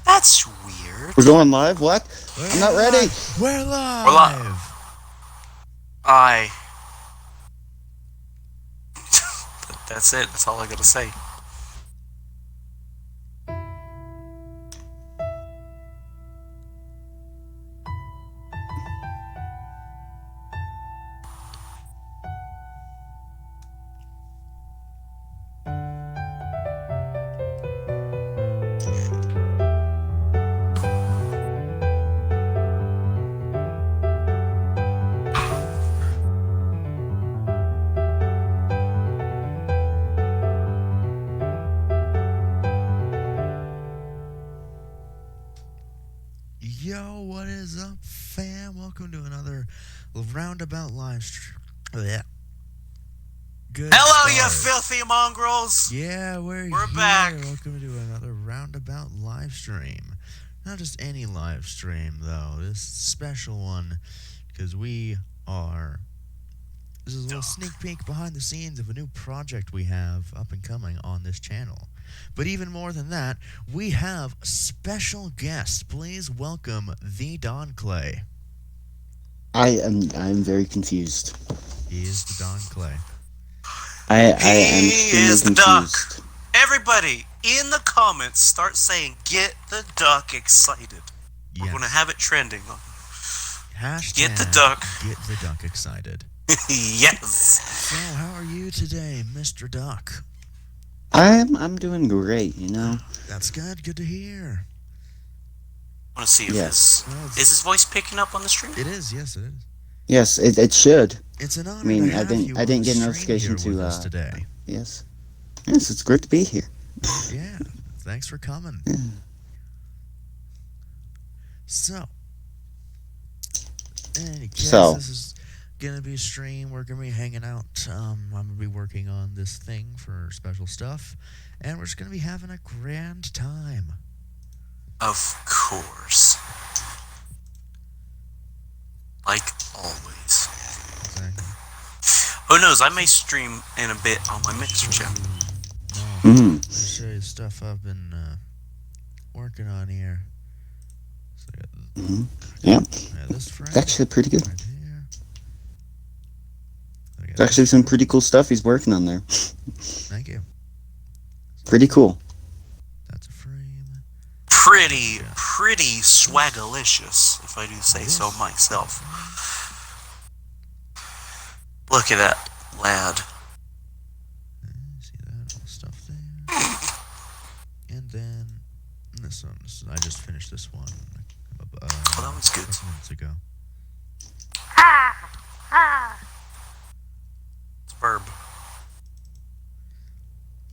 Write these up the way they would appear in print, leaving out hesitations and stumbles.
That's weird. We're going live? What? I'm not ready. We're live. We're live. That's it. That's all I gotta say. Yo, what is up, fam? Welcome to another Roundabout live stream. Yeah. Good Hello, start. you filthy mongrels! Yeah, we're here. back. Welcome to another Roundabout live stream. Not just any live stream, though. This special one, because this is a little sneak peek behind the scenes of a new project we have up and coming on this channel. But even more than that, we have a special guest. Please welcome TheDonClay. I'm very confused. He is TheDonClay. I am He is the duck. confused. Everybody, in the comments, start saying, get the duck excited. Yes. We're gonna have it trending. Hashtag Get the duck. Get the duck excited. Yes! So, how are you today, Mr. Duck? I'm doing great, you know. That's good. Good to hear. I wanna see if Yes. is his voice picking up on the stream? It is. Yes, it is. Yes, it should. It's an honor. I mean, to have you I on didn't the get a stream notification here to with us today. Yes, it's great to be here. Yeah, thanks for coming. Yeah. So, in any case, So. this is gonna be a stream. We're gonna be hanging out. I'm gonna be working on this thing for special stuff, and we're just gonna be having a grand time. Of course. Like always. Exactly. Who knows, I may stream in a bit on my Mixer channel. No, Mm. I'll show you stuff I've been working on here. So I got Yeah, this frame it's actually pretty good. right here. I got It's actually some pretty cool stuff he's working on there. Thank you. Pretty cool. That's a frame. Pretty swagalicious, if I do say so myself. Look at that lad. See that all stuff there. And then this one. I just finished this one. Oh, that was good. A couple minutes ago. It's Burb.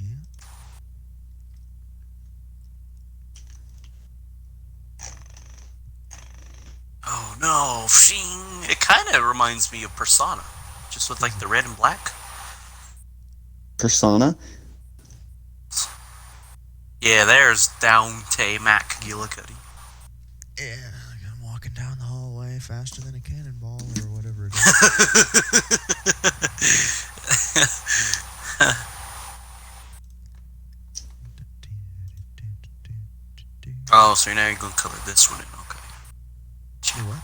Yeah. Oh no, Shing. It kind of reminds me of Persona. Just with like the red and black. Persona. Yeah, there's Dante McGillicuddy. Yeah, like I'm walking down the hallway faster than a cannonball or whatever it is. Oh, so now you're going to color this one in, okay. You what?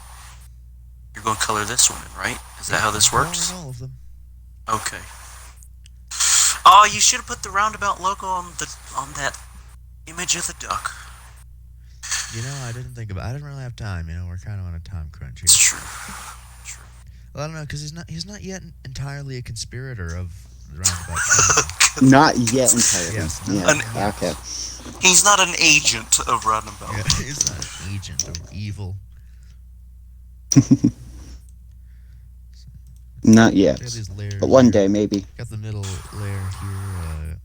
You're going to color this one in, right? Is that how this works? All of them. Okay. Oh, you should have put the Roundabout logo on that image of the duck. You know, I didn't think about. I didn't really have time. You know, we're kind of on a time crunch here. It's true. Well, I don't know, because he's not yet entirely a conspirator of the Roundabout. Not yet entirely. Yes. Yeah. Okay. He's not an agent of Roundabout. Yeah, he's not an agent of evil. Not yet. Got these layers But one here. day, maybe. Got the middle layer here.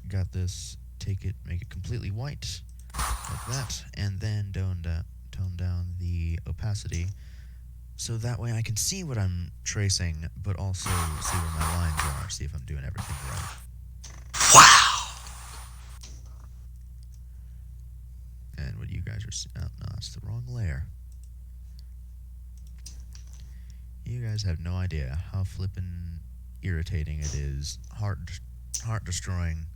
Got this. Make it completely white, like that, and then tone down the opacity, so that way I can see what I'm tracing, but also see where my lines are. See if I'm doing everything right. Wow. And what you guys are seeing. Oh, no, that's the wrong layer. You guys have no idea how flippin' irritating it is. Heart destroying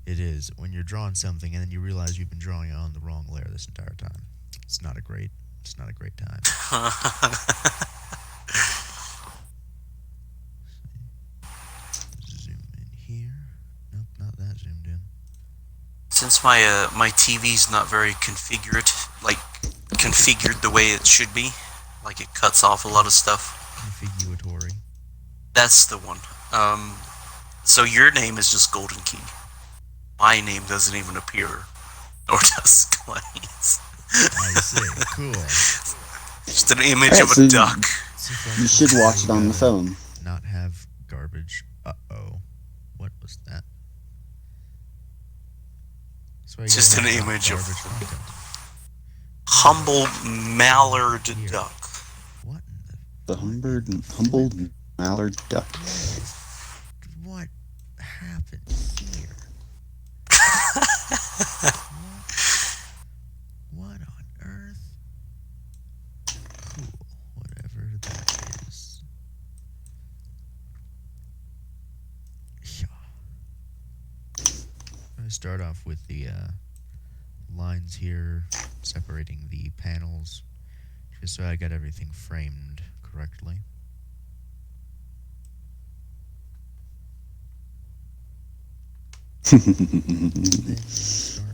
It is. When you're drawing something and then you realize you've been drawing it on the wrong layer this entire time. It's not a great time. Zoom in here. Nope, not that zoomed in. Since my TV's not very configured the way it should be, like it cuts off a lot of stuff. Configuratory. That's the one. So your name is just Golden Key. My name doesn't even appear, or does Clay's. I see. Cool. Just an image Alright, of a so duck. You should watch it on the phone. Not have garbage. Uh-oh. What was that? That's why you Just gotta an have image of garbage content. humble mallard duck. What in The humbled mallard duck. what happened here? What on earth? Cool. Whatever that is. Yeah. I'm going to start off with the lines here separating the panels just so I got everything framed correctly. Then start.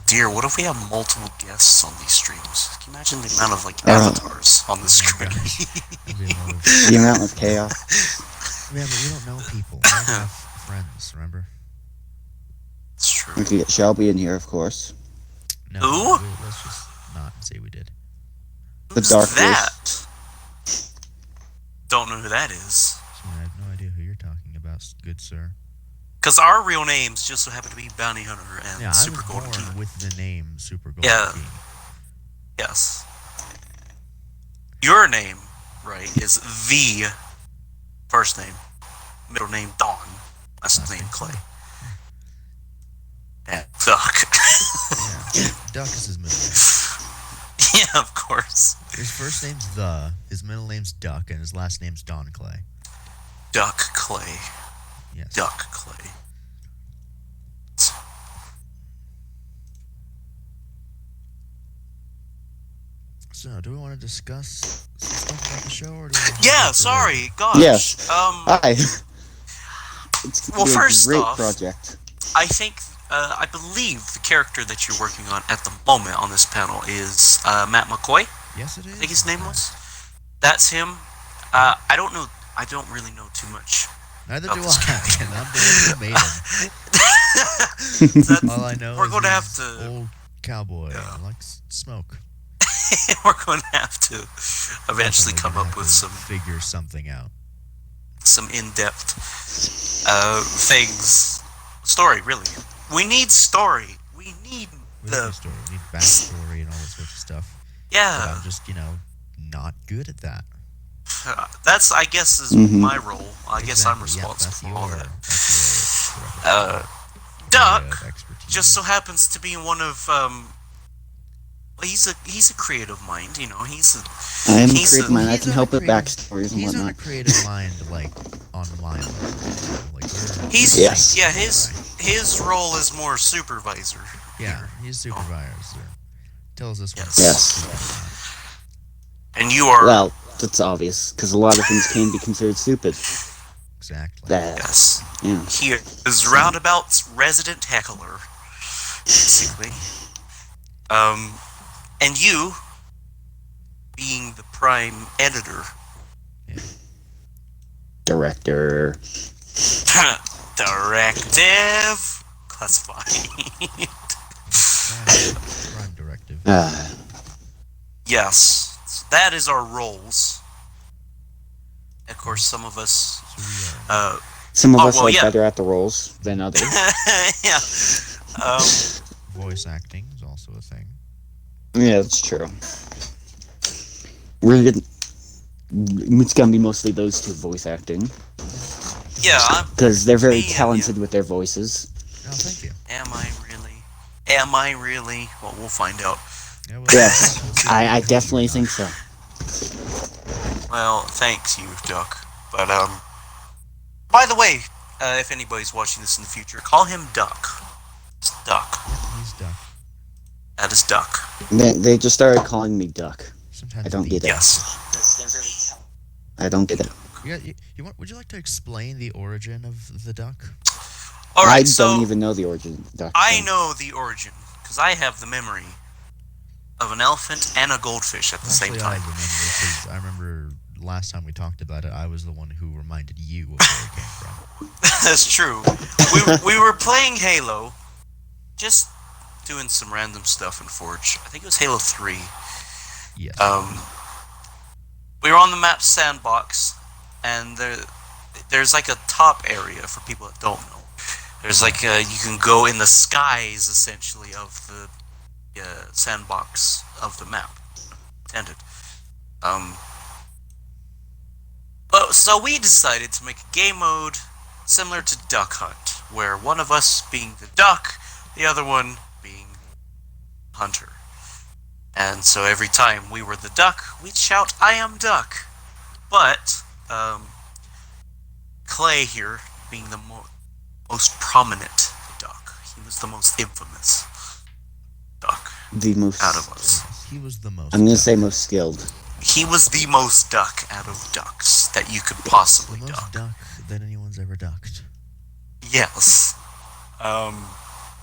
Dear, what if we have multiple guests on these streams? Can you imagine the amount of avatars on the screen? That'd be a lot of- The amount of chaos. Yeah, but we don't know people. We don't have friends, remember? It's true. We could get Shelby in here, of course. No, Who? let's just not say we did. Who's Dark that? Don't know who that is. So I have no idea who you're talking about, good sir. Because our real names just so happen to be Bounty Hunter and Yeah, I Super was Golden Key. born with the name Super Golden Yeah. Key. Yes. Your name, right, is the first name, middle name Dawn, last name Clay. And Duck. Yeah, Duck is his middle name. Yeah, of course. His first name's his middle name's Duck, and his last name's DonClay. Duck Clay. Yes. Duck Clay. So, do we want to discuss some stuff about the show, or do we want to Yeah, sorry, gosh. Yes. Hi. It's Well, gonna be first a great off- project. I think, I believe the character that you're working on at the moment on this panel is Matt McCoy. Yes, it is. I think his name was. That's him. I don't know. I don't really know too much. Neither Oh, do this I, and I'm the one who made him. That's- All I know we're is going to have he's to. old cowboy Yeah. likes smoke. We're going to have to eventually Definitely come gonna up have with to some figure something out. in-depth things. Story, really. We need story. We need We the. need a story, we need backstory and all that sort of stuff. But Yeah. I'm just, not good at that. That's, I guess, is Mhm. my role. I guess I'm Exactly, yeah, responsible for all that. That's your Duck area of expertise. just so happens to be one of well, he's a creative mind, he's a I am a he's creative a- mind. I he's can on help a with creative- backstories and He's on a whatnot. creative mind, on my level. he's Yes. yeah, his role is more supervisor. Yeah, he's supervisor. Tells us what Yes. to Yes. do. And you are Well, that's obvious, because a lot of things can be considered stupid. Exactly. That, yes. yeah. He is Roundabout's resident heckler, basically. And you being the prime editor. Director. Directive classified. Run directive. Yes, so that is our roles. Of course, some of us, So we are. Some of Oh, us well, like yeah. better at the roles than others. yeah. Voice acting is also a thing. Yeah, that's true. It's gonna be mostly those two voice acting, Yeah. because they're very Me and you. talented with their voices. Oh, thank you. Am I really? Am I really? Well, we'll find out. Yeah, well, Yes, we'll see I if we definitely can or think so. Well, thanks you, Duck. But by the way, if anybody's watching this in the future, call him Duck. It's Duck. He's Duck. That is Duck. They just started calling me Duck. Sometimes I don't get it. Yes. I don't get it. Would you like to explain the origin of the duck? All right, I so don't even know the origin of Duck. I know the origin because I have the memory of an elephant and a goldfish at the same Actually, time. I remember last time we talked about it, I was the one who reminded you of where it came from. That's true. We were playing Halo, just doing some random stuff in Forge. I think it was Halo 3. Yes. We were on the map Sandbox, and there's like a top area for people that don't know. There's like you can go in the skies essentially of the sandbox of the map. Intended. So we decided to make a game mode similar to Duck Hunt, where one of us being the duck, the other one being hunter. And so every time we were the duck, we'd shout, "I am Duck." But Clay here, being the most prominent duck, he was the most infamous duck The most out of us. He was the most. I'm gonna duck. say most skilled. He was the most duck out of ducks that you could possibly The most duck. duck that anyone's ever ducked. Yes.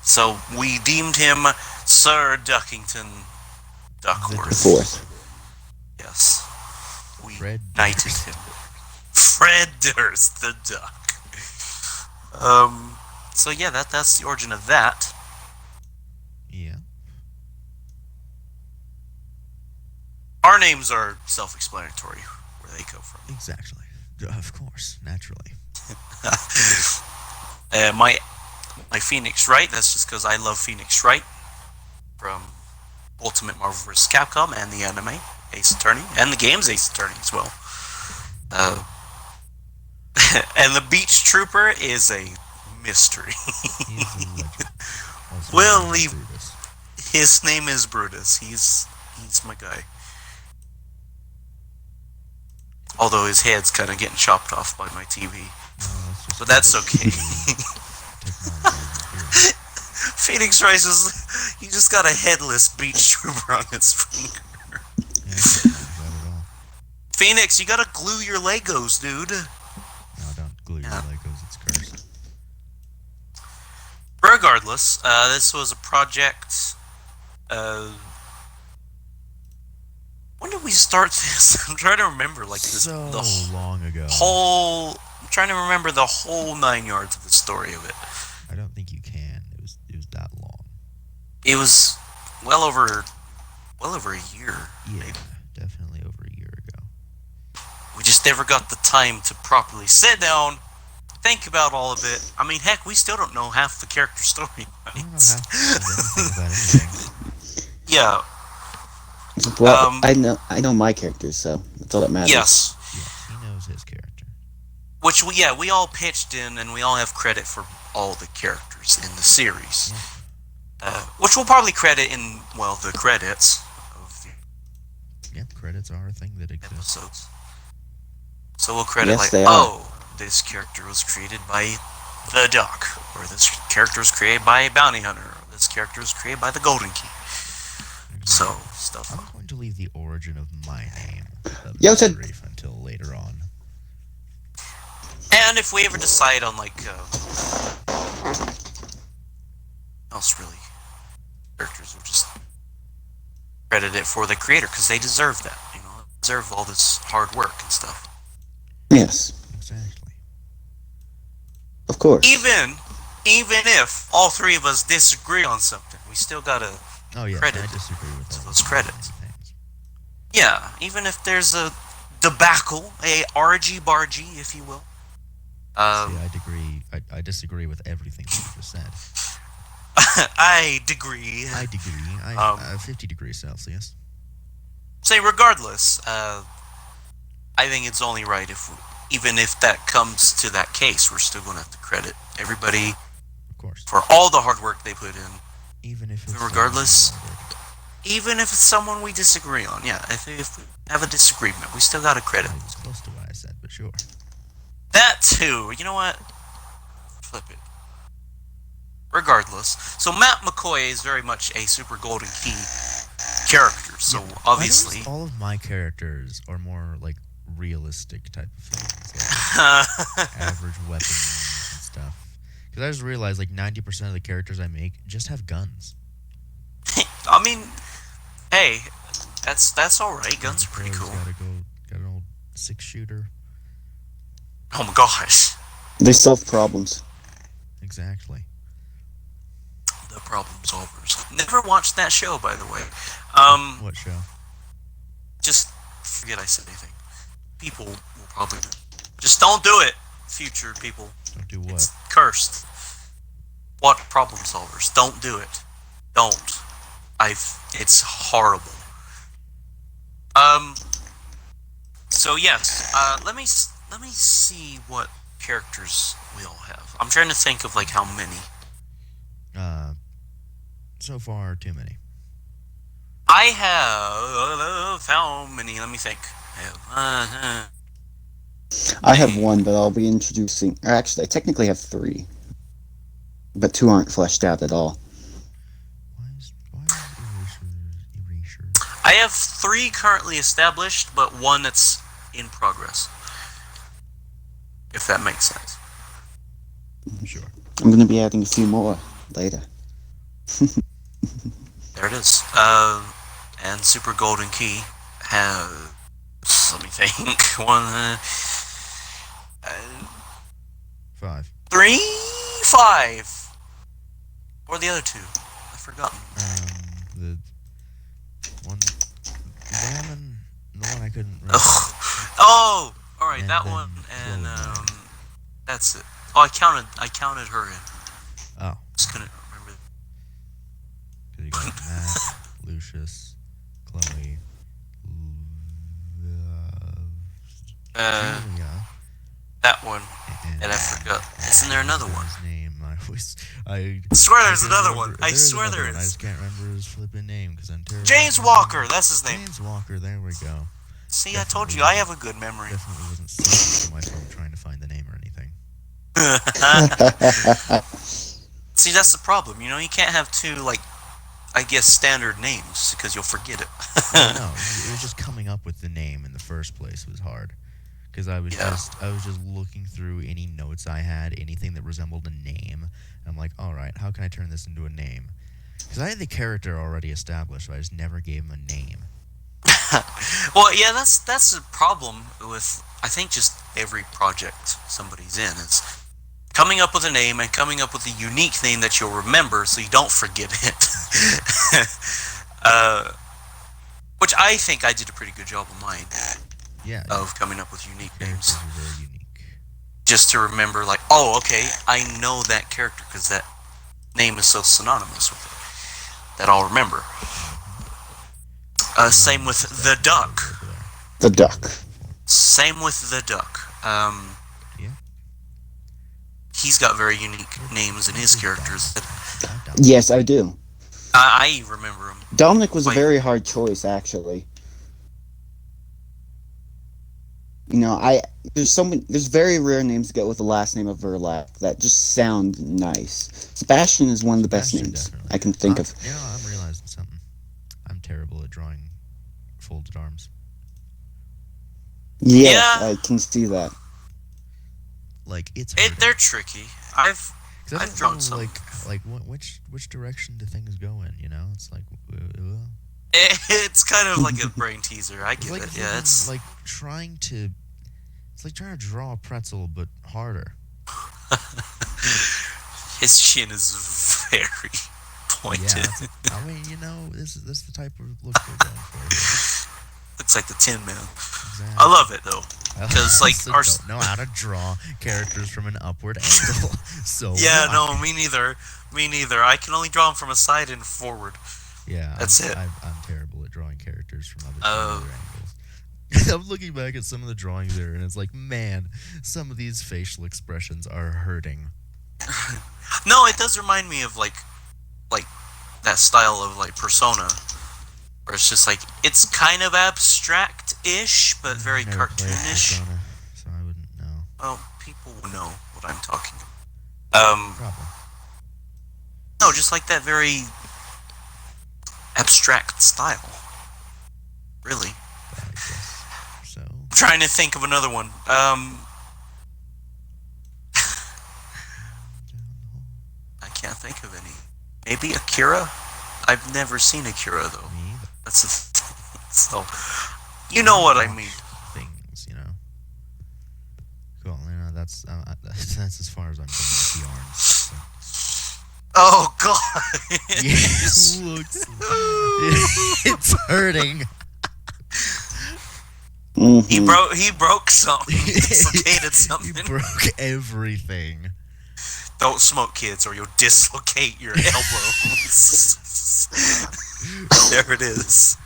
So we deemed him Sir Duckington Duckworth. Fourth. Yes. We Fred knighted him. Fred Durst the duck. So yeah, that's the origin of that. Yeah. Our names are self-explanatory where they come from. Exactly. Of course, naturally. My Phoenix Wright, that's just because I love Phoenix Wright from Ultimate Marvel vs. Capcom and the anime Ace Attorney, and the game's Ace Attorney as well. And the Beach Trooper is a mystery. He is a legend. Also We'll known as leave- Brutus. His name is Brutus. He's my guy. Although his head's kind of getting chopped off by my TV. No, that's just But that's okay. technology. Phoenix Wright is... He just got a headless Beach Trooper on his finger. Yeah, not at all. Phoenix, you gotta glue your Legos, dude. No, don't glue your Yeah. Legos. It's cursed. Regardless, this was a project... when did we start this? I'm trying to remember, like, this, So the long ago. I'm trying to remember the whole 9 yards of the story of it. I don't think you can. It was that long. It was well over a year. Yeah, Maybe. definitely over a year ago. We just never got the time to properly sit down, think about all of it. I mean, heck, we still don't know half the character story. I don't know anything about anything. Yeah. Well, I know my characters, so that's all that matters. Yes. Yes, he knows his character. Which we all pitched in, and we all have credit for all the characters in the series. Which we'll probably credit in, well, the credits of the Yep, credits are a thing that exists. episodes. So we'll credit Yes, like, they are. this character was created by the Duck, or this character was created by a bounty hunter, or this character was created by the Golden Key. So, stuff. I'm going to leave the origin of my name Yo, Ted. brief until later on. And if we ever decide on, like, else really, characters will just credit it for the creator, because they deserve that, you know, they deserve all this hard work and stuff. Yes, Exactly. of course. Even if all three of us disagree on something, we still gotta, Oh yeah, Credit I disagree with all those those credits. things. yeah, even if there's a debacle, a argy-bargy, if you will. See, I disagree with everything that you just said. I degree. I degree. 50 degrees Celsius. Say regardless, I think it's only right even if that comes to that case, we're still going to have to credit everybody Of course. for all the hard work they put in, Even if it's regardless. hard. even if it's someone we disagree on. Yeah, if we have a disagreement, we still got to credit It was close to what I said, but sure. that too. You know what? flip it. Regardless, so Matt McCoy is very much a Super Golden Key character. So Yeah, obviously, all of my characters are more like realistic type of things, like average weapons and stuff. Because I just realized like 90% of the characters I make just have guns. I mean, hey, that's all right. Guns are pretty cool. Got an old 6-shooter. Oh my gosh, They solve problems. Exactly. the problem solvers. Never watched that show, by the way. What show? Just forget I said anything. People will probably just don't do it. Future people, Don't do what? it's cursed. What problem solvers? Don't do it. Don't. It's horrible. So yes. Let me see what characters we all have. I'm trying to think of like how many. So far, too many. I have how many? Let me think. I have one, but I'll be introducing. Or actually, I technically have 3, but 2 aren't fleshed out at all. Why is erasures? I have 3 currently established, but 1 that's in progress. If that makes sense. Sure. I'm going to be adding a few more later. There it is. And Super Golden Key have. Let me think. 1, 5. 3, 5. Or the other 2. I've forgotten. The one, Ramen, the one I couldn't remember. Oh, all right, And that then one, and Clover. that's it. Oh, I counted her in. Oh, Just couldn't remember. because you got Matt, Lucius, Chloe, Julia, That one, and I forgot. Isn't there another one? His name. I swear there's can't another remember- one. I there is swear another there one. I is. just can't remember his flipping name because I'm terrible. James Walker, that's his name. James Walker. There we go. See, I told you, I have a good memory. Definitely wasn't singing to my phone trying to find the name or anything. See, that's the problem. You know, you can't have 2 like, I guess, standard names because you'll forget it. No, it was just coming up with the name in the first place was hard. Because I was just looking through any notes I had, anything that resembled a name. And I'm like, all right, how can I turn this into a name? Because I had the character already established, but I just never gave him a name. Well, yeah, that's the problem with, I think, just every project somebody's in. It's coming up with a name and coming up with a unique name that you'll remember so you don't forget it. Which I think I did a pretty good job of mine. Yeah. Of coming up with unique names. Characters are very unique. Just to remember, like, oh, okay, I know that character because that name is so synonymous with it that I'll remember. Same with the duck. The duck. Same with the duck. Yeah. He's got very unique names in his characters. Yes, I do. I remember him. Dominic was a very hard choice, actually. You know, there's very rare names that go with the last name of Verlac that just sound nice. Sebastian is one of the best names Definitely. I can think of. You know, I'm realizing something. I'm terrible at drawing folded arms. Yes, Yeah. I can see that. Like it's They're tricky. I've drawn some. like which direction do things go in? You know, it's like It's kind of like a brain teaser. I get like it. Yeah, it's like trying to draw a pretzel but harder. his chin is very pointed. Yeah, I mean, you know, this is the type of look we're going for here. Looks like the Tin Man. Exactly. I love it though, because like also our don't know how to draw characters from an upward angle. So yeah, why? no, me neither. Me neither. I can only draw them from a side and forward. Yeah, That's it. I'm terrible at drawing characters from other Oh. angles. I'm looking back at some of the drawings there, and it's like, man, some of these facial expressions are hurting. No, it does remind me of like that style of like Persona, where it's just like it's kind of abstract-ish, but very Never played cartoonish. Persona, so I wouldn't know. Well, people know what I'm talking about. Probably. No, just like that very abstract style. Really. I guess so. I'm trying to think of another one. I can't think of any. Maybe Akira? I've never seen Akira though. Me either. That's a so. You know what I mean. Things, you know. Cool. You know, that's as far as I'm going with the yarns. So. Oh God! Yes. It's hurting. Mhm. He broke something. Dislocated something. He broke everything. Don't smoke, kids, or you'll dislocate your elbow. There it is.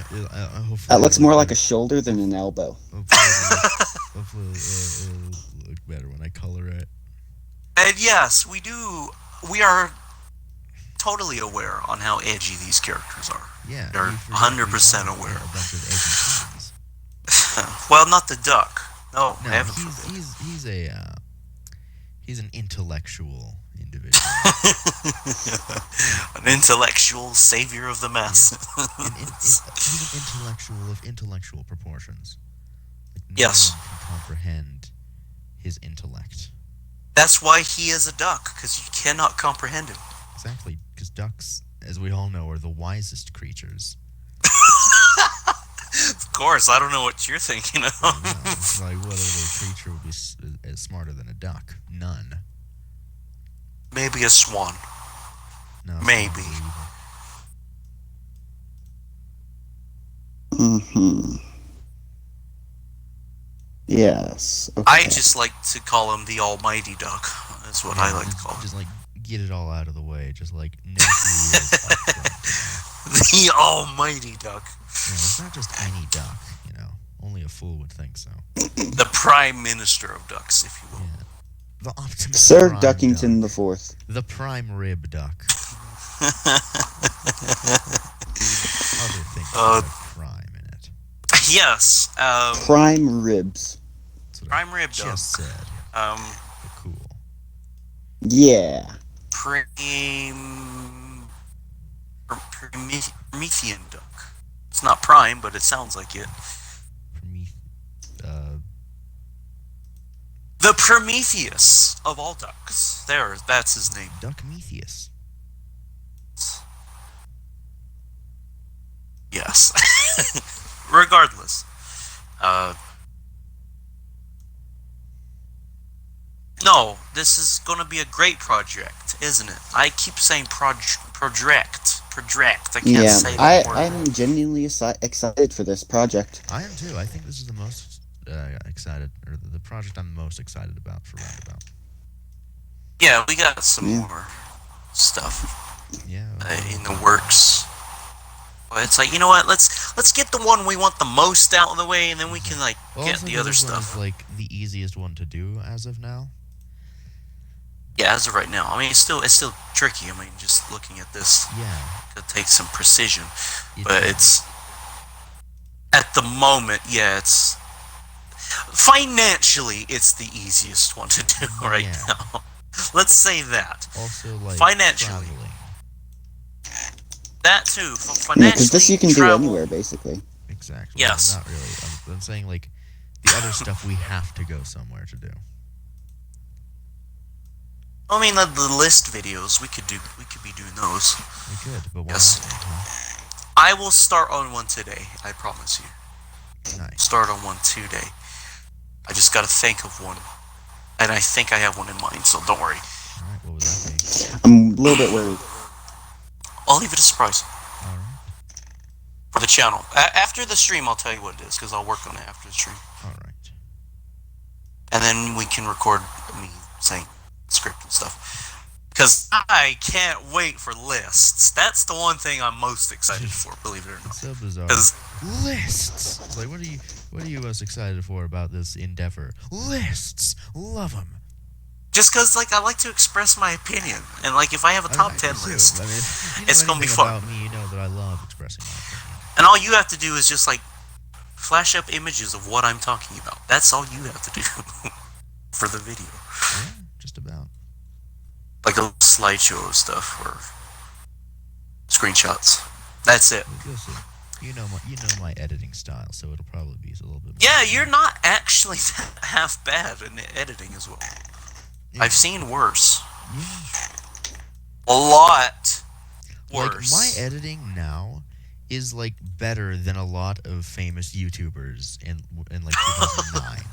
Hopefully That looks more like a shoulder than an elbow. Hopefully it'll look better when I color it. And yes, we do. We are totally aware on how edgy these characters are. Yeah, They're you forget 100% we are aware. A bunch of edgy teens. Well, not the duck. No, No, heaven forbid. he's an intellectual individual. An intellectual savior of the masses. He's an intellectual of intellectual proportions. Like no Yes. one can comprehend his intellect. That's why he is a duck, because you cannot comprehend him. Exactly, because ducks, as we all know, are the wisest creatures. Of course, I don't know what you're thinking of. You know, it's like, what other creature would be smarter than a duck? None. Maybe a swan. No. Maybe. Mhm. Yes. Okay. I just like to call him the almighty duck. That's what I like to call him. Just like get it all out of the way. Just like know who he is up front. The almighty duck. You know, it's not just any duck. You know, only a fool would think so. The prime minister of ducks, if you will. Yeah. The Optimus Sir Prime Duckington duck. the Fourth. The prime rib duck. Other things that have prime in it. Yes. Prime ribs. That's what Prime I rib duck. just said. Um, But cool. Yeah. Promethean duck. It's not prime, but it sounds like it. The Prometheus of all ducks. That's his name. Duckmetheus. Yes. Regardless. No, this is going to be a great project, isn't it? I keep saying project. I can't say that word. I'm genuinely excited for this project. I am too. I think this is the most excited, or the project I'm most excited about for Roundabout. Yeah, we got some more stuff Yeah. in the works. But it's like, you know what? Let's get the one we want the most out of the way, and then we can get Also, the other this one stuff. is like the easiest one to do as of now. Yeah, as of right now. I mean, it's still tricky. I mean, just looking at this, Yeah. it takes some precision. It But does. it's at the moment, yeah, it's financially it's the easiest one to do right Yeah. now. Let's say that. Also, like Financially. traveling. That too. Yeah, Financially, because this you can travel, do anywhere, basically. Exactly. Yes. Not really. I'm saying like the other stuff we have to go somewhere to do. I mean, the list videos we could be doing those. We could, but why Yes. not? Huh? I will start on one today. I promise you. Nice. Start on one today. I just got to think of one, and I think I have one in mind. So don't worry. All right. What would that be? I'm a little bit worried. I'll leave it a surprise All right. for the channel. After the stream, I'll tell you what it is because I'll work on it after the stream, All right. and then we can record me saying script and stuff. Because I can't wait for lists. That's the one thing I'm most excited for. Believe it or not. It's so bizarre. 'Cause- Lists. It's like, what are you most excited for about this endeavor? Lists. Love them. Just because, I like to express my opinion, and if I have a top 10 list, I mean, if you know it's gonna be anything fun. About me, you know that I love expressing my opinion. and all you have to do is just flash up images of what I'm talking about. That's all you have to do for the video. Yeah, just about. like a slideshow of stuff or screenshots. That's it. You'll see. You know my editing style, so it'll probably be a little bit more. Yeah, you're not actually half bad in editing as well. Yeah. I've seen worse. Yeah. A lot Like, worse. my editing now is, like, better than a lot of famous YouTubers in like, 2009.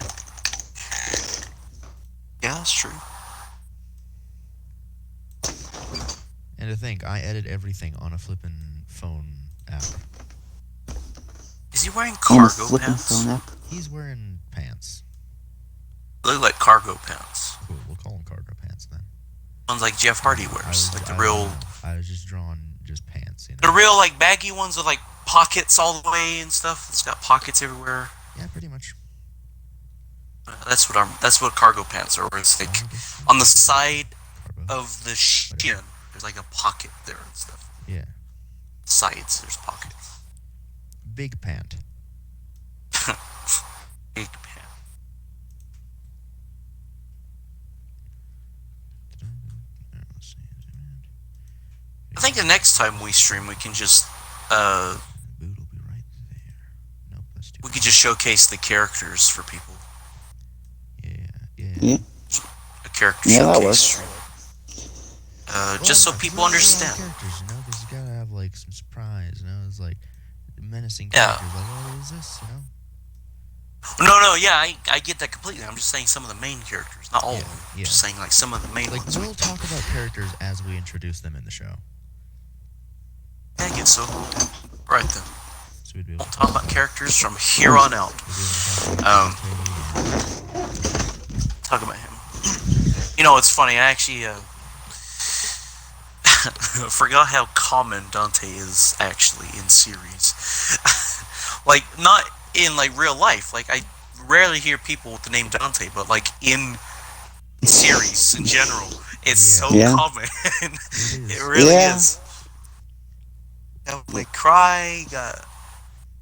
Yeah, that's true. And to think, I edit everything on a flippin' phone app. Is he wearing On a cargo flipping pants? phone app. He's wearing pants. They look like cargo pants. Cool, we'll call them cargo pants then. Ones like Jeff Hardy wears. Like the real... I was just drawing just pants, you know. The real, like, baggy ones with, like, pockets all the way and stuff. It's got pockets everywhere. Yeah, pretty much. That's what cargo pants are. Where it's like on the side Cargo. of the shin, there's like a pocket there and stuff. Yeah. Sides, there's pockets. Big pant. Big pant. Let's see. I think the next time we stream, we can just The boot will be right there. Nope, that's too. we could just showcase the characters for people. Yeah. Yeah. A character Yeah, that showcase works. stream. Just so people understand. Characters, you know, because you gotta have like some surprise, you know. It's like menacing Yeah. characters. Like, what is this? You know. No, yeah, I get that completely. I'm just saying some of the main characters, not all of them. Yeah. Just saying like some of the main Like, ones. we'll talk about characters as we introduce them in the show. I guess so. Right then. So we'd be able We'll to talk about characters from here on out. we'd be able to talk about Talk about him. You know, it's funny. I actually forgot how common Dante is actually in series. Like, not in like real life. Like, I rarely hear people with the name Dante, but like in series in general, it's so Yeah. common. It is. It really Yeah. is. Devil May Cry, got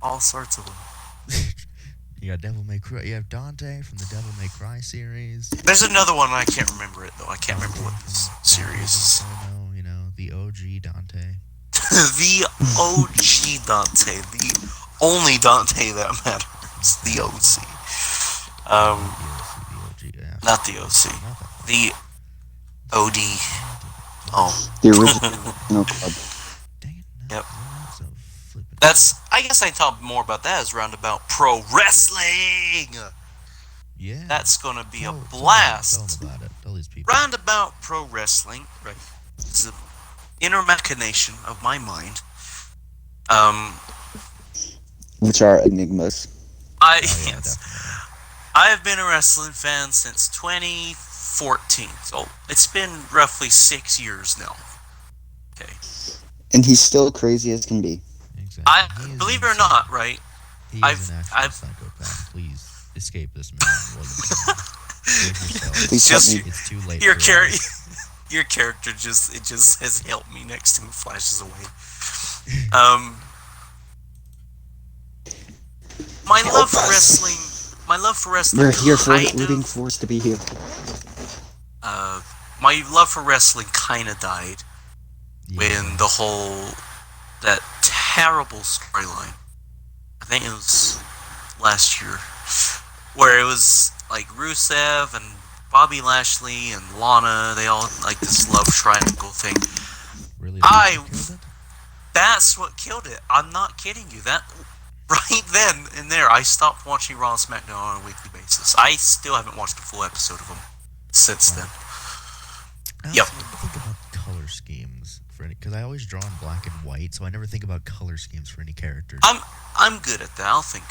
all sorts of them. You got Devil May Cry. You have Dante from the Devil May Cry series. There's another one, I can't remember it though. I can't remember what this series is. Inferno, you know, the OG Dante. The OG Dante, the only Dante that matters, the OC. The OC, yeah. Not the OC, Not that. the OD. Oh, The original club. Dang it. No, Yep. not so flippin'. I guess I talk more about that as Roundabout Pro Wrestling. Yeah. That's gonna be a Tell them blast. about it. Tell these people. Roundabout Pro Wrestling, right? It's an inner machination of my mind. Which are enigmas. Oh, yeah, Yes. definitely. I have been a wrestling fan since 2014, so it's been roughly 6 years now. Okay, And he's still crazy as can be. Exactly. I He is believe it or insane. not, right? He is I've- an actual I've- psychopath. Please escape this man. while you can. Save yourself. Please Just help me. It's too late. Your for character, us. your character just has helped me next to him, flashes away. My love for wrestling. My love for wrestling. We're here for kind rooting of, for us to be here. my love for wrestling kind of died Yeah. when that terrible storyline. I think it was last year, where it was like Rusev and Bobby Lashley and Lana. They all like this love triangle thing. Really, I- killed it? That's what killed it. I'm not kidding you. That right then and there, I stopped watching Raw and SmackDown on a weekly basis. I still haven't watched a full episode of them since then. I Yep. also never think about color schemes for any, because I always draw in black and white, so I never think about color schemes for any characters. I'm good at that. I'll think.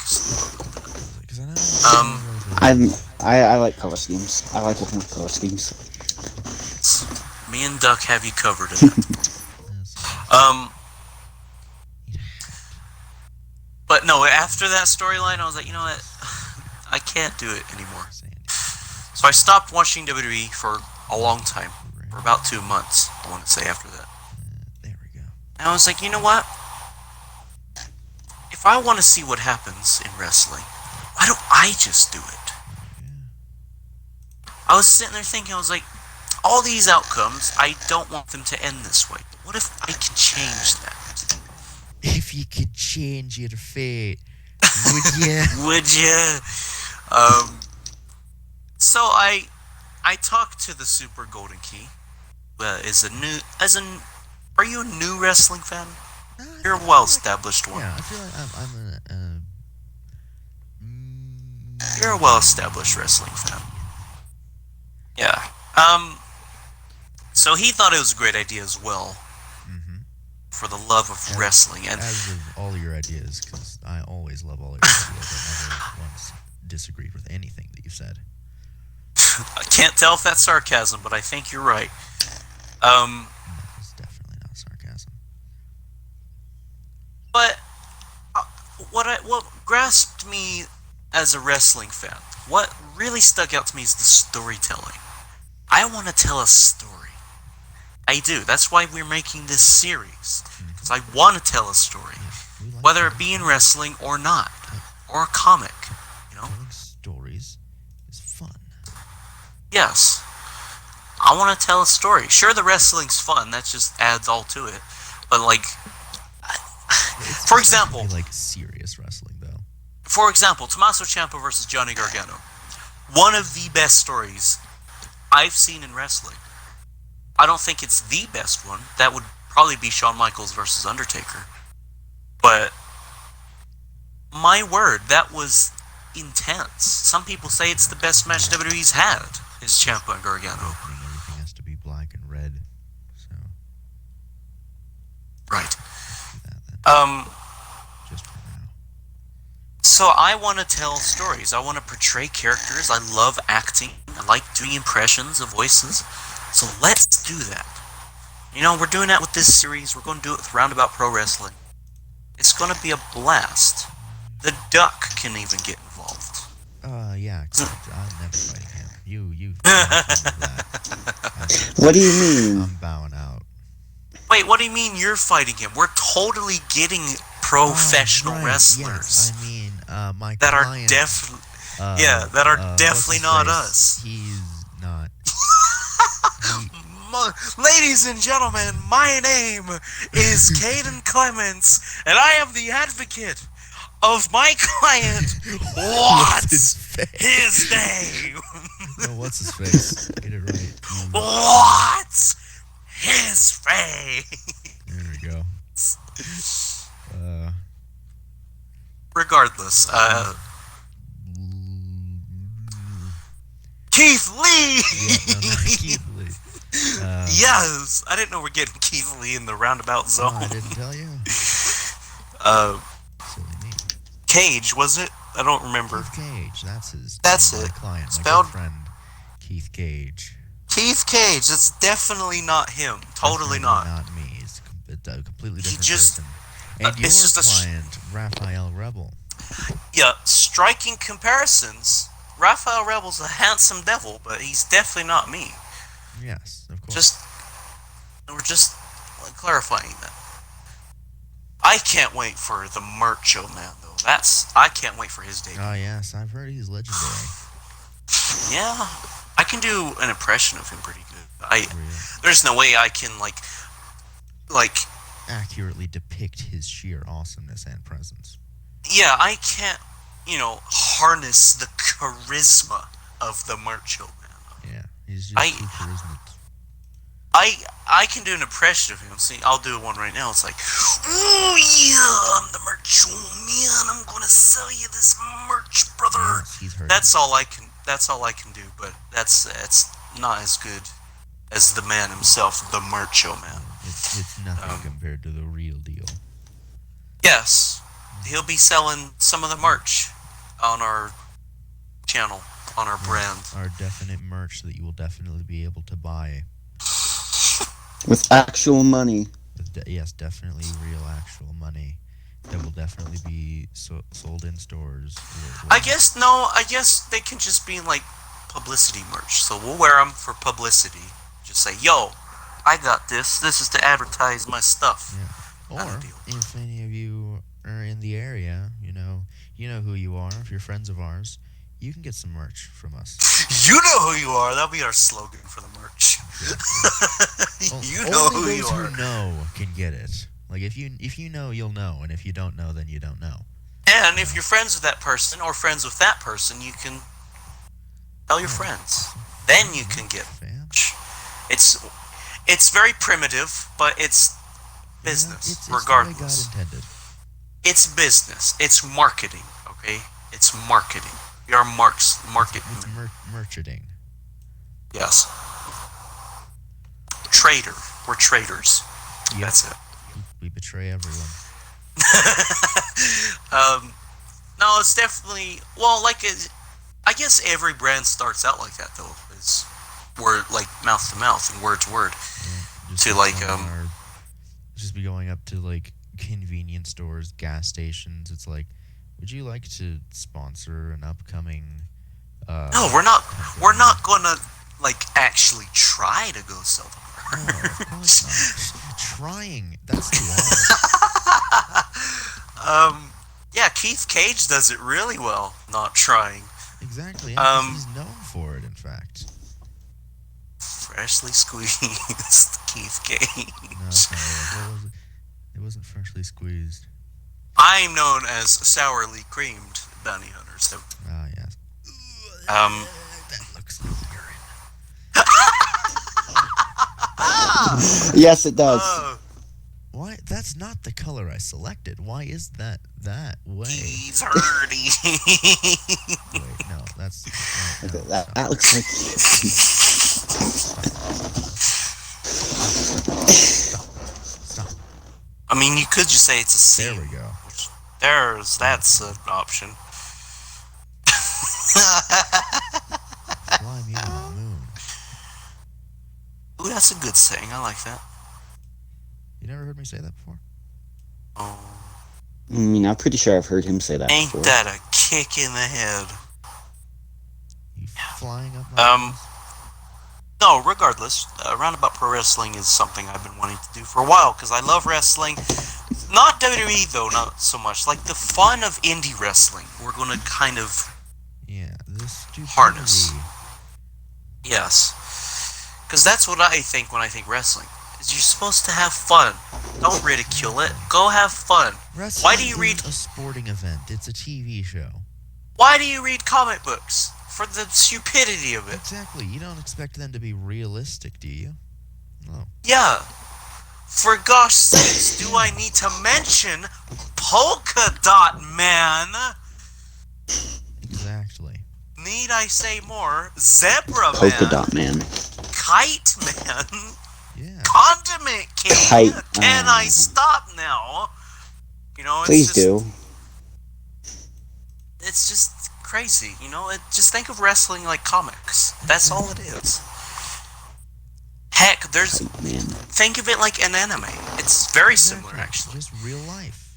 Because I know. I like color schemes. I like looking at color schemes. Me and Duck have you covered in that. But no, after that storyline, I was like, you know what? I can't do it anymore. So I stopped watching WWE for a long time. For about 2 months, I want to say, after that. There we go. And I was like, you know what? If I want to see what happens in wrestling, why don't I just do it? I was sitting there thinking, I was like, all these outcomes, I don't want them to end this way. But what if I can change that? If you could change your fate, would you? Would you? So I talked to the Super Golden Key. Are you a new wrestling fan? You're a well-established one. Yeah, I feel like I'm You're a well-established wrestling fan. Yeah. So he thought it was a great idea as well. For the love of wrestling, and as of all your ideas, because I always love all your ideas. I never once disagreed with anything that you said. I can't tell if that's sarcasm, but I think you're right. No, it's definitely not sarcasm. But what grasped me as a wrestling fan, what really stuck out to me is the storytelling. I want to tell a story. I do. That's why we're making this series. Because I want to tell a story. Whether it be in wrestling or not. Or a comic. You know? Telling stories is fun. Yes. I want to tell a story. Sure, the wrestling's fun. That just adds all to it. But, like... for example... Like serious wrestling, though. For example, Tommaso Ciampa versus Johnny Gargano. One of the best stories I've seen in wrestling. I don't think it's the best one. That would probably be Shawn Michaels versus Undertaker. But my word, that was intense. Some people say it's the best match WWE's had, is Ciampa and Gargano. Everything has to be black and red. So Right. let's do that then. Just for now. So I want to tell stories. I want to portray characters. I love acting. I like doing impressions of voices. So let's do that. You know, we're doing that with this series. We're going to do it with Roundabout Pro Wrestling. It's going to be a blast. The Duck can even get involved. Yeah, except I'm never fighting him. You that. What do you mean? I'm bowing out. Wait, what do you mean you're fighting him? We're totally getting professional Right, wrestlers yes, I mean, my that are client, that are definitely not us. He's not. Ladies and gentlemen, my name is Caden Clements, and I am the advocate of my client. What's his name? No, what's his face? Get it right. What's his face? There we go. Regardless, Keith Lee! Yeah, no, not Keith Lee. Yes! I didn't know we're getting Keith Lee in the Roundabout zone. Oh, I didn't tell you. Silly me. Cage, was it? I don't remember. Keith Cage, that's his. That's my it. client, my Spelled- good friend, Keith Cage. Keith Cage, that's definitely not him. Totally Definitely not. Not me. It's a completely different just- person. And your it's just client, Raphael Rebel. Yeah, striking comparisons. Raphael Rebel's a handsome devil, but he's definitely not me. Yes, of course. We're just clarifying that. I can't wait for the Macho Man, though. I can't wait for his debut. Oh yes, I've heard he's legendary. Yeah, I can do an impression of him pretty good. Real. There's no way I can like Accurately depict his sheer awesomeness and presence. yeah, I can't, harness the charisma of the Macho Man. Yeah, he's just too charismatic. I can do an impression of him. See, I'll do one right now. It's like, oh yeah, I'm the Macho Man. I'm gonna sell you this merch, brother. Yes, he's heard That's all I can. That's all I can do. But that's not as good as the man himself, the Macho Man. It's nothing compared to the real deal. Yes, he'll be selling some of the merch on our channel, on our brand. Our definite merch that you will definitely be able to buy. With actual money. Yes, definitely real actual money that will definitely be sold in stores. I guess they can just be like publicity merch. So we'll wear them for publicity. Just say, yo, I got this. This is to advertise my stuff. Yeah. Not a Or deal. if any of you are in the area, you know who you are. If you're friends of ours, you can get some merch from us. You know who you are. That'll be our slogan for the merch. You know who Only you those are. who know can get it. Like if you know, you'll know, and if you don't know, then you don't know. And if you're friends with that person or friends with that person, you can tell your friends. Then you can get merch. It's very primitive, but it's business, it's regardless. the way God intended. It's business. It's marketing, okay? It's marketing. We are market. It's merching. Yes. Trader. We're traders. Yep. That's it. We betray everyone. No, it's definitely I guess every brand starts out like that though. It's word like mouth to mouth and word to word. Yeah, To like just be going up to like convenience stores, gas stations. It's like, would you like to sponsor an upcoming? No, we're not. We're not gonna like actually try to go sell them. No, of course not. Trying. That's too hard. Yeah, Keith Cage does it really well. Not trying. Exactly. Yeah, he's known for it. In fact. Freshly squeezed Keith Cage. No, it's not. What was it? It wasn't freshly squeezed. I'm known as sourly creamed bounty hunter. So. Ah, yes. That looks like urine. Yes, it does. Why? That's not the color I selected. Why is that way? He's hurting. Wait, no, that's no, That looks like. Stop. I mean, you could just say it's a scene. There we go. That's an option. Fly me to the moon. Ooh, that's a good saying. I like that. You never heard me say that before? Oh, I mean, I'm pretty sure I've heard him say that ain't before. that a kick in the head? You flying up my No, regardless, Roundabout Pro Wrestling is something I've been wanting to do for a while because I love wrestling. Not WWE though, not so much. Like the fun of indie wrestling, we're gonna kind of this stupidity. harness. Yes, because that's what I think when I think wrestling. Is you're supposed to have fun. Don't ridicule it. Go have fun. Wrestling Why do you read? isn't a sporting event? It's a TV show. Why do you read comic books? For the stupidity of it. Exactly. You don't expect them to be realistic, do you? No. Yeah. For gosh sakes, do I need to mention Polka Dot Man? Exactly. Need I say more? Zebra Polka Man. Dot Man. Kite Man. Yeah. Condiment King. Kite, Can I stop now? You know, it's Please just, do. It's just crazy, you know? Just think of wrestling like comics. That's all it is. Heck, there's... Kite Man. Think of it like an anime. It's very similar, actually. Just real life.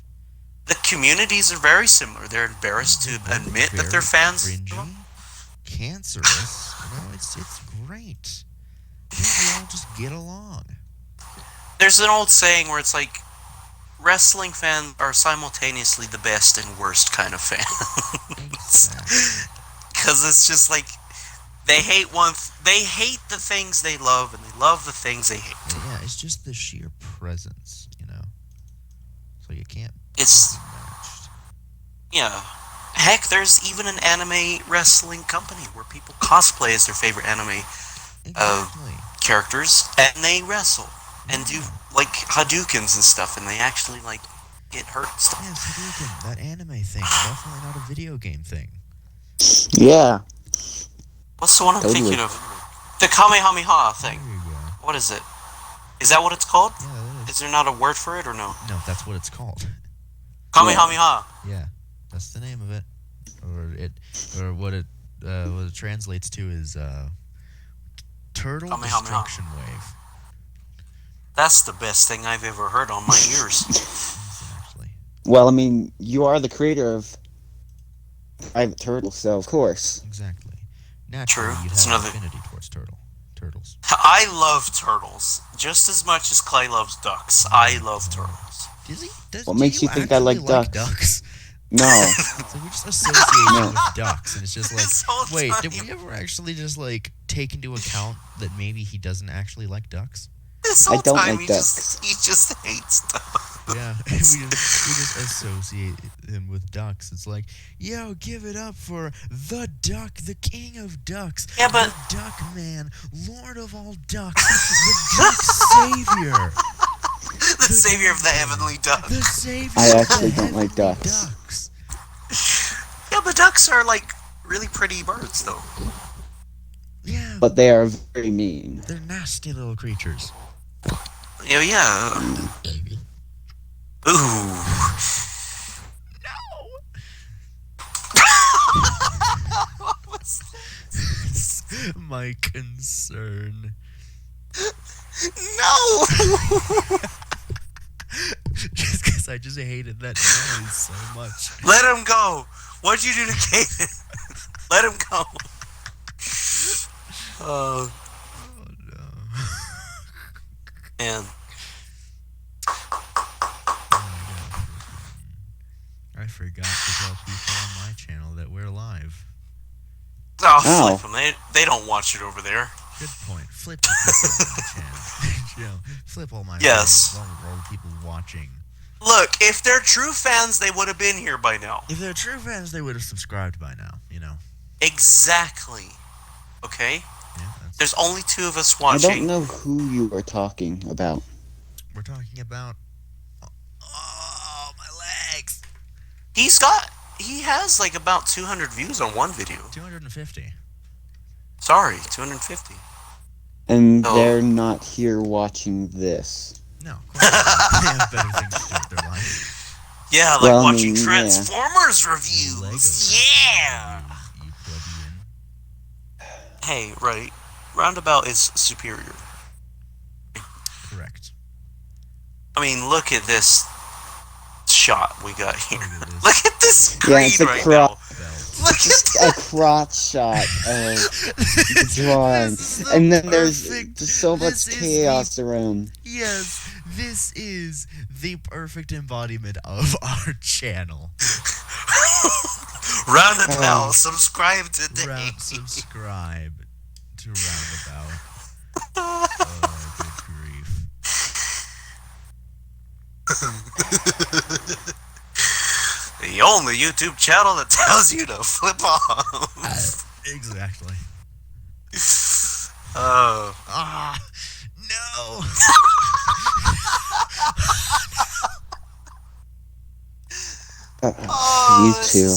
The communities are very similar. They're embarrassed to admit that they're fans. Cringy, cancerous. It's great. Can't we all just get along? There's an old saying where it's like, wrestling fans are simultaneously the best and worst kind of fans. Exactly. Because it's just like, they hate the things they love, and they love the things they hate. Yeah, it's just the sheer presence, you know. So you can't. It's be matched. Yeah. Heck, there's even an anime wrestling company where people cosplay as their favorite anime Exactly. characters, and they wrestle and do like Hadoukens and stuff, and they actually like get hurt and stuff. Yes, Hadouken, that anime thing. Definitely not a video game thing. Yeah. What's the one I'm Totally. thinking of? The Kamehameha thing. There you go. What is it? Is that what it's called? Yeah, that Is there not a word for it or no? No, that's what it's called. Kamehameha. Yeah, that's the name of it. Or what it translates to is turtle Kamehameha. destruction wave. That's the best thing I've ever heard on my ears. Exactly. Well, I mean, you are the creator of Private Turtle, so of course. Exactly. Naturally, True. you'd It's have another- an affinity towards turtles. I love turtles just as much as Clay loves ducks. I love turtles. Does he? What makes you think I like ducks? No. So we just associate No. him with ducks, and it's just This like, whole wait, time. did we ever actually just like take into account that maybe he doesn't actually like ducks? This I whole don't time like he ducks. just hates ducks. Yeah, we just associate him with ducks. It's like, yo, give it up for the duck, the king of ducks, Yeah, but the duck man, lord of all ducks, the duck savior, the savior of the heavenly duck. the savior I of actually the don't like heavenly ducks. Yeah, but ducks are like really pretty birds, though. Yeah, But they are very mean. they're nasty little creatures. Yeah, yeah. Ooh. What was that? My concern. No. Just because I just hated that noise so much. Let him go. What'd you do to Kaden? Let him go. Oh no. Man. I forgot to tell people on my channel that we're live. Oh, Oh. flip them. They don't watch it over there. Good point. Flip the people on my channel. You know, flip all my Yes. fans, all the people watching. Look, if they're true fans, they would have been here by now. If they're true fans, they would have subscribed by now. You know. Exactly. Okay? Yeah, that's, There's only 2 of us I watching. don't know who you are talking about. we're talking about. Oh, my legs. He has like about 200 views on one video. 250. Sorry, 250. And Oh. they're not here watching this. No, of course not. They have better things to do with their life. Yeah, like Well, I watching mean, yeah. Transformers Lego reviews. Yeah. You plebeian. Hey, right. Roundabout is superior. Correct. I mean, look at this shot we got here. Look at this. Look at this Yeah, screen it's a right crop. now. Belt. Look Just at a crotch shot of the drawing. This is And the then there's perfect- just so much this is chaos around. Yes, this is the perfect embodiment of our channel. Roundabout. Oh. Subscribe today. Subscribe to Roundabout. Oh, good grief. The only YouTube channel that tells you to flip off. Exactly. Oh. Ah, no. Oh, You too.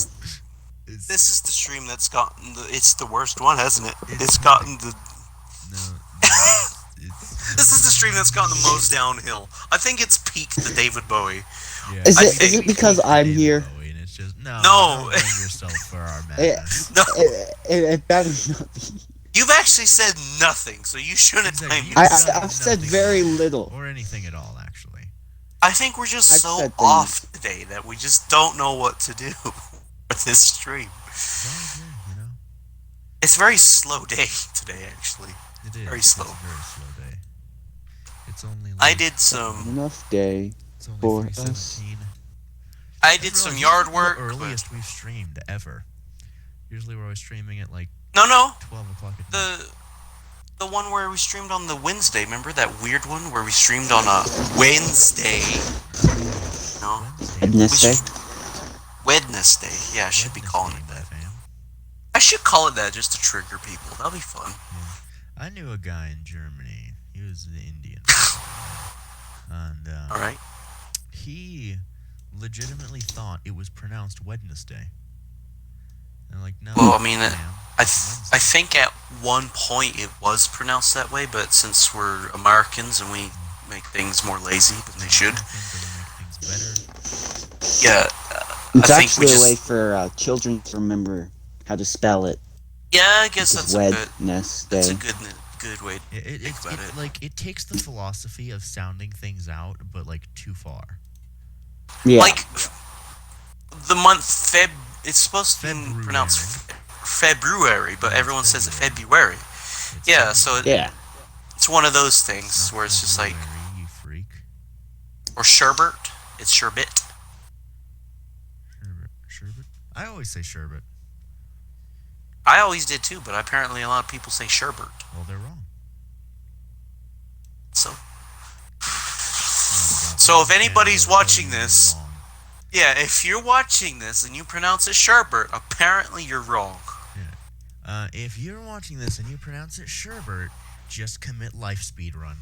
This is the stream that's gotten it's the worst one, hasn't it? It's It's gotten the No, it's This is the stream that's gotten the most downhill. I think it's peaked the David Bowie. yeah. Is I it, think is it because I'm David here? Bowie, and it's just no. No. Don't blame yourself for our It, madness. No, it better not be. you've actually said nothing, so you shouldn't Exactly. blame me. I've said Nothing. very little. Or anything at all, actually. I think we're just I've so said things. off today that we just don't know what to do with this stream. Well, yeah, you know, It's a very slow day today, actually. it is. Very It's slow. a very slow day. It's only. I Like, did some Enough day. It's only for 3:17. I did some yard work. The but- earliest we've streamed ever. Usually we're always streaming at like No, 12 o'clock at night. the one where we streamed on the Wednesday. Remember that weird one where we streamed on a Wednesday? No, Wednesday. Wednesday. Yeah, I should be calling it that. I should call it that just to trigger people. That'll be fun. I knew a guy in Germany. He was the Indian. And All right. he legitimately thought it was pronounced Wednesday. And like, no. Well, I mean, ma'am, I it's I Wednesday. think at one point it was pronounced that way, but since we're Americans and we make things more lazy than they should, Americans are gonna make things better. yeah, It's I think we actually a just way for children to remember how to spell it. yeah. I guess It's that's a good Wednesday. good way. It's about it. like it takes the philosophy of sounding things out, but like too far. Yeah. Like the month Feb. It's supposed to be February. pronounced February, but Yeah, everyone it's says it February. February. It's Yeah, so yeah. it's one of those things not where it's just like February, you freak. or Sherbet. It's Sherbet. Sherbet? I always say Sherbet. I always did too, but apparently a lot of people say Sherbert. Well, they're wrong. So, So if anybody's watching this, yeah, if you're watching this and you pronounce it Sherbert, apparently you're wrong. Yeah. If you're watching this and you pronounce it Sherbert, just commit life speed run.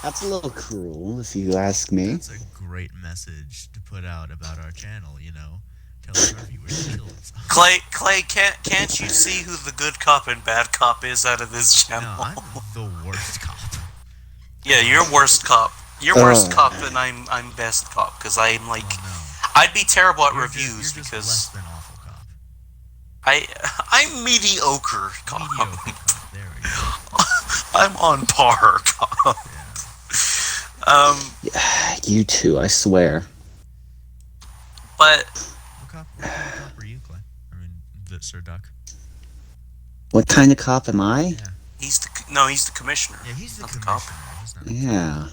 That's a little cruel, if you ask me. That's a great message to put out about our channel, you know. Telling our viewers to kill themselves. Clay, can't you see who the good cop and bad cop is out of this channel? No, I'm the worst cop. Yeah, you're worst cop. You're worst cop, and I'm best cop because I'm like, I'd be terrible at reviews you're just because less than awful cop. I'm mediocre cop. Mediocre cop. There we go. I'm on par cop. Yeah. You too, I swear. But What kind of cop are you, Clay? I mean, Sir Duck. What kind of cop am I? Yeah. he's the commissioner. Yeah, he's the not commissioner. the cop. He's not Yeah.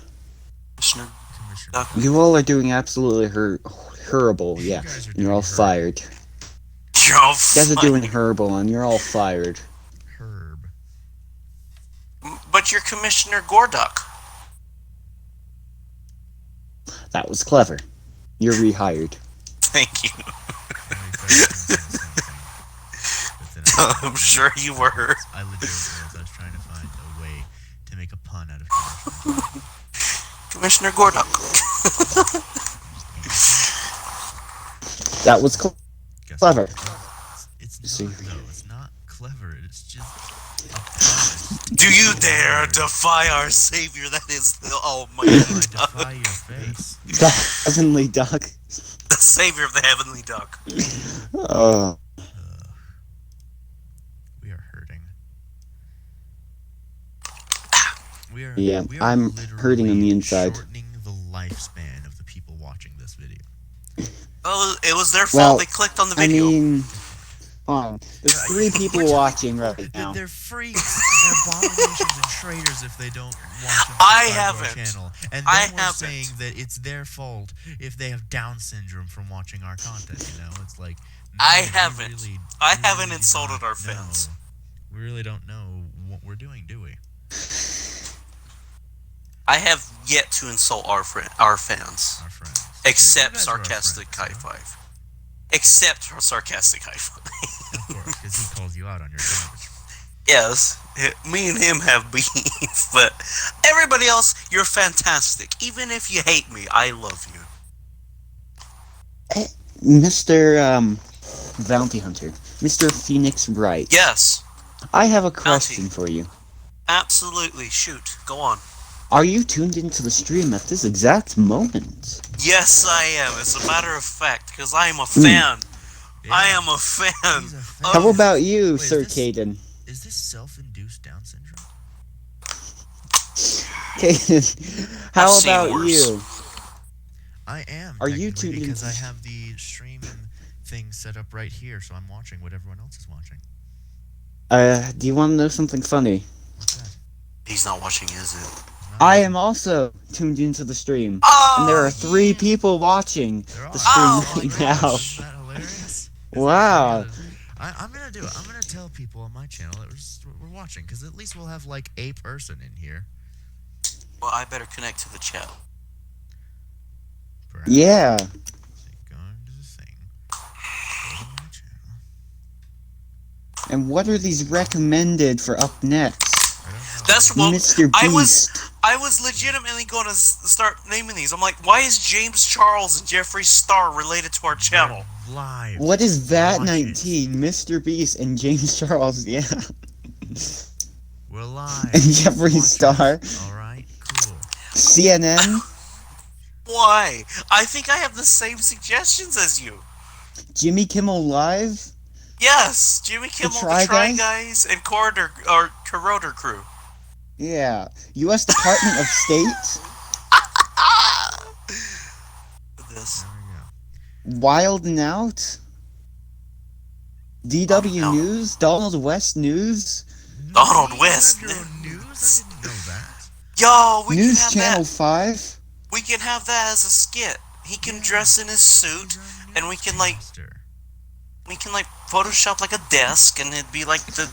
Commissioner. commissioner. Duck. You all are doing absolutely horrible. You Yeah. guys are You're all doing fired. You're all You guys are fine. doing horrible, and you're all fired. Herb. But you're Commissioner Gorduck. That was clever. You're rehired. Thank you. I'm I'm sure you were. I legitimately was trying to find a way to make a pun out of Commissioner Gorduck. That was clever. It's See. not, though. It's not clever. It's just a pun. Do you dare defy our savior? That is the almighty I duck. defy your face. The heavenly duck. The savior of the heavenly duck. Oh. We are hurting. Yeah, we are I'm literally hurting on the inside. Shortening the lifespan of the people watching this video. Well, it was their Well, fault. They clicked on the I video. mean, there's 3 people watching right now. They're freaks. They're abominations and traitors if they don't watch and I subscribe to our haven't. channel. And then I we're haven't. saying that it's their fault if they have Down syndrome from watching our content. You know, it's like no, I we haven't. Really, I we haven't really do insulted not our fans. know. We really don't know what we're doing, do we? I have yet to insult our fans. Our friends. Except You guys are our sarcastic high friends, five. Except for sarcastic high five. Of course, because he calls you out on your garbage. Yes, me and him have beef, but everybody else, you're fantastic. Even if you hate me, I love you. Mr. Bounty Hunter. Mr. Phoenix Wright. Yes, I have a question for you. absolutely. Shoot, go on. Are you tuned into the stream at this exact moment? Yes, I am. As a matter of fact, because I am a fan. Yeah. I am a fan. He's a fan. How about you, Wait, Sir is this- Caden? Is this self-induced Down syndrome? Caden, how I've seen about worse. you? I am. Are you technically, tuned because into- I have the streaming thing set up right here, so I'm watching what everyone else is watching. Do you want to know something funny? What's that? He's not watching, is it? I am also tuned into the stream. Oh, And there are 3 people watching They're all the stream Oh, right my now. gosh. Isn't that hilarious? Wow. I'm gonna do it. I'm gonna tell people on my channel that we're watching, because at least we'll have like a person in here. Well, I better connect to the chat. Perhaps. Yeah. So going to the thing. Go to my channel. And what are these recommended for up next? I don't know. That's well, Mr. Beast. I was legitimately going to start naming these. I'm like, why is James Charles and Jeffree Star related to our channel? We're live. What is that Watch it. 19? Mr. Beast and James Charles, yeah. We're live. And Jeffree Watch Star. us. All right. Cool. CNN. Why? I think I have the same suggestions as you. Jimmy Kimmel Live. Yes, Jimmy Kimmel, the Try Try Guys? Guys, and Corridor Crew. Yeah. U.S. Department of State. This. There we go. Wild and Out. DW Oh, no. News. Donald West News. Donald You West. have your own news? I didn't know that. Yo, we News can have Channel that. 5. We can have that as a skit. he can Yeah. dress in his suit, He's our and we can like newscaster. Photoshop like a desk, and it'd be like the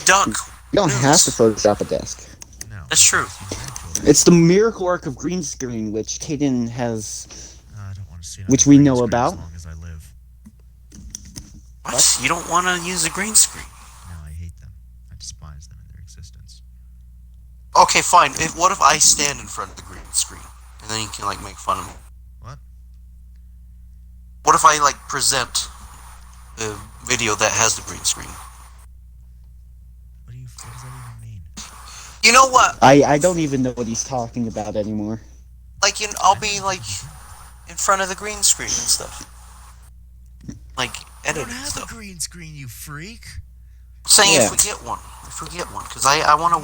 duck. You don't have to News. Photoshop a desk. No, That's true. just use actual. It's the miracle work of green screen, which Caden has, I don't want to see which another we green know screen about. as long as I live. What? You don't want to use a green screen? No, I hate them. I despise them in their existence. Okay, fine. What if I stand in front of the green screen, and then you can like make fun of me? What? What if I like present the video that has the green screen? What does that even mean? You know what? I don't even know what he's talking about anymore. Like, I'll be like in front of the green screen and stuff, like I editing don't have stuff. a green screen, you freak. Saying Yeah. if we get one, because I want to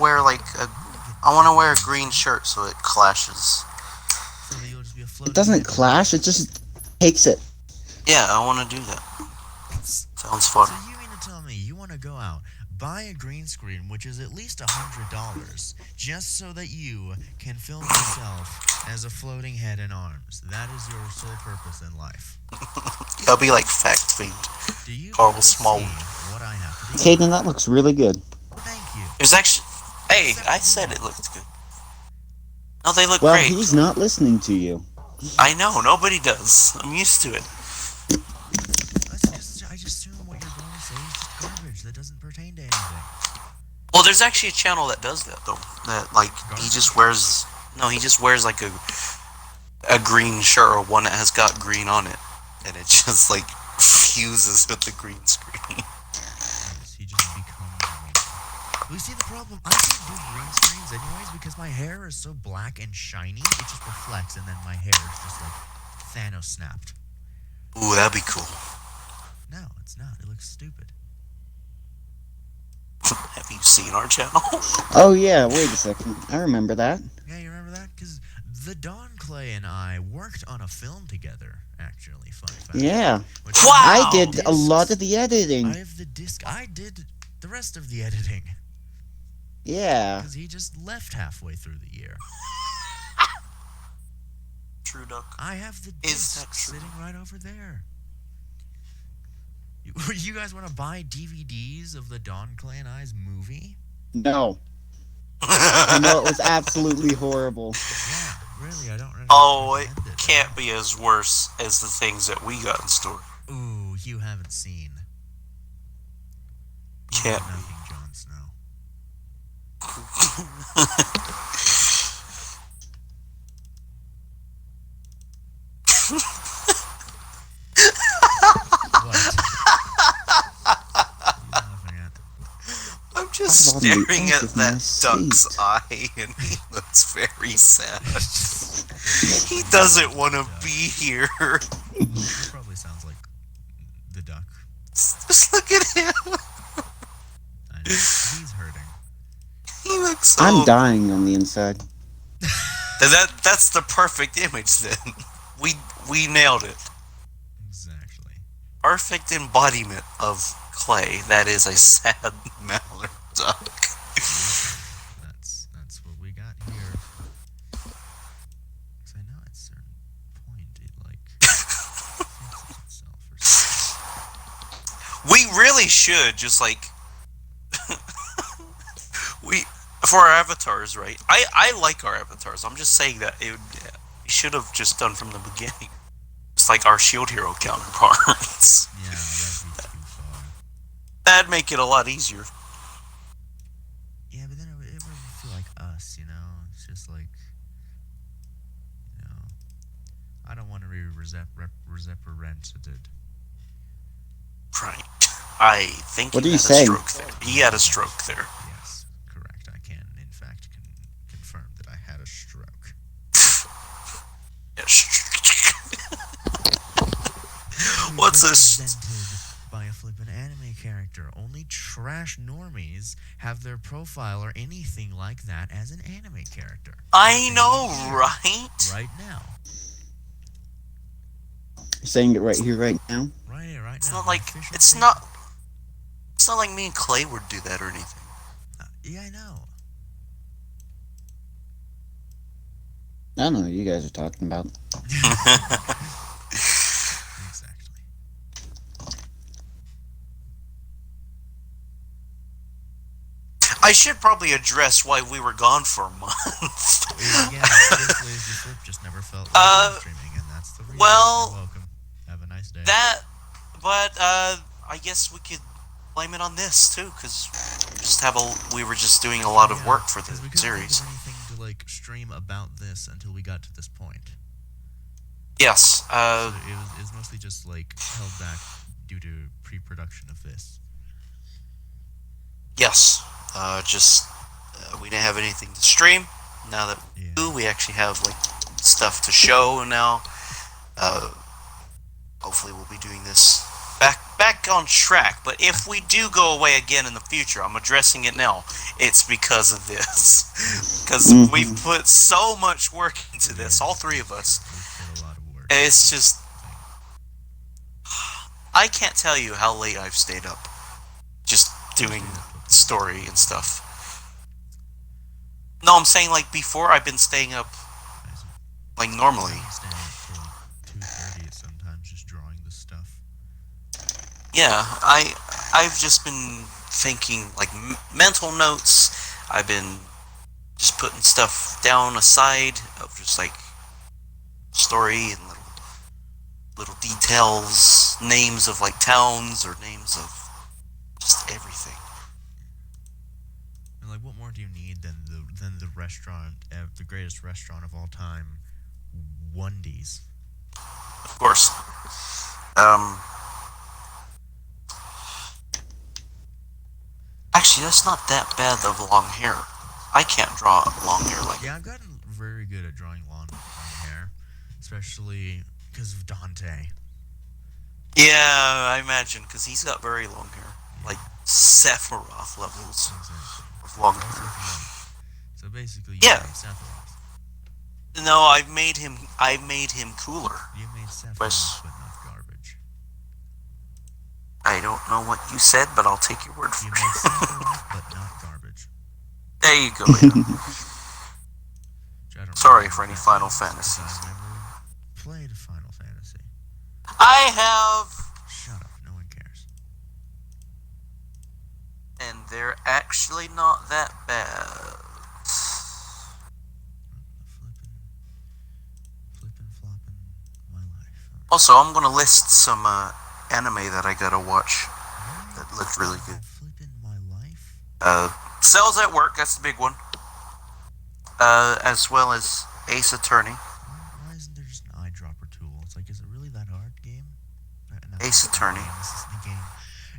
wear a green shirt so it clashes. So that you'll just be a It floating doesn't head. clash. It just takes it. Yeah, I want to do that. Sounds So fun. you mean to tell me you want to go out, buy a green screen, which is at least $100, just so that you can film yourself as a floating head and arms? That is your sole purpose in life. I'll be like fact fiend. Do you Carl see Small. what I have to do? Caden, that looks really good. Thank you. There's actually, hey, I said it looked good. No, they look Well, great. he's not listening to you. I know, nobody does. I'm used to it. I just assume what you're going to say is just garbage that doesn't pertain to anything. Well, there's actually a channel that does that though. That like he just wears like a green shirt or one that has got green on it, and it just like fuses with the green screen. Yes, he just becomes green. Well, you see the problem? I can't do green screens anyways because my hair is so black and shiny. It just reflects, and then my hair is just like Thanos snapped. Ooh, that'd be cool. No, it's not. It looks stupid. Have you seen our channel? Oh yeah, wait a second. I remember that. Yeah, you remember that? Because TheDonClay and I worked on a film together, actually. Fun fact. Yeah. Which Wow! I did a lot of the editing. I have the disc. I did the rest of the editing. Yeah. Because he just left halfway through the year. True duck. I have the Is disc that true? sitting right over there. You guys want to buy DVDs of TheDonClay and I's movie? No. I know it was absolutely horrible. Yeah, really, I don't really Oh, it recommend it. can't be as worse as the things that we got in store. Ooh, you haven't seen. You Can't know be. nothing, Jon Snow. What? What are you laughing at? I'm just I'm on the staring edge at of my that duck's seat. eye, and he looks very sad. He doesn't want to be here. He probably sounds like the duck. Just look at him. I know. He's hurting. He looks so... I'm dying on the inside. That's the perfect image then. We nailed it. Exactly. Perfect embodiment of Clay. That is a sad mallard duck. That's what we got here. Because I know at a certain point it like fixes itself or something. We really should just like we for our avatars, right? I like our avatars. I'm just saying that we should have just done from the beginning. It's like our Shield Hero counterparts. Yeah, that'd be too far. That'd make it a lot easier. Yeah, but then it wouldn't feel like us, you know? It's just like, you know, I don't want to be represented. Right. I think What he are you had saying? a stroke there. He had a stroke there. Yes, correct. I can, in fact, confirm that I had a stroke. What's this? Represented by a flippin' anime character. Only trash normies have their profile or anything like that as an anime character. I know, right? Right now. You're saying it right here, right now. Right here, right It's now. not My like official it's statement. not like me and Clay would do that or anything. Yeah, I know. I don't know what you guys are talking about. Exactly. I should probably address why we were gone for a month. Yeah, this lazy flip just never felt like live streaming, and that's the reason. well, You're welcome. Have a nice day. But I guess we could blame it on this too, because we were just doing a lot of work for the we couldn't series. think of anything to like stream about this until we got to this point. Yes. So it was mostly just like held back due to pre-production of this. Yes. We didn't have anything to stream. Now that we do, we actually have like stuff to show now. Hopefully, we'll be doing this back on track. But if we do go away again in the future, I'm addressing it now. It's because of this, because we've put so much work into this, all three of us. We put a lot of work. It's just, I can't tell you how late I've stayed up, just doing story and stuff. No, I'm saying like before I've been staying up like normally. I'm staying up till 2:30 sometimes just drawing this stuff. Yeah, I've just been thinking like mental notes. I've been just putting stuff down aside of just like story and little details, names of like towns or names of just everything. And like, what more do you need than the restaurant, the greatest restaurant of all time, Wendy's? Of course. Actually, that's not that bad of long hair. I can't draw long hair like. Yeah, I've gotten very good at drawing long hair, especially because of Dante. Yeah, I imagine, because he's got very long hair, like Sephiroth levels of long hair. So basically, Yeah. made Sephiroth. No, I made him cooler. You made Sephiroth, Yes. but not garbage. I don't know what you said, but I'll take your word for You it. made Sephiroth, but not garbage. There you go. Yeah. Which I don't Sorry know for any what that Final means, Fantasies. 'cause I've never played Final Fantasy. I have, Shut up, no one cares. and they're actually not that bad. Flippin' floppin' my life. Also, I'm gonna list some anime that I gotta watch that looked really good. Flippin' my life. Cells at Work, that's the big one. As well as Ace Attorney. Why isn't there just an eyedropper tool? It's like, is it really that hard, game? No, Ace Attorney. This isn't a game.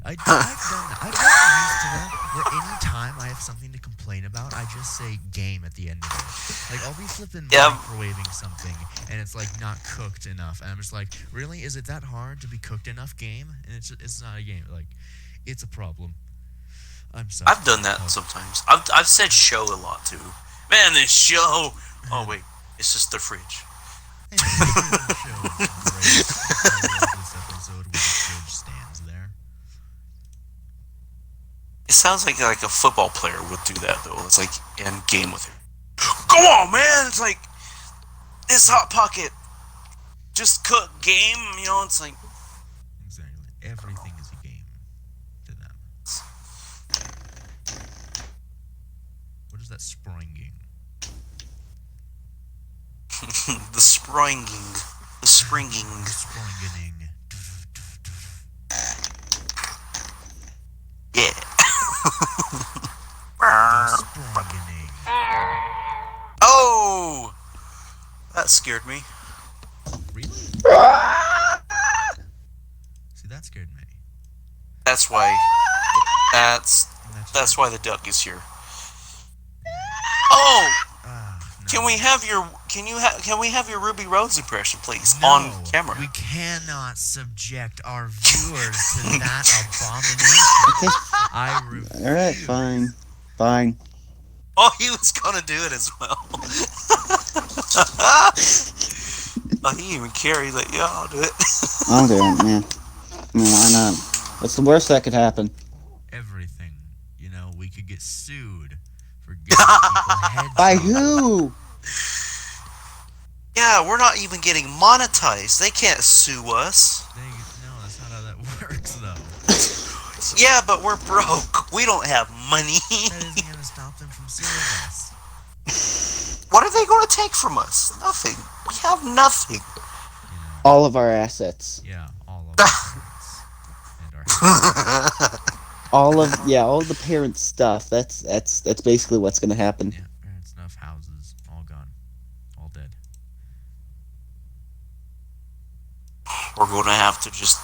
I've gotten used to that, where any time I have something to complain about, I just say game at the end of it. Like, I'll be flipping microwaving something, and it's like not cooked enough, and I'm just like, really? Is it that hard to be cooked enough, game? And it's not a game. Like, it's a problem. I'm sorry. I've done that sometimes. I've said show a lot too. Man, this show. Oh wait, it's just the fridge. And the show is great. I love this episode where the fridge stands there. It sounds like a football player would do that though. It's like in game with it. Come on, man! It's like this hot pocket. Just cook game. You know, it's like Exactly. Everything is a game to them. What is that springing? the springing. The springing. Springing. Yeah. Springing. Oh! That scared me. Really? See, that scared me. That's why. That's That's why the duck is here. Oh! no. Can we have your Ruby Rhodes impression, please, No, on camera? We cannot subject our viewers to that abomination. Okay. I refuse. All right, fine. Oh, he was gonna do it as well. Oh, he didn't even care. He's like, yeah, I'll do it. I'll do it, man. I mean, why not? What's the worst that could happen? Everything. You know, we could get sued for giving people headshots. By who? Yeah, we're not even getting monetized. They can't sue us. No, that's not how that works, though. Yeah, but we're broke. We don't have money. That isn't gonna stop them from suing us. What are they going to take from us? Nothing. We have nothing. You know. All of our assets. Yeah, all of our parents and our house. All of the parent stuff. That's basically what's gonna happen. Yeah, parents' stuff, houses, all gone, all dead. We're going to have to just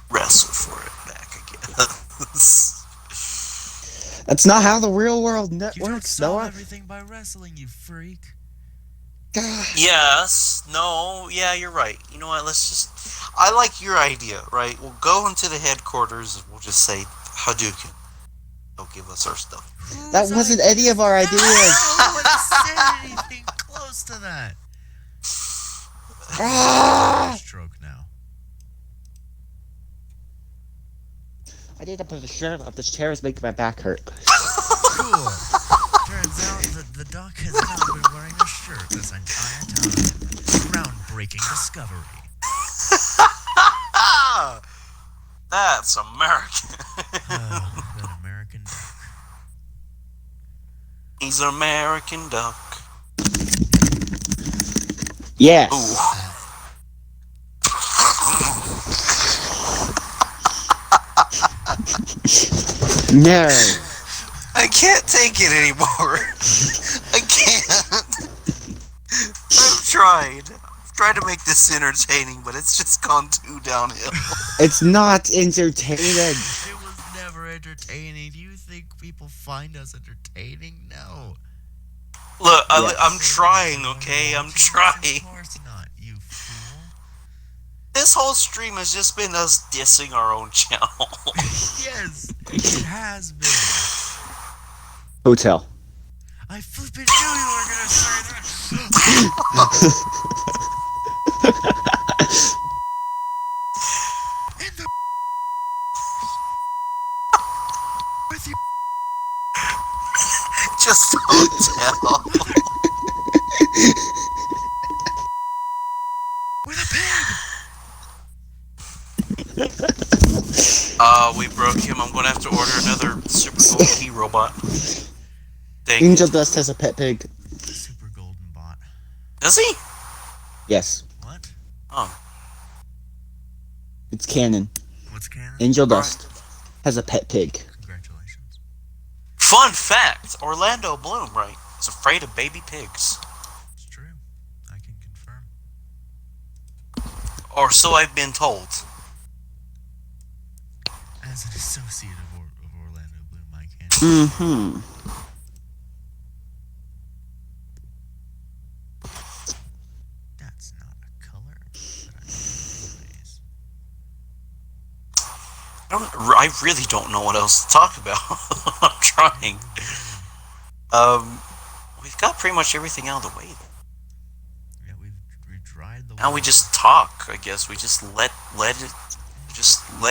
wrestle for it back, I guess. That's not how the real world You don't works, solve Noah. everything by wrestling, you freak. God. Yes. No. Yeah, you're right. You know what? Let's just... I like your idea, right? We'll go into the headquarters and we'll just say, Hadouken. They'll give us our stuff. That wasn't any of our ideas. No one said anything close to that. Ah! Stroke now. I need to put a shirt up. This chair is making my back hurt. Cool. Turns out that the duck has not been wearing a shirt this entire time. Groundbreaking discovery. That's American. That American duck. He's an American duck. Yes. Ooh. No. I can't take it anymore. I can't. I've tried. I've tried to make this entertaining, but it's just gone too downhill. It's not entertaining. It was never entertaining. Do you think people find us entertaining? No. Look, Yes. I'm trying, okay? I'm trying. Of course not, you fool. This whole stream has just been us dissing our own channel. Yes, it has been. Hotel. I flippin' knew you were gonna say that. And the with you. Just hotel. With a pig. We broke him. I'm gonna have to order another super cool key robot. Dang. Angel Dust has a pet pig. Super golden bot. Does he? Yes. What? Oh. It's canon. What's canon? Angel Dust has a pet pig. Congratulations. Fun fact: Orlando Bloom, right, is afraid of baby pigs. It's true. I can confirm. Or so I've been told. As an associate of Orlando Bloom, I can. Mm-hmm. That's not a color, but I really don't know what else to talk about. I'm trying. We've got pretty much everything out of the way. yeah, we've dried the. Now we just talk. I guess we just let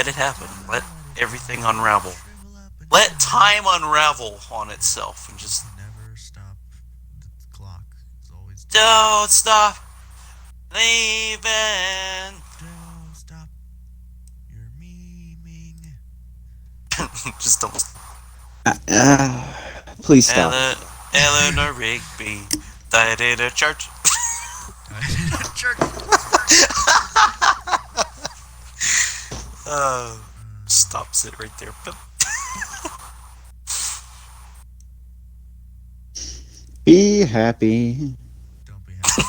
it happen. Let everything unravel. Let time unravel on itself and just Never stop the clock. It's always. don't stop leaving. Don't stop. You're memeing. Just don't. Please stop. Eleanor Rigby died in a church. Jerk. Stops it right there. Be happy. Don't be happy.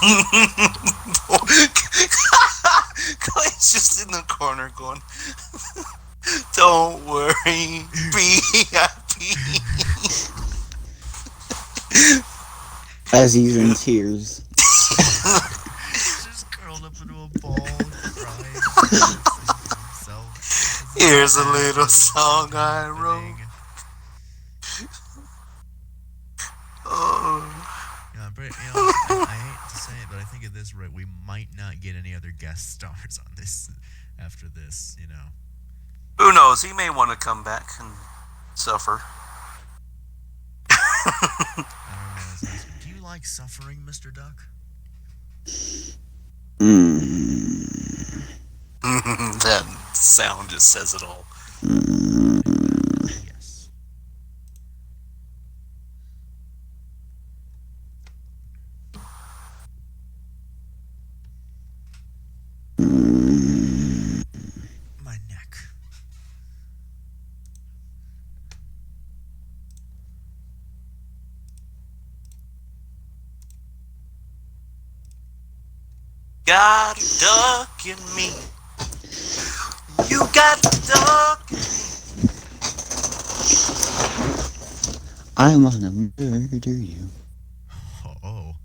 Clay's just in the corner going, don't worry, be happy. As he's in tears. Just curled up into a ball, crying himself. Here's a little song I wrote. Oh. Yeah, but, I hate to say it, but I think at this rate we might not get any other guest stars on this after this. Who knows? He may want to come back and suffer. I don't know. Do you like suffering, Mr. Duck? Mm. That sound just says it all. Yes. My neck. Got a duck in me. You got a duck in me. I wanna murder you. Oh.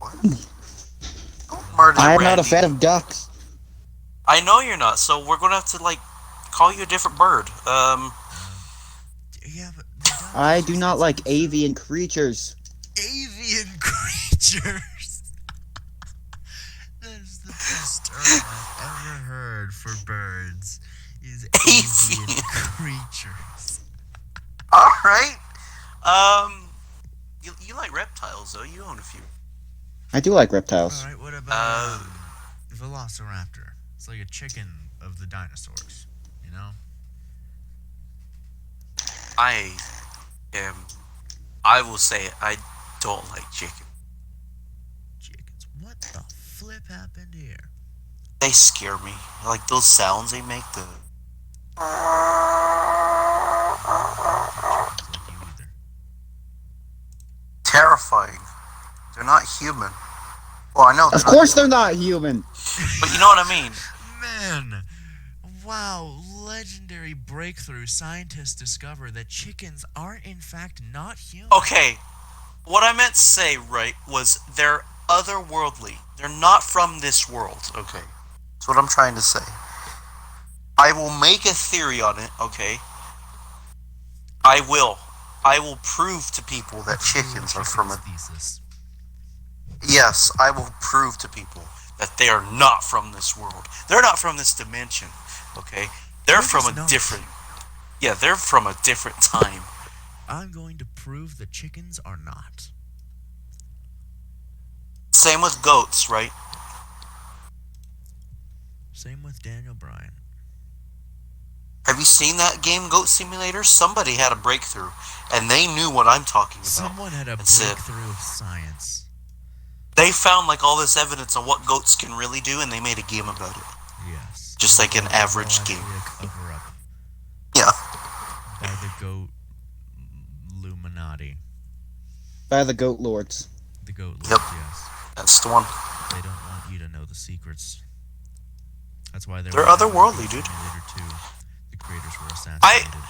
Don't murder I am not a Randy. fan of ducks. I know you're not, so we're gonna have to, like, call you a different bird. Yeah, but the duck I is do just, not it like sounds so- avian creatures. Avian creatures. That is the best term I've ever heard for birds. Is avian Avian. creatures. Alright. You like reptiles, though. You own a few. I do like reptiles. All right, what about Velociraptor? It's like a chicken of the dinosaurs, you know? I will say it, I don't like chicken. Chickens. What the flip happened here? They scare me. Like those sounds they make, the... Chickens like you either. terrifying. They're not human. Well, I know Of course they're not human. but you know what I mean. Man, wow, legendary breakthrough. Scientists discover that chickens are in fact not human. Okay, what I meant to say, right, was they're otherworldly. They're not from this world, okay? That's what I'm trying to say. I will make a theory on it, okay? I will. I will prove to people that chickens are from a... thesis. Yes, I will prove to people that they are not from this world. They're not from this dimension, okay? They're from just a not. different... Yeah, they're from a different time. I'm going to prove that chickens are not. Same with goats, right? Same with Daniel Bryan. Have you seen that game, Goat Simulator? Somebody had a breakthrough, and they knew what I'm talking about. Someone had a and said, breakthrough of science. they found like all this evidence on what goats can really do, and they made a game about it. Yes. Just like an It was average all game. actually a cover-up Yeah. by the goat Illuminati. By the goat lords. The goat lords, Yep. yes. That's the one. They don't want you to know the secrets. That's why They're otherworldly, dude. Simulator 2. The creators were assassinated.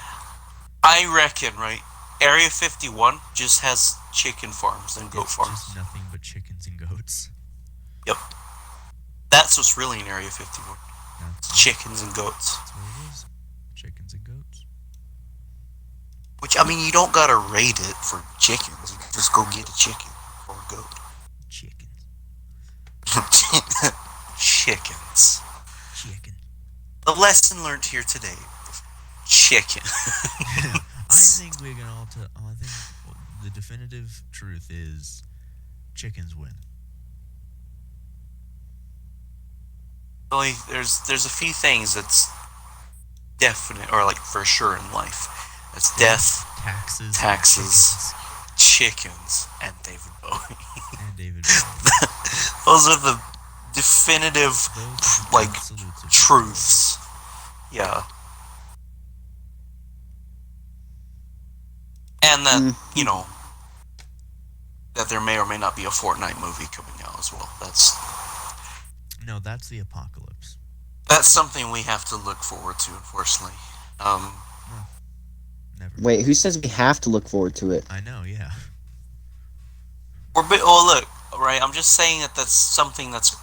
I reckon, right? Area 51 just has chicken farms and goat It's farms. just nothing but chickens and goats. Yep. That's what's really in Area 51. That's, It's chickens and goats. that's what it is. Chickens and goats. Which, I mean, you don't gotta raid it for chickens. You can just go get a chicken or a goat. Chickens. Chickens. Chicken. The lesson learned here today. Chicken. I think we can all I think the definitive truth is chickens win. Only there's a few things that's definite or like for sure in life. That's death, Taxes. taxes, chickens, and David Bowie. And David Bowie. Those are the definitive Those are the like absolutes of truths. Yeah. And that, you know, that there may or may not be a Fortnite movie coming out as well. No, that's the apocalypse. That's something we have to look forward to, unfortunately. Never. Wait, who says we have to look forward to it? I know, yeah. Look, right, I'm just saying that that's something that's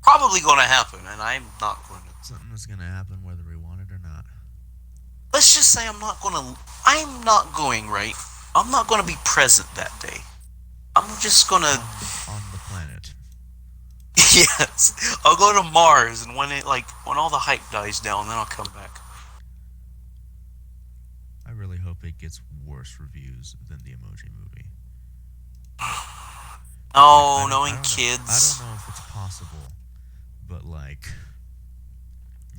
probably going to happen, and I'm not going to. Something that's gonna happen whether we want it or not. Let's just say I'm not going, right? I'm not going to be present that day. I'm just going to... On the planet. Yes. I'll go to Mars, and when all the hype dies down, then I'll come back. I really hope it gets worse reviews than the Emoji Movie. Oh, I knowing don't know. kids. I don't know if it's possible, but like,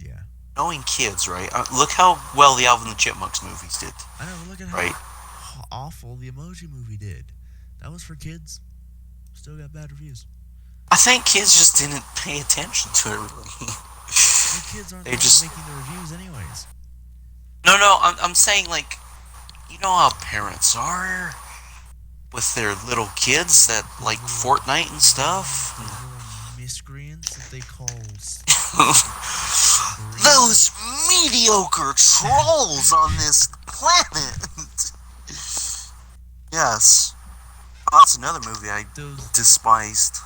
yeah. Knowing kids, right? Look how well the Alvin and the Chipmunks movies did, I know. But look at right? how awful the Emoji Movie did. That was for kids. Still got bad reviews. I think kids just didn't pay attention to it really. The kids aren't They the ones just making the reviews, anyways. no. I'm saying like, you know how parents are with their little kids that like Fortnite and stuff. The little miscreants that they call Those mediocre trolls on this planet. Yes. Oh, that's another movie I those despised.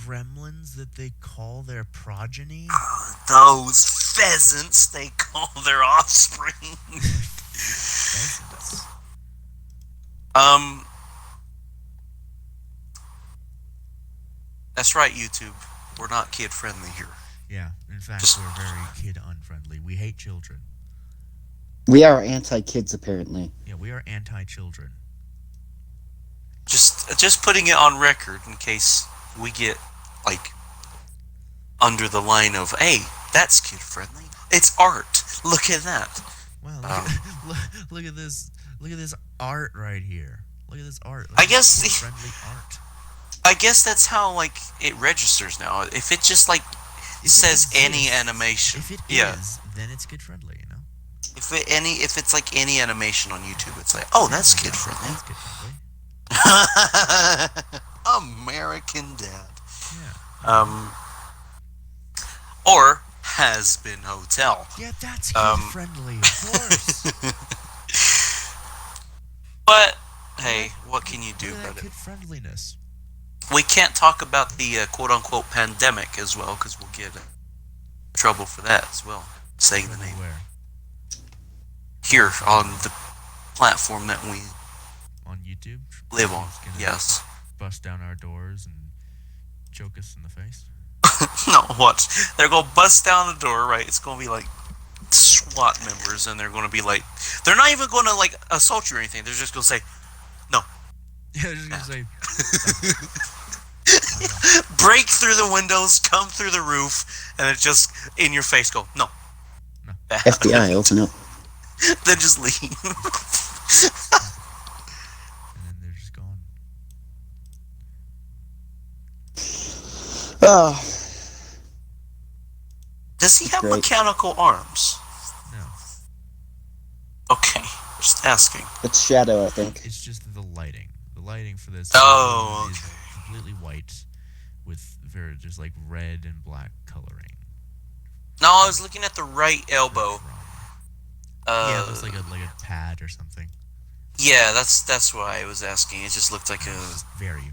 gremlins that they call their progeny. Those pheasants they call their offspring. Pheasants. That's right, YouTube. We're not kid friendly here. Yeah, in fact, Just- we're very kid unfriendly. We hate children. We are anti-kids, apparently. Yeah, we are anti-children. Just putting it on record in case we get like under the line of, hey, that's kid friendly. It's art. Look at that. Wow, look at this. Look at this art right here. Look at this art. I guess friendly art. I guess that's how like it registers now. If it just like says any animation, If it yeah. is, then it's kid friendly. You know. If it's like any animation on YouTube, it's like, oh, that's kid friendly. That's kid friendly. American Dad. Yeah. Or Has Been Hotel. Yeah, that's kid friendly. Of course. But hey, what can you do Look at about that it? kid friendliness. We can't talk about the quote-unquote pandemic as well because we'll get in trouble for that as well. Saying the name Where? here on the platform that we On YouTube. live on. Just gonna Yes. Bust down our doors and choke us in the face. No, watch. They're gonna bust down the door, right? It's gonna be like SWAT members, and they're gonna be like, they're not even gonna like assault you or anything. They're just gonna say, no. Yeah, I was just gonna say. Break through the windows, come through the roof, and it just in your face go, no. No. FBI, open up. Then just leave. And then they're just gone. Oh, Does he have Great. mechanical arms? No. Okay, just asking. it's Shadow, I think. It's just the lighting. The lighting for this Oh, is completely white with very just like red and black coloring. No, I was looking at the right elbow. Yeah, it looks like a pad or something. Yeah, that's why I was asking. It just looked like a. Just very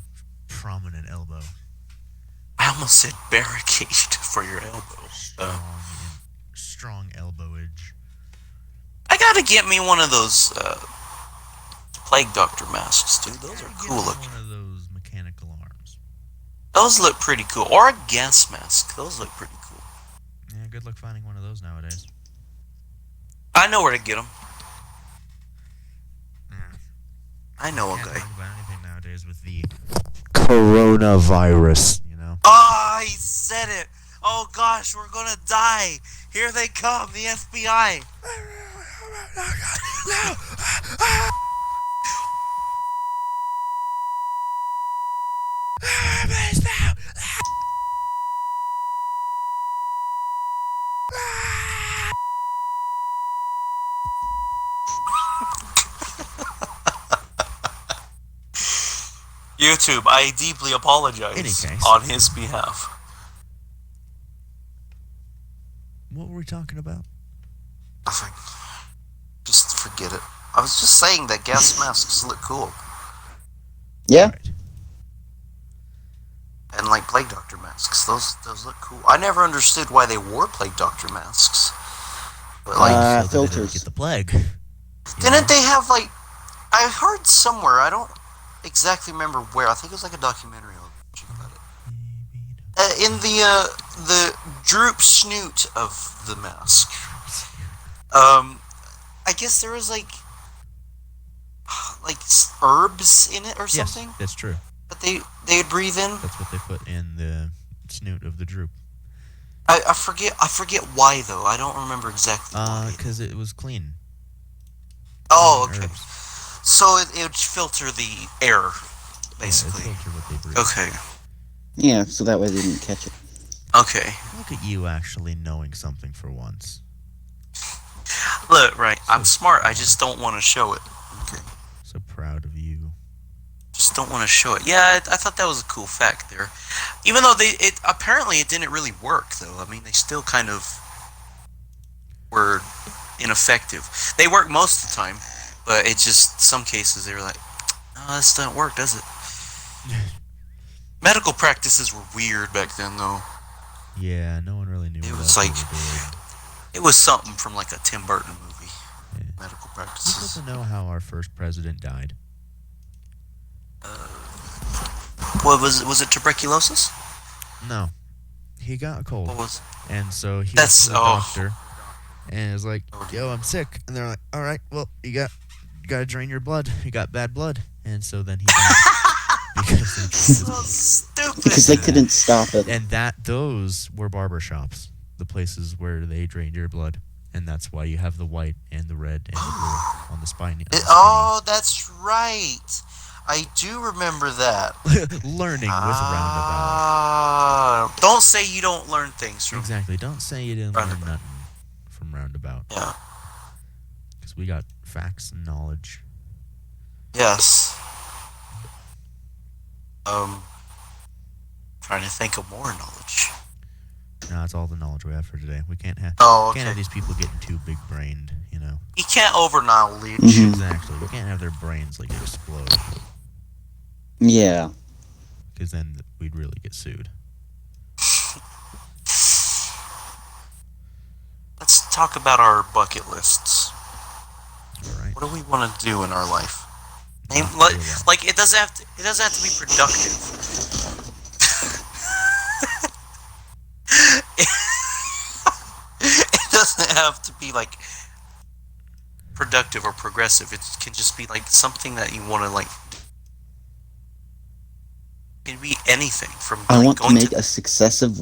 prominent elbow. I almost said barricade for your elbow. Strong elbowage. I gotta get me one of those plague doctor masks, dude. Those are cool looking. One of those mechanical arms. Those look pretty cool. Or a gas mask. Those look pretty cool. Yeah, good luck finding one of those nowadays. I know where to get them. I know a Can't guy. talk about anything nowadays with the coronavirus, you know. Oh, he said it. Oh gosh, we're gonna die. Here they come, the FBI. YouTube, I deeply apologize Any case. on his behalf. What were we talking about? Nothing. Just forget it. I was just saying that gas masks look cool. Yeah? Right. And like plague doctor masks, those look cool. I never understood why they wore plague doctor masks. But like, So that they didn't filters. get the plague. didn't they have like? I heard somewhere. I don't exactly remember where. I think it was like a documentary about it. In the droop snoot of the mask. I guess there was like herbs in it or something. Yes, that's true. That they'd breathe in? That's what they put in the snoot of the droop. I forget why though. I don't remember exactly why. Because it was clean. Oh, Clean okay. herbs. So it would filter the air, basically. Yeah, it filtered what they breathe. Okay. Yeah, so that way they didn't catch it. Okay. Look at you actually knowing something for once. Look, right. I'm smart. I just don't want to show it. Okay. So proud of you. Just don't want to show it. Yeah, I thought that was a cool fact there. Even though apparently it didn't really work though. I mean, they still kind of were ineffective. They work most of the time, but it just some cases they were like, "No, this doesn't work, does it?" Medical practices were weird back then, though. Yeah, no one really knew It what was they like were doing. it was something from like a Tim Burton movie. Yeah. Medical You practices. supposed to know how our first president died? What was it? Tuberculosis? No. He got a cold. What was? And so he went That's to the doctor and was like, yo, I'm sick. And they're like, all right, well, you got to drain your blood. You got bad blood. And so then he died. Because they drained his So blood. stupid. Because they couldn't stop it. And those were barber shops, the places where they drained your blood. And that's why you have the white and the red and the blue on the spine. Oh, that's right. I do remember that. Learning with Roundabout. Don't say you don't learn things from. Exactly. Don't say you didn't learn nothing from Roundabout. Yeah. Because we got facts and knowledge. Yes. Trying to think of more knowledge. No, that's all the knowledge we have for today. We can't have Oh, okay. can't have these people getting too big brained, you know. You can't over knowledge. Mhm. Exactly. We can't have their brains like explode. Yeah. Because then we'd really get sued. Let's talk about our bucket lists. Alright. What do we want to do in our life? Not very well. Like it doesn't have to be productive. It doesn't have to be like productive or progressive. It can just be like something that you want to like. It can be anything from. I like, want to going make a successive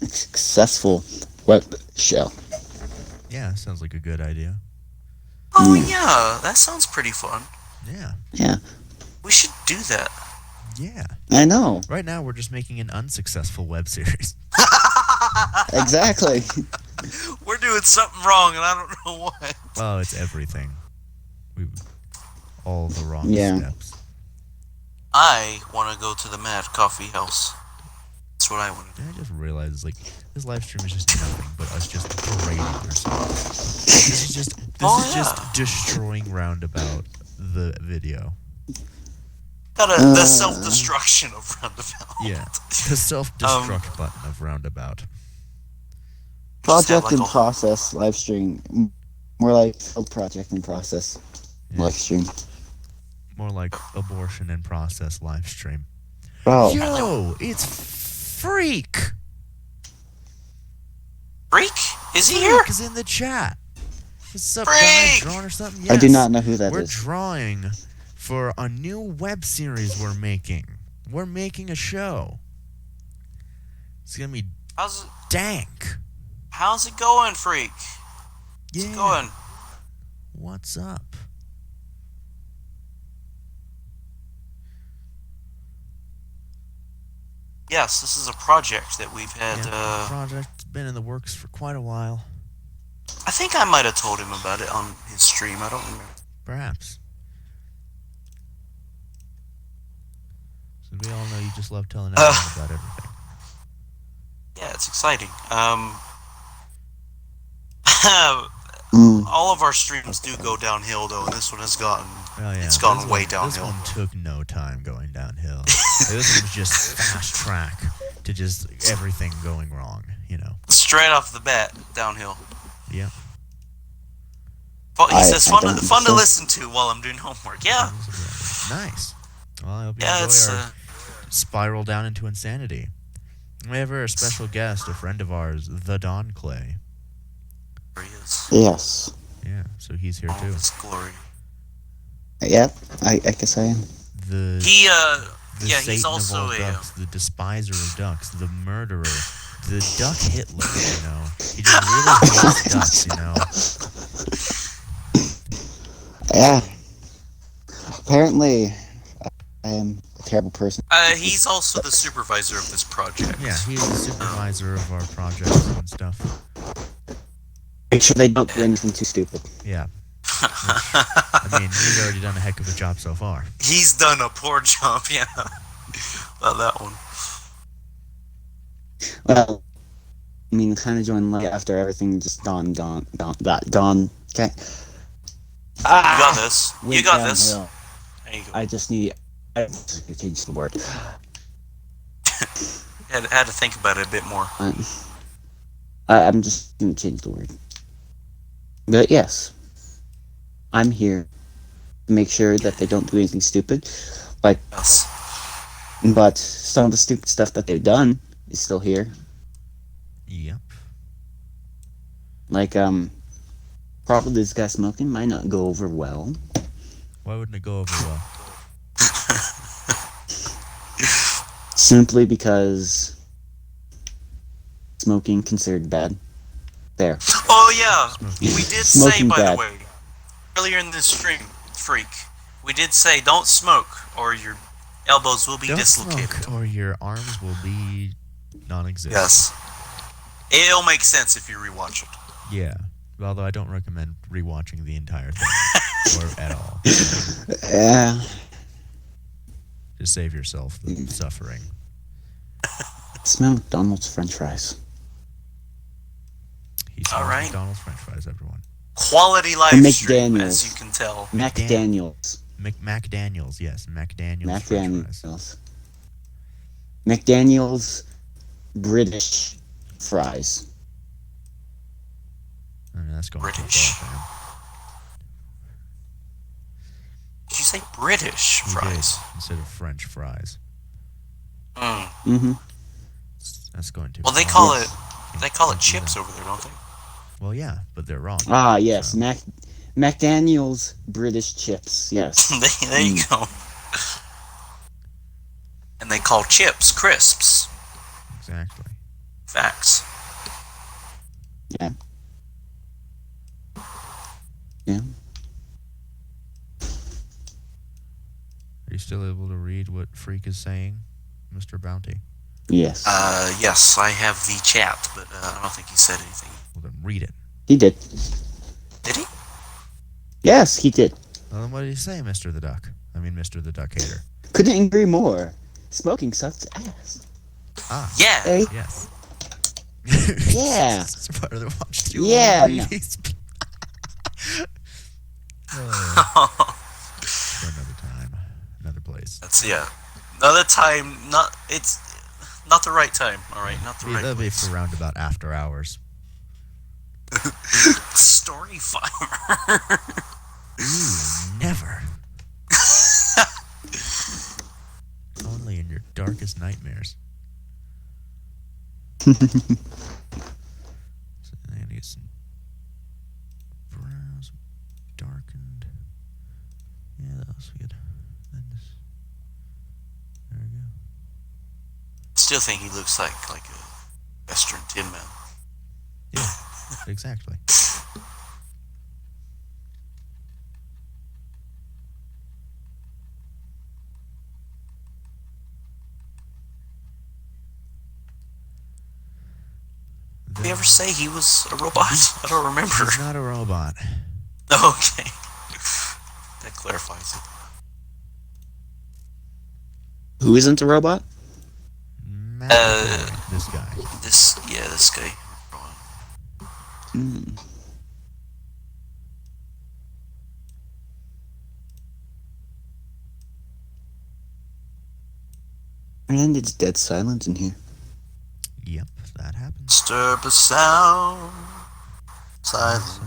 successful web show. Yeah, sounds like a good idea. Oh yeah, that sounds pretty fun. Yeah. Yeah, We should do that. Yeah. I know. Right now we're just making an unsuccessful web series. Exactly. We're doing something wrong, and I don't know what. Oh, it's everything. All the wrong Yeah. steps. I want to go to the Mad Coffee House. That's what I want to do. And I just realized, like, this live stream is just nothing but us just parading ourselves. This is just destroying Roundabout, the video. The self-destruction of Roundabout. Yeah, the self-destruct button of Roundabout. Project like in a- process live stream. More like failed project in process Yeah. live stream. More like abortion in process live stream. Oh, Yo, it's Freak! Freak? Is he here? Freak is in the chat. What's up, guys? Freak! Drawing or something? I do Yes. not know who that We're is. drawing for a new web series we're making. We're making a show. It's gonna be dank. How's it going, Freak? Yeah. How's it going? What's up? Yes, this is a project that we've had. Yeah, the project's been in the works for quite a while. I think I might have told him about it on his stream. I don't remember. Perhaps. So we all know you just love telling everyone about everything. Yeah, it's exciting. Mm. All of our streams do go downhill though, and this one has gotten. Oh, yeah. It's gone This way one- downhill. This one took no time going downhill. Like, this was just fast track to just everything going wrong, you know. Straight off the bat, downhill. Yeah. He says I fun don't to think so. listen to while I'm doing homework. Yeah. Nice. Well, I hope you Yeah, it's enjoy our spiral down into insanity. We have our special guest, a friend of ours, TheDonClay. there he is. Yes. Yeah, so he's here All too. of his glory. Yep. I guess I am. the He the yeah, Satan he's of also all a ducks, the despiser of ducks, the murderer, the duck Hitler. You know, he just really hates ducks. You know. Yeah. Apparently, I am a terrible person. he's also the supervisor of this project. Yeah, he's the supervisor of our projects and stuff. Make sure they don't do anything too stupid. Yeah. I mean, he's already done a heck of a job so far. He's done a poor job, yeah. About that one. Well, I mean, kind of joined late after everything just dawned. Okay. You got this. You Went got this. downhill. There you go. I just to change the word. Had to think about it a bit more. I'm just gonna change the word. But yes, I'm here to make sure that they don't do anything stupid. Like, Yes. but some of the stupid stuff that they've done is still here. Yep. Like, probably this guy smoking might not go over well. Why wouldn't it go over well? Simply because smoking considered bad. There. Oh yeah, we did say, Smoking by bad. the way, earlier in this stream, Freak, we did say don't smoke or your elbows will be Don't dislocated. smoke, or your arms will be non-existent. Yes. It'll make sense if you rewatch it. Yeah. Although I don't recommend rewatching the entire thing, or at all. Yeah. Just save yourself the suffering. Smell McDonald's French fries. He smells Alright. McDonald's French fries, everyone. Quality live stream, as you can tell. McDaniels. McDaniels, yes. McDaniels French fries. McDaniels British fries. I mean, that's going too British. far, fam. Did you say British You fries? did, instead of French fries. Mm. Mm-hmm. That's going too Well, far. they call Yes. it Can't do chips that. over there, don't they? Well, yeah, but they're wrong. Ah, yes. So- McDaniels British chips. Yes. there you go. And they call chips crisps. Exactly. Facts. Yeah. Yeah. Are you still able to read what Freak is saying, Mr. Bounty? Yes. Yes, I have the chat, but I don't think he said anything. Well, then read it. He did. Did he? Yes, he did. Well, then what did he say, Mr. the Duck? I mean, Mr. the Duck Hater. Couldn't agree more. Smoking sucks ass. Ah, Yeah. Hey. yes. Yeah. It's part of the watch too Yeah, long, no. ladies. For another time, another place. That's another time. It's not the right time. All right, not the right That'll be place. for Roundabout after hours. Story fire. Ooh, never. Only in your darkest nightmares. So I gotta get some brows darkened. Yeah, that was good. Then just, there we go. Still think he looks like a Western Tin Man. Yeah, exactly. Did he ever say he was a robot? I don't remember. He's not a robot. Okay. That clarifies it. Who isn't a robot? This guy. This guy. Mm. And it's dead silent in here. Yep, that happens. Disturb the sound. Silence.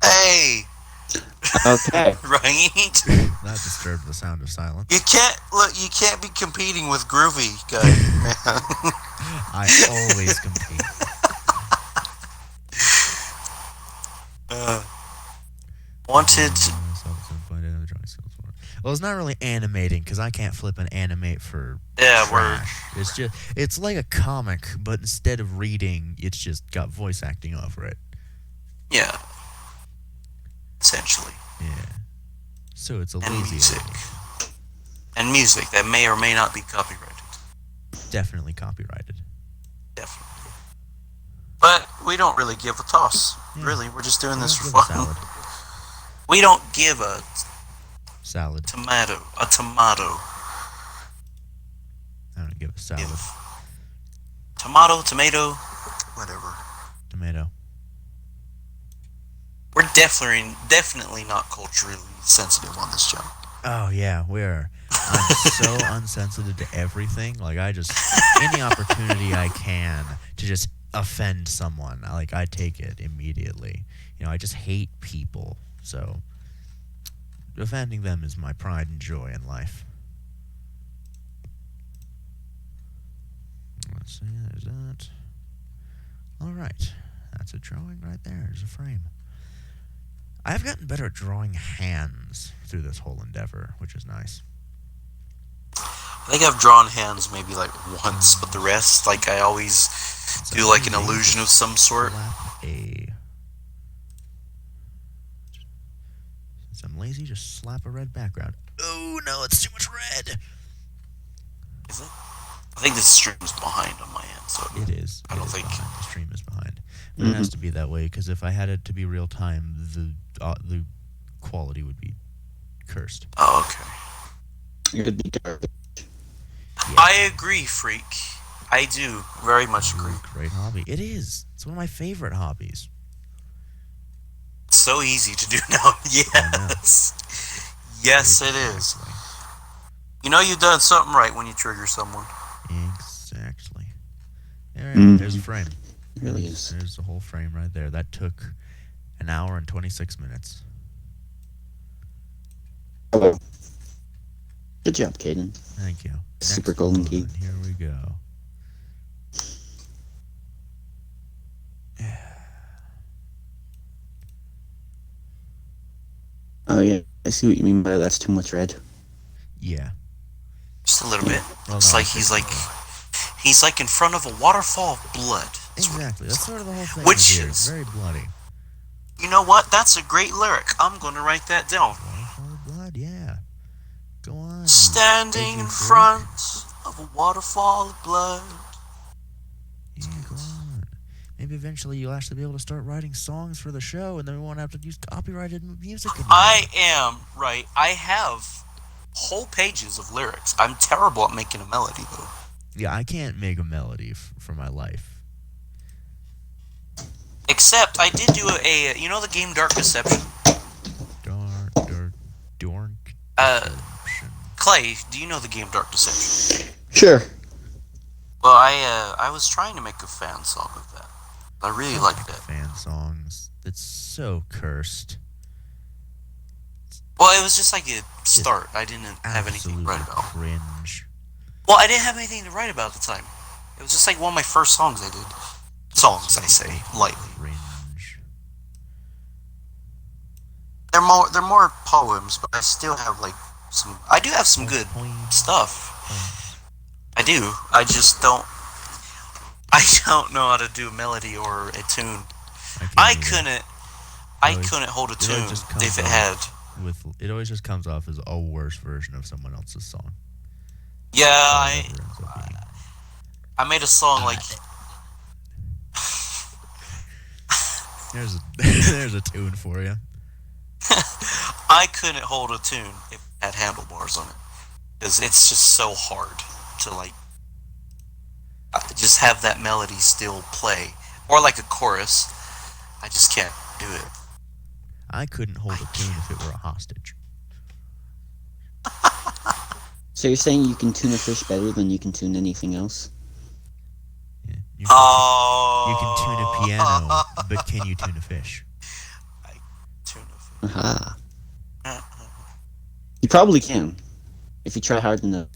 Hey, Okay. right? That disturbed the sound of silence. You can't be competing with Groovy guy, man. I always compete. wanted. Well, it's not really animating because I can't flip and animate for Yeah, trash. It's like a comic, but instead of reading, it's just got voice acting over it. Yeah. Essentially. Yeah. So it's a And lazy music. animation. And music that may or may not be copyrighted. Definitely copyrighted. Definitely. But we don't really give a toss. Yeah. Really, we're just doing this for Give a fun. salad. We don't give a Salad. tomato. I don't give a salad. Tomato, whatever. Tomato. We're definitely not culturally sensitive on this channel. Oh yeah, I'm so unsensitive to everything. Like any opportunity I can to just offend someone, I take it immediately. I just hate people, so offending them is my pride and joy in life. Let's see, there's that. All right, that's a drawing right there. There's a frame. I've gotten better at drawing hands through this whole endeavor, which is nice. I think I've drawn hands maybe like once, but the rest, like I always do like an illusion of some sort. Since I'm lazy, just slap a red background. Oh no, it's too much red. Is it? I think the stream's behind on my end, so it is. I don't think the stream is behind. But it has to be that way because if I had it to be real time, the quality would be cursed. Oh, okay. It would be garbage. Yeah. I agree, freak. I do very much agree. Great hobby. It is. It's one of my favorite hobbies. It's so easy to do now. Yes. Yes, it is. You know you've done something right when you trigger someone. Exactly. Alright, there's a frame. It really is. There's the whole frame right there. That took an hour and 26 minutes. Hello. Good job, Caden. Thank you. Super Next golden one, key. Here we go. Oh yeah, I see what you mean by that's too much red. Yeah. Just a little bit. Well, It's no, like he's like in front of a waterfall of blood. Exactly. That's sort of the whole thing. Which here. is It's very bloody. You know what? That's a great lyric. I'm going to write that down. Waterfall of blood, yeah. Go on. Standing in front of a waterfall of blood. Yeah, go on. Maybe eventually you'll actually be able to start writing songs for the show, and then we won't have to use copyrighted music anymore. I have whole pages of lyrics. I'm terrible at making a melody, though. Yeah, I can't make a melody for my life. Except I did do you know the game Dark Deception? Dorn. Clay, do you know the game Dark Deception? Sure. Well, I was trying to make a fan song of that. I really liked it. Fan songs. It's so cursed. Well, it was just like a start. I didn't have anything to write about. Cringe. Well, I didn't have anything to write about at the time. It was just like one of my first songs I did. Songs, I say lightly. Cringe. They're more poems, but I still have like some. I do have some good stuff. I do. I just don't. I don't know how to do a melody or a tune. I couldn't hold a tune if it had. It always just comes off as a worse version of someone else's song. Yeah, I made a song like. There's a tune for you. I couldn't hold a tune if it had handlebars on it, because it's just so hard to like just have that melody still play, or like a chorus. I just can't do it. I couldn't hold a tune if it were a hostage. So you're saying you can tune a fish better than you can tune anything else? Yeah, you can tune a Oh. piano, but can you tune a fish? I tune a fish. Aha. You probably can, if you try hard enough.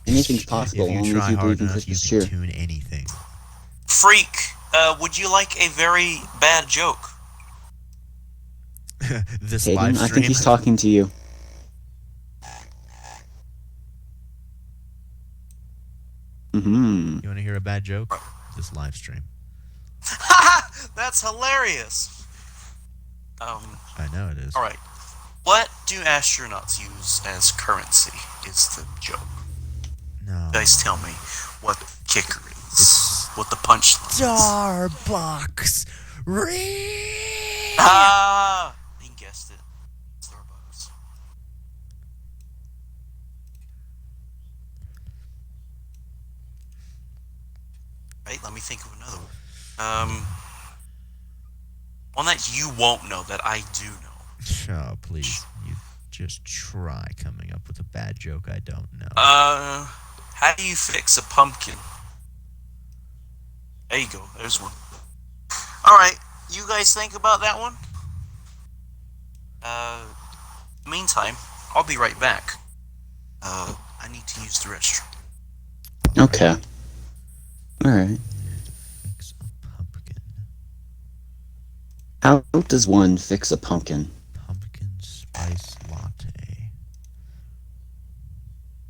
Anything's possible If as long you as try you hard believe in enough, you Christmas can cheer. tune anything. Freak, would you like a very bad joke? This live Hayden, stream. I think he's talking to you. Mm-hmm. You want to hear a bad joke? This live stream. That's hilarious. I know it is. All right. What do astronauts use as currency? Is the joke. No. You guys tell me what the kicker is. What the punchline is. Starbucks. Ah! You guessed it. Starbucks. Right, let me think of another one. One that you won't know that I do know. Oh, please. You just try coming up with a bad joke I don't know. How do you fix a pumpkin? There you go. There's one. Alright, you guys think about that one? Meantime, I'll be right back. I need to use the restroom. Okay. Alright. Fix a pumpkin. How does one fix a pumpkin? Pumpkin spice latte.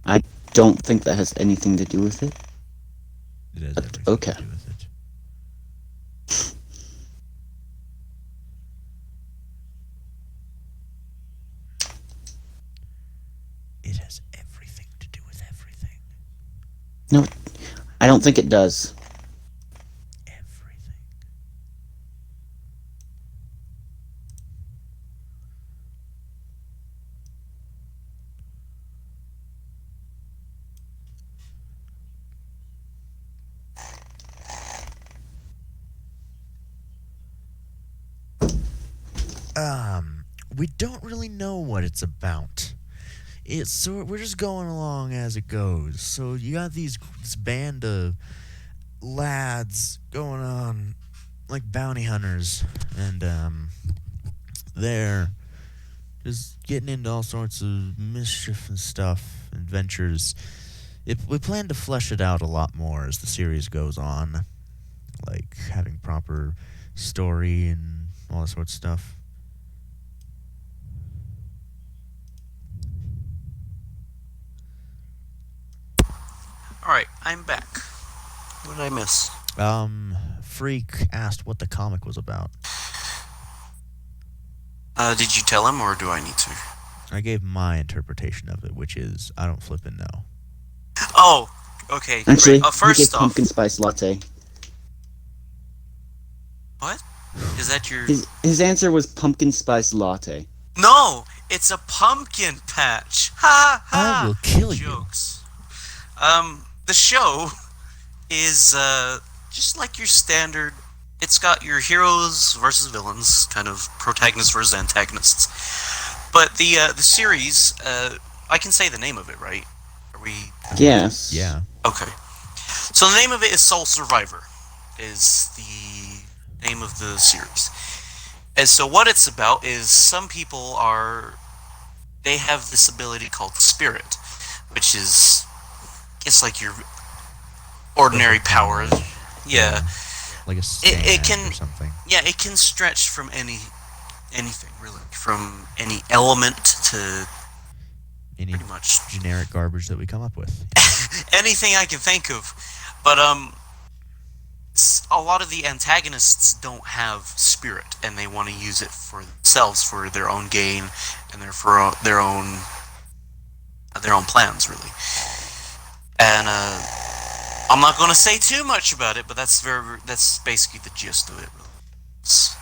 I don't think that has anything to do with it. It has But, everything okay. to do with it. It has everything to do with everything. No, I don't think it does. Everything. We don't really know what it's about. So we're just going along as it goes. So you got this band of lads going on like bounty hunters, and they're just getting into all sorts of mischief and stuff, adventures. We plan to flesh it out a lot more as the series goes on, like having proper story and all that sort of stuff. Alright, I'm back. What did I miss? Freak asked what the comic was about. Did you tell him, or do I need to? I gave my interpretation of it, which is I don't flippin' know. Oh, okay. Actually, great. he First gave off, pumpkin spice latte. what? Is that your... His answer was pumpkin spice latte. No! It's a pumpkin patch! Ha ha! I will kill you. Jokes. The show is, just like your standard... It's got your heroes versus villains, kind of protagonists versus antagonists. But the series, I can say the name of it, right? Are we... Yes. Yeah. Okay. So the name of it is Soul Survivor, is the name of the series. And so what it's about is some people they have this ability called Spirit, which is, it's like your ordinary power. Yeah. Like a stand It can, or something. yeah, it can stretch from anything, really. From any element to Any pretty much generic garbage that we come up with. anything I can think of. But a lot of the antagonists don't have spirit, and they want to use it for themselves, for their own gain, and for their own plans, really. And I'm not going to say too much about it, but that's basically the gist of it. Really. It's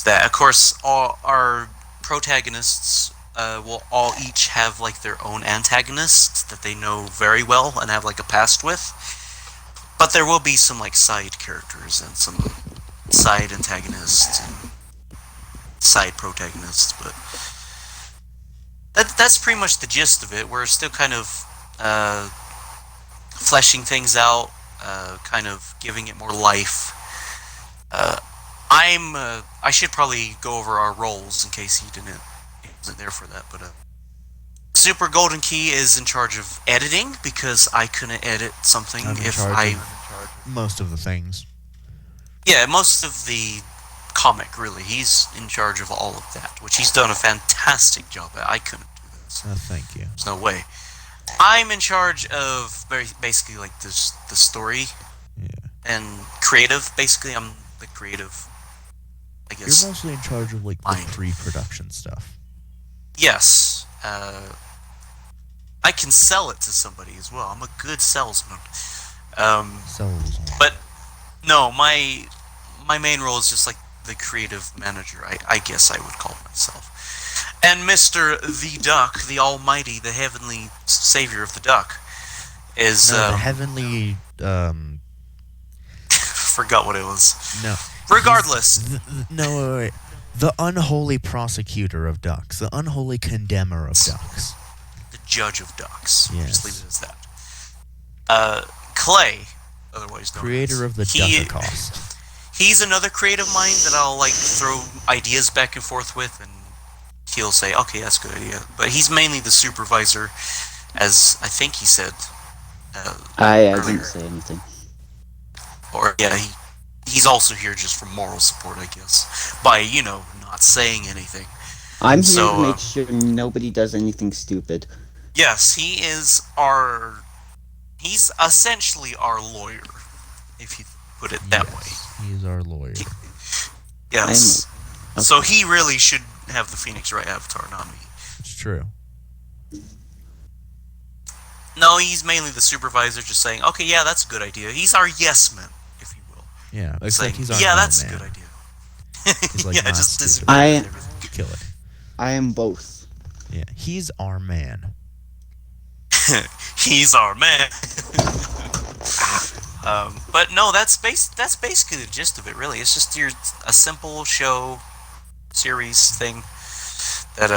that, of course, all our protagonists will all each have like their own antagonist that they know very well and have like a past with. But there will be some like side characters and some side antagonists and side protagonists, but that's pretty much the gist of it. We're still kind of fleshing things out, kind of giving it more life. I should probably go over our roles in case he wasn't there for that, but Super Golden Key is in charge of editing because I couldn't edit something I'm in if charge I... of most of the things. Yeah, most of the comic, really. He's in charge of all of that, which he's done a fantastic job at. I couldn't do this. Thank you. There's no way. I'm in charge of basically like the story and creative. Basically, I'm the creative, I guess. You're mostly in charge of like the pre-production stuff. Yes. I can sell it to somebody as well. I'm a good salesman. But no, my main role is just like the creative manager. I guess I would call myself. And Mr. the Duck, the almighty, the heavenly savior of the duck, is the heavenly. Forgot what it was. No. Regardless. No, wait. The unholy prosecutor of ducks. The unholy condemner of ducks. The judge of ducks. Yes. Just leave it as that. Clay, otherwise known creator of the Duckacost. He's another creative mind that I'll like throw ideas back and forth with, and he'll say, "Okay, that's a good idea." But he's mainly the supervisor, as I think he said. I didn't say anything. Or yeah, he's also here just for moral support, I guess, by not saying anything. I'm here to make sure nobody does anything stupid. Yes, he's essentially our lawyer, if you put it that way. He is our lawyer. Yes. Okay. So he really should have the Phoenix Wright avatar, not me. It's true. No, he's mainly the supervisor, just saying, "Okay, yeah, that's a good idea." He's our yes man, if you will. Yeah, it's like he's our that's man. a good idea. He's like, just disagree with everything. Kill it. I am both. Yeah, he's our man. He's our man. But no, that's basically the gist of it. Really, it's just a simple show series thing that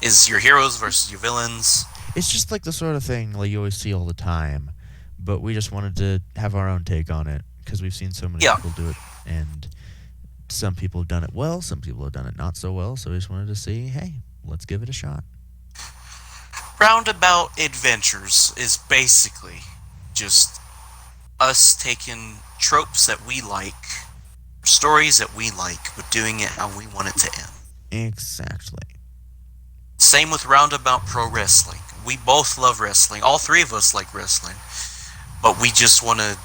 is your heroes versus your villains. It's just like the sort of thing like you always see all the time, but we just wanted to have our own take on it because we've seen so many people do it, and some people have done it well, some people have done it not so well. So we just wanted to see, hey, let's give it a shot. Roundabout Adventures is basically just us taking tropes that we like, stories that we like, but doing it how we want it to end. Exactly. Same with Roundabout Pro Wrestling. We both love wrestling. All three of us like wrestling. But we just want to...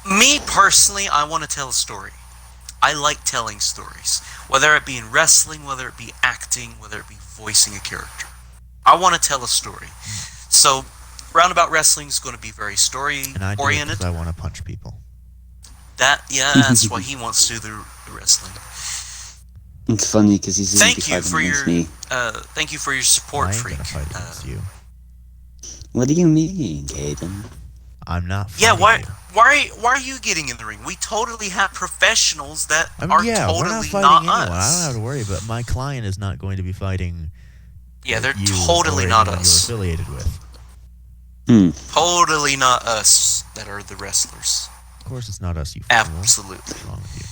Me, personally, I want to tell a story. I like telling stories. Whether it be in wrestling, whether it be acting, whether it be voicing a character. I want to tell a story. So, Roundabout Wrestling is going to be very story-oriented. And I do it because I want to punch people. That's why he wants to do the wrestling. It's funny because he's thank you for your support, Freak. Fight against you. What do you mean, Aiden? I'm not. Yeah, why are you getting in the ring? We totally have professionals that are totally we're not fighting not anyone. us. I don't have to worry, but my client is not going to be fighting. Yeah, they're totally not us. You're affiliated with. Totally not us that are the wrestlers. Of course, it's not us. You. Absolutely. What's wrong with you?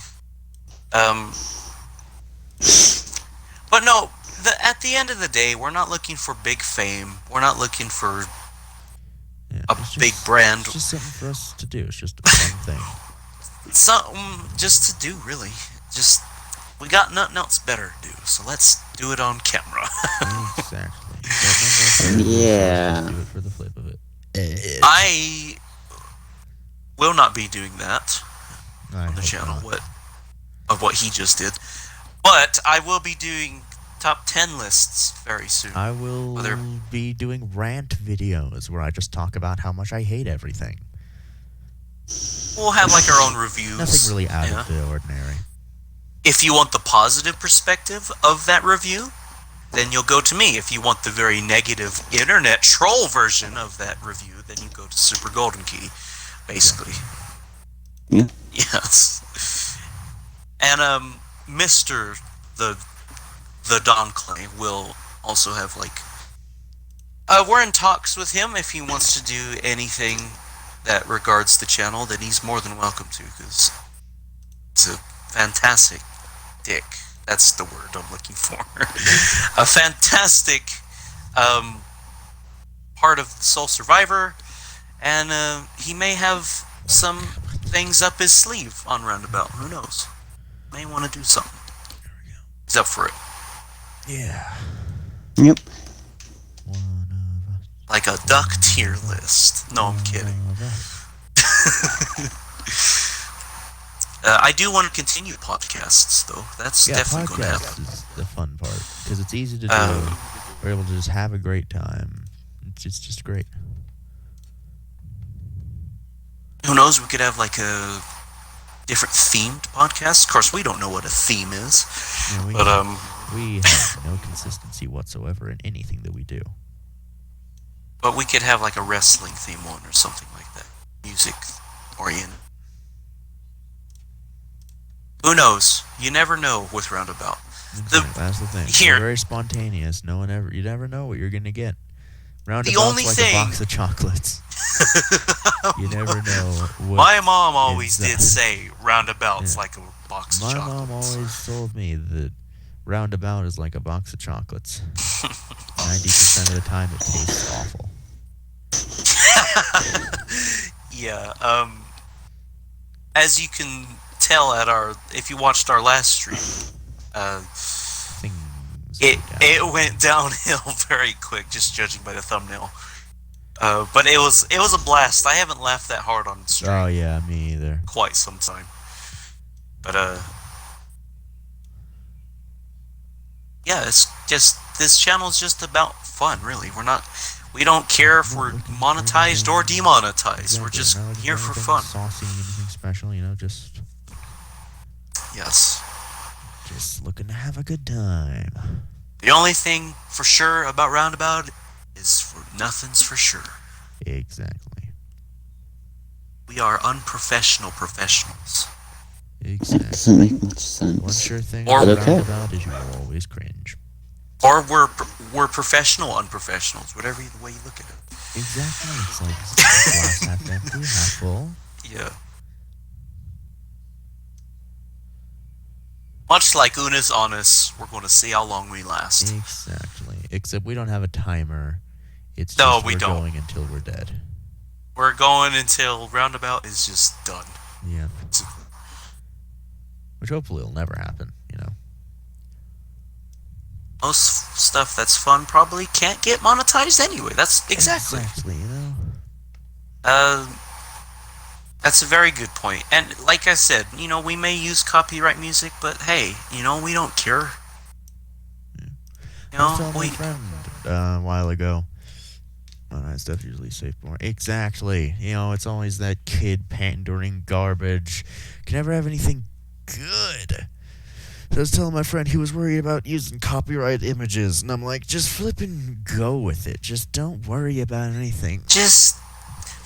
But no, at the end of the day, we're not looking for big fame. We're not looking for a big brand. It's just something for us to do. It's just a fun thing. Something just to do, really. Just, we got nothing else better to do, so let's do it on camera. Exactly. Yeah. Do it for the flip of it. I will not be doing that on the channel. What he just did. But I will be doing top 10 lists very soon. I will be doing rant videos where I just talk about how much I hate everything. We'll have like our own reviews. Nothing really out of the ordinary. If you want the positive perspective of that review, then you'll go to me. If you want the very negative internet troll version of that review, then you go to Super Golden Key, basically. Yeah. Yes. And Mr. the DonClay will also have we're in talks with him. If he wants to do anything that regards the channel, then he's more than welcome to, because it's a fantastic dick. That's the word I'm looking for. A fantastic part of Soul Survivor, and he may have some things up his sleeve on Roundabout. Who knows? may want to do something. He's up for it. Yeah. Yep. One of us. Like a duck tier list. No, I'm kidding. One of us. I do want to continue podcasts, though. That's definitely going to happen. Podcasts is the fun part because it's easy to do. We're able to just have a great time. It's just great. Who knows? We could have like a different themed podcast. Of course, we don't know what a theme is, Yeah, we have no consistency whatsoever in anything that we do. but we could have like a wrestling theme one or something like that. Music oriented. Who knows? You never know with Roundabout. That's the thing. Here- We're very spontaneous. You never know what you're gonna get. Roundabout's only like thing- a box of chocolates. You never know. What My mom always inside. did say Roundabout's Yeah. like a box of My chocolates. mom always told me that Roundabout is like a box of chocolates. 90% of the time, it tastes awful. Yeah. As you can tell if you watched our last stream, Things it went downhill very quick, just judging by the thumbnail. But it was a blast. I haven't laughed that hard on stream Oh yeah, me either. quite some time. But yeah, it's just this channel is just about fun, really. We don't care if we're monetized or demonetized. We're Exactly. just Not looking here for anything fun. Saucy, anything special, just Yes. looking to have a good time. The only thing for sure about Roundabout is nothing's for sure. Exactly. We are unprofessional professionals. Exactly. Doesn't make much One sense. sure thing Or- about Okay. Roundabout is you will always cringe. Or we're professional unprofessionals, whatever the way you look at it. Exactly. It's like glass half empty, half full. Yeah. Much like Una's Honest, we're going to see how long we last. Exactly. Except we don't have a timer. It's No, just we we're don't. going until we're dead. We're going until Roundabout is just done. Yeah. Which hopefully will never happen, Most stuff that's fun probably can't get monetized anyway. That's exactly. Exactly, That's a very good point. And like I said, we may use copyright music, but hey, we don't care. I was telling my friend a while ago. Oh, that stuff usually safe more. Exactly. It's always that kid pandering garbage. Can never have anything good. So I was telling my friend he was worried about using copyright images, and I'm like, just flippin' go with it. Just don't worry about anything. Just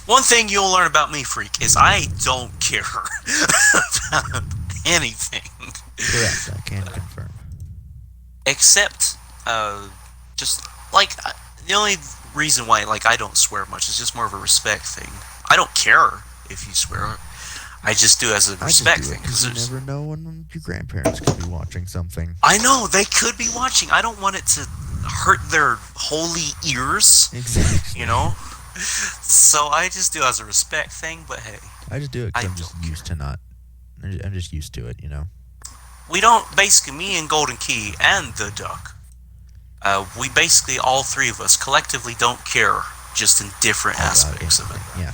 one thing you'll learn about me, Freak, is I don't care about anything. Correct, I can confirm. Except, just, the only reason why, I don't swear much is just more of a respect thing. I don't care if you swear. I just do as a respect thing. Because you never know when your grandparents could be watching something. I know, they could be watching. I don't want it to hurt their holy ears, Exactly. So I just do as a respect thing, but hey. I just do it because I I'm just don't used to not. I'm just used to it, We don't, basically, me and Golden Key and the Duck, we basically, all three of us, collectively don't care, just in different aspects of it. Yeah.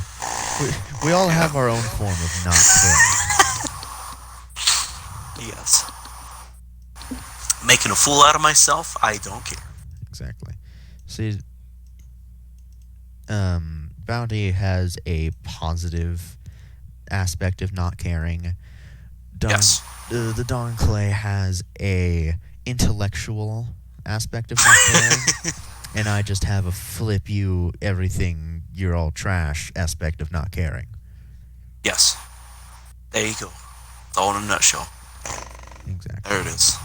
We all have our own form of not caring. Yes. Making a fool out of myself, I don't care. Exactly. See, Bounty has a positive aspect of not caring. Yes. The DonClay has a intellectual aspect of not caring. And I just have a flip you everything, you're all trash aspect of not caring. Yes. There you go. It's all in a nutshell. Exactly. There it is.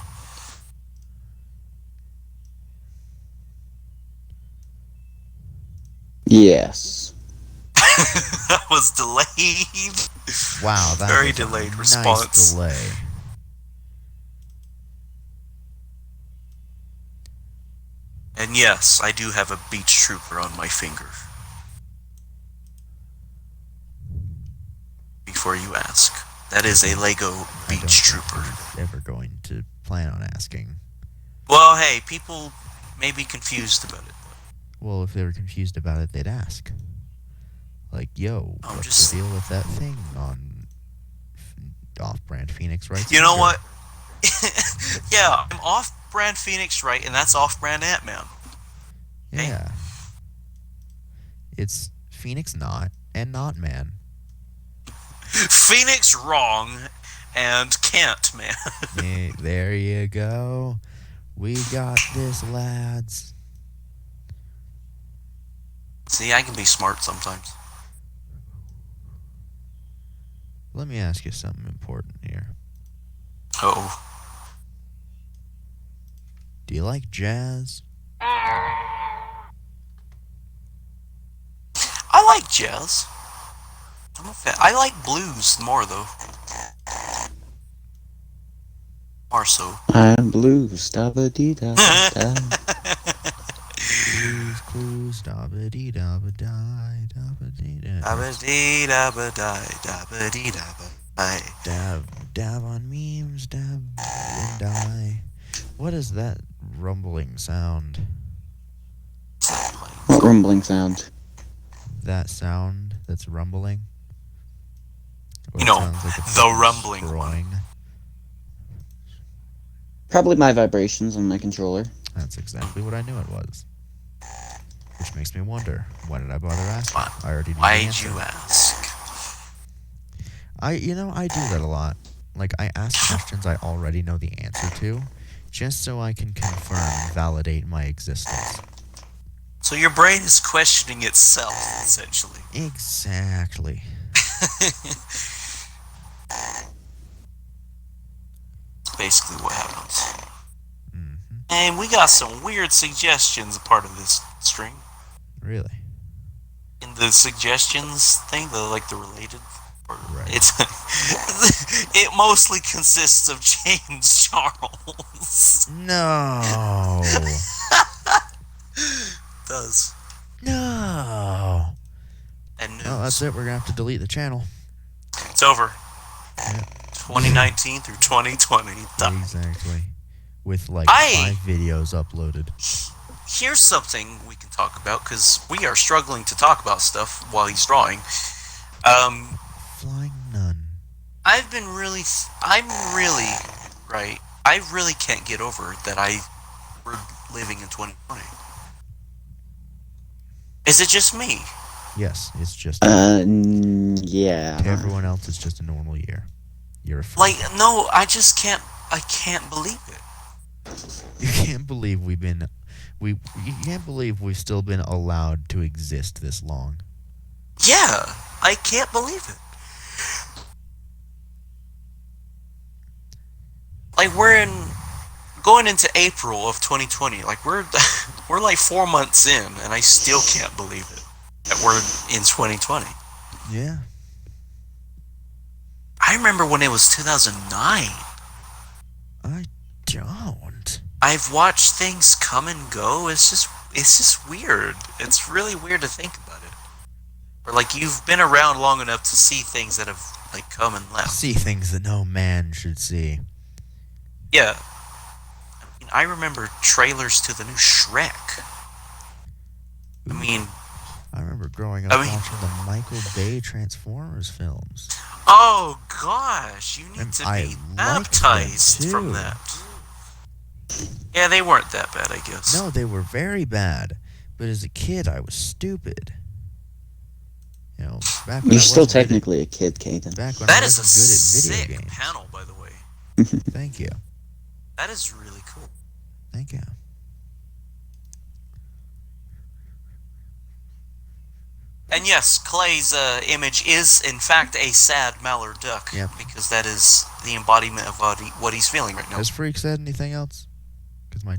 Yes. That was delayed. Wow, that Very was a delayed nice response. delay. And yes, I do have a beach trooper on my finger. Before you ask. That is a Lego I Beach don't think Trooper. he's ever going to plan on asking. Well, hey, people may be confused about it. Well, if they were confused about it, they'd ask. Like, yo, I'm what's just- the deal with that thing on off-brand Phoenix Wright? You know what? Yeah, I'm off-brand Phoenix Wright, and that's off-brand Ant-Man. Hey. Yeah. It's Phoenix Not and Not Man. Phoenix wrong, and can't, man. There you go. We got this, lads. See, I can be smart sometimes. Let me ask you something important here. Oh. Do you like jazz? I like jazz. I'm a fan. I like blues more, though. More so. I'm blues, da ba dee da da. Blues clues, da ba dee da ba die, da ba dee da. Da-ba-dee-da-ba-die, Dab on memes, dab and die. What is that rumbling sound? What rumbling sound? That sound that's rumbling? Or You it know, sounds like it's the fucking rumbling one. destroying? Probably my vibrations on my controller. That's exactly what I knew it was. Which makes me wonder, why did I bother asking? I already knew the Why'd answer. you ask? I do that a lot. Like, I ask questions I already know the answer to, just so I can confirm and validate my existence. So your brain is questioning itself, essentially. Exactly. That's basically what happens. Hmm. And we got some weird suggestions a part of this stream. Really? In the suggestions thing, the related part, Right. it's it mostly consists of James Charles. No. It does. No. And news. Oh, that's it. We're going to have to delete the channel. It's over. Yeah. 2019 through 2020. Done. Exactly. With like I- 5 videos uploaded. Here's something we can talk about, because we are struggling to talk about stuff while he's drawing. Flying nun. I really can't get over that we're living in 2020. Is it just me? Yes, it's just Yeah. to everyone else. It's just a normal year. You're a freak. Like, no, I can't believe it. You can't believe you can't believe we've still been allowed to exist this long. Yeah, I can't believe it. Like, we're going into April of 2020. Like, we're like 4 months in, and I still can't believe it that we're in 2020. Yeah. I remember when it was 2009. I don't. I've watched things come and go. It's just weird. It's really weird to think about it. Or like, you've been around long enough to see things that have like come and left. See things that no man should see. Yeah. I mean, I remember trailers to the new Shrek. I mean, I remember growing up watching the Michael Bay Transformers films. oh gosh, you need And to I be liked them, baptized from too. that. Yeah, they weren't that bad, I guess. No, they were very bad. But as a kid, I was stupid. You know, back when You're I still wasn't good at- technically a kid, Caden. Back when That I is a wasn't good at sick video games. panel, by the way. Thank you. That is really cool. Thank you. And yes, Clay's image is, in fact, a sad mallard duck. Yep. Because that is the embodiment of what he's feeling right now. Has Freak said anything else? Because my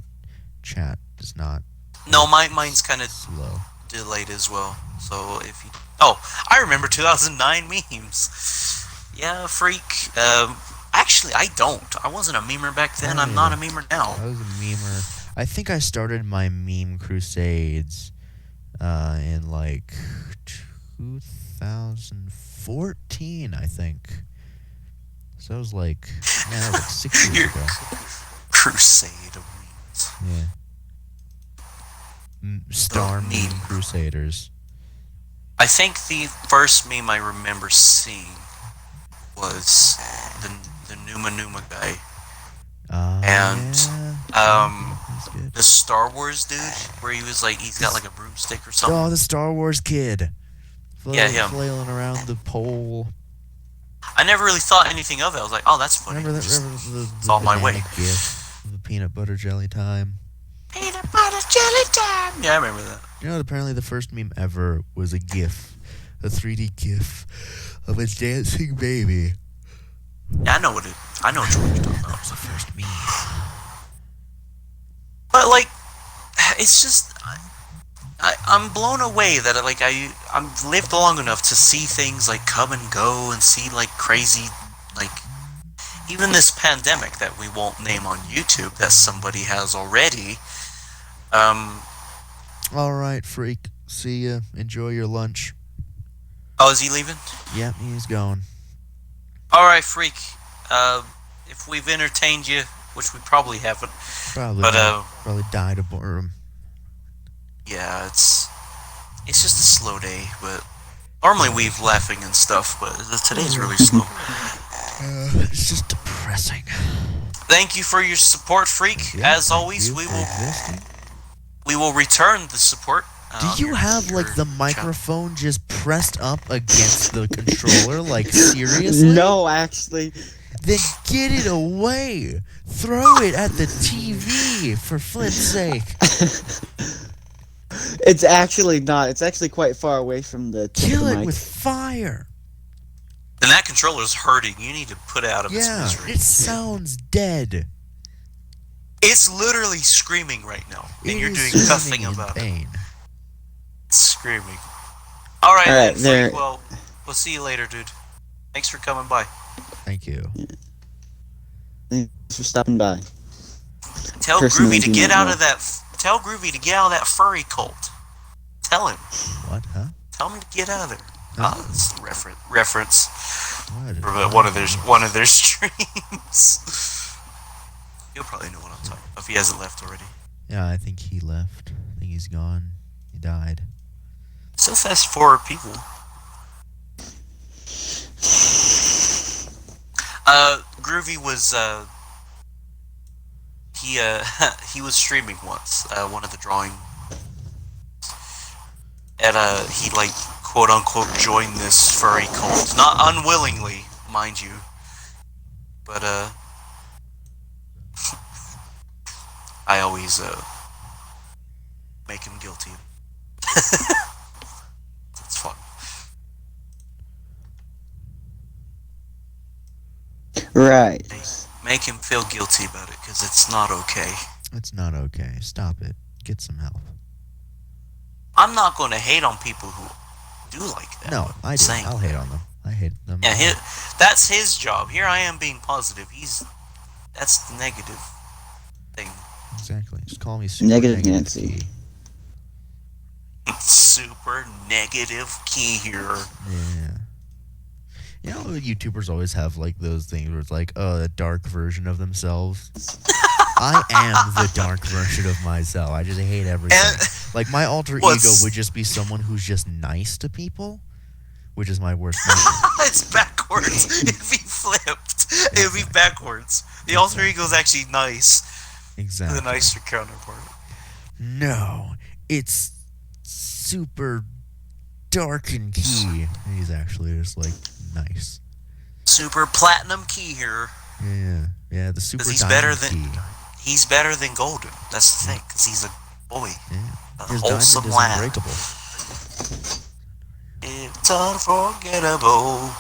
chat is not No, mine's kind of slow. delayed as well. So if you... Oh, I remember 2009 memes. Yeah, Freak. Actually, I don't. I wasn't a memer back then. I'm not a memer now. I was a memer. I think I started my meme crusades in like 2014, I think. So that was like, man, that was like 6 years Your ago. crusade of memes. Yeah. Star meme. meme crusaders. I think the first meme I remember seeing was the Numa Numa guy. And That's good. the Star Wars dude, where he was like, he's got like a broomstick or something. Oh, the Star Wars kid. Yeah, him. Flailing around the pole. I never really thought anything of it. I was like, oh, that's funny. Remember Just- the it's all my way. banana gif of the peanut butter jelly time? Peanut butter jelly time. Yeah, I remember that. You know, apparently the first meme ever was a gif. A 3D gif of a dancing baby. Yeah, I know what you're talking That about. was the first meme. But like, it's just I'm blown away that like I'm lived long enough to see things like come and go and see like crazy like even this pandemic that we won't name on YouTube that somebody has already. Alright, freak. See ya. Enjoy your lunch. Oh, is he leaving? Yep, he's going. All right, freak. If we've entertained you, which we probably haven't, Probably, but probably died of boredom. yeah, it's just a slow day. But normally we've laughing and stuff, but today's really slow. It's just depressing. Thank you for your support, freak. Yeah, As thank always, you we for will existing. return the support. Do you your- have like your the channel. microphone just pressed up against the controller? Like seriously? No, actually. Then get it away. Throw it at the TV for flip's sake. It's actually not. It's actually quite far away from the tip Kill of the it mic. with fire. And that controller's hurting. You need to put it out of its Yeah, misery. it sounds dead. It's literally screaming right now, and It you're is doing nothing screaming in about it. pain. It's screaming. All right, All right, then, there- freak. Well, we'll see you later, dude. Thanks for coming by. Thank you. Thanks for stopping by. Tell Personally, Groovy to do get not out know. of that. Tell Groovy to get out of that furry cult. Tell him. What, huh? Tell him to get out of there. Huh? Ah, it's a reference What? for one of their streams. He'll probably know what I'm talking about if he hasn't left already. Yeah, I think he left. I think he's gone. He died. So fast forward people. Groovy was he was streaming once, one of the drawing, and he like quote unquote joined this furry cult, not unwillingly, mind you, but I always make him guilty. It's fun. Right. Make him feel guilty about it, because it's not okay. It's not okay. Stop it. Get some help. I'm not going to hate on people who do like that. No, I do. Saying I'll hate on them. I hate them. Yeah, that's his job. Here I am being positive. That's the negative thing. Exactly. Just call me super Negative Nancy. key. Super negative key here. Yeah. You know, YouTubers always have like those things where it's like, oh, a dark version of themselves. I am the dark version of myself. I just hate everything. Like my alter ego would just be someone who's just nice to people, which is my worst nightmare. It's backwards. If he flipped, it would be backwards. The alter ego is actually nice. Exactly. The nicer counterpart. No, it's super dark and key. And he's actually just like nice. Super platinum key here. Yeah. The super. 'Cause he's diamond better than- key. He's better than golden. That's the thing, because he's a boy. Yeah. A His wholesome diamond is lad. unbreakable. It's unforgettable.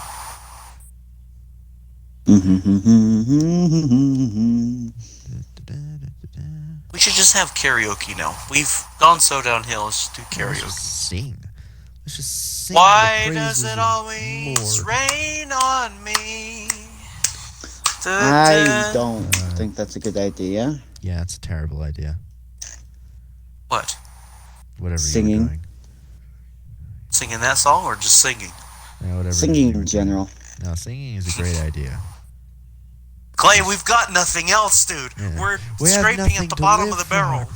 We should just have karaoke now. We've gone so downhill. Let's just do Let's karaoke. just sing. Let's just sing. Why the does praises it of always Lord. rain on me? I don't think that's a good idea. Yeah, it's a terrible idea. What? Whatever Singing. you were doing. Singing that song or just singing? Yeah, whatever. Singing you were in general. doing. No, singing is a great idea. Clay, we've got nothing else, dude. Yeah. We're We have scraping nothing at the to bottom live of the barrel.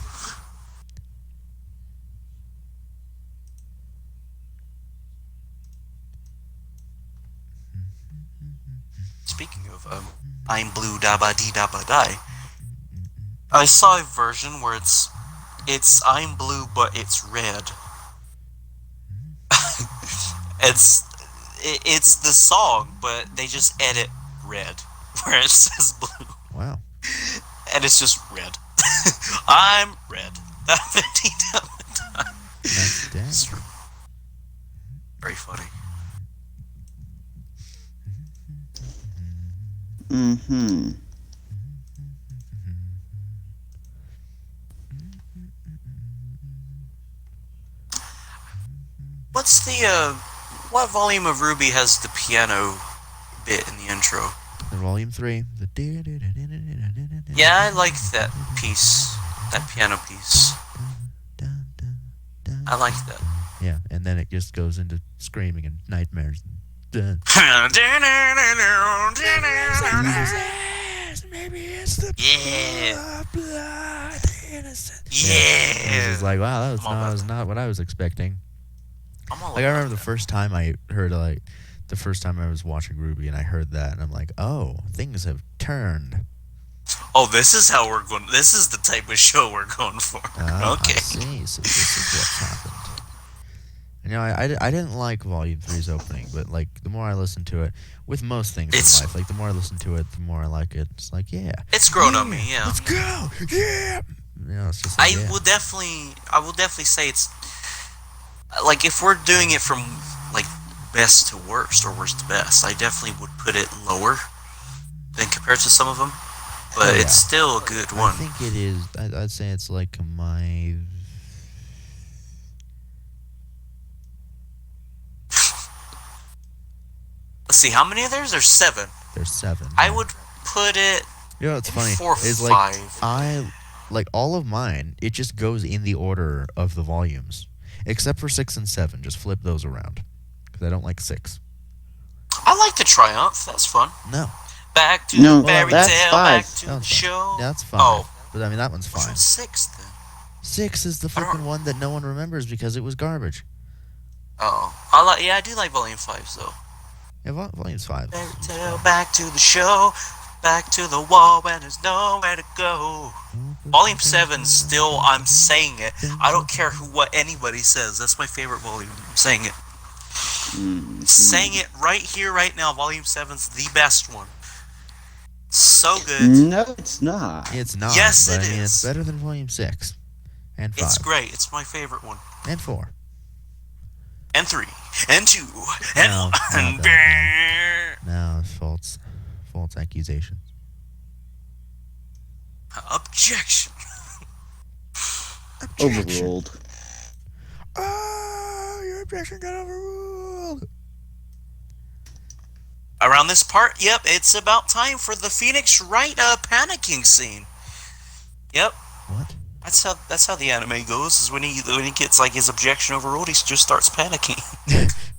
Speaking of, I'm blue dabba dee dabba die. I saw a version where it's I'm blue but it's red. It's the song, but they just edit red where it says blue. Wow. And it's just red. I'm red. That's That's very funny. Mm-hmm. What's the what volume of Ruby has the piano bit in the intro? The volume 3. Yeah, I like that piece. That piano piece. I like that. Yeah, and then it just goes into screaming and nightmares. Yeah. Maybe it's the blood innocent. Yeah. It's like, wow, that was not what I was expecting. Like, I remember the first time I heard, the first time I was watching Ruby and I heard that, and I'm like, oh, things have turned. Oh, this is how we're going. This is the type of show we're going for. Okay. I see. So this is what's happened. And, I didn't like Volume 3's opening, but, like, the more I listen to it, with most things in life, like, the more I listen to it, the more I like it. It's like, yeah. It's grown on me, yeah. Let's go! Yeah! It's just like, I will definitely say it's, like, if we're doing it from, like, best to worst, or worst to best, I definitely would put it lower than compared to some of them. But it's still a good one. I think it is. I'd say it's like my... Let's see, how many of theirs? There's 7. There's 7. I would put it it's funny. 4 or It's 5. Like all of mine, it just goes in the order of the volumes. Except for 6 and 7. Just flip those around. Because I don't like 6. I like the Triumph. That's fun. No. Back to the fairy that's tale, 5. back to the show. That's 5. Oh. But I mean, that one's Which fine. one's 6 then? 6 is the flipping one that no one remembers because it was garbage. Oh. I do like Volume 5, though. Yeah, volume's 5. Fairy tale, back to the show, back to the wall when there's nowhere to go. Volume 7, still, I'm saying it. I don't care what anybody says. That's my favorite volume. I'm saying it. Saying it right here, right now. Volume 7's the best one. So good. No, it's not. It's not. Yes, but it I mean, is. It's better than volume 6. And 5. It's great. It's my favorite one. And 4. And 3. And 2. And No, 1. No, false accusations. Objection. Overruled. Oh, your objection got overruled. Around this part, yep, it's about time for the Phoenix Wright panicking scene. Yep. What? That's how the anime goes. Is when he gets like his objection overruled, he just starts panicking.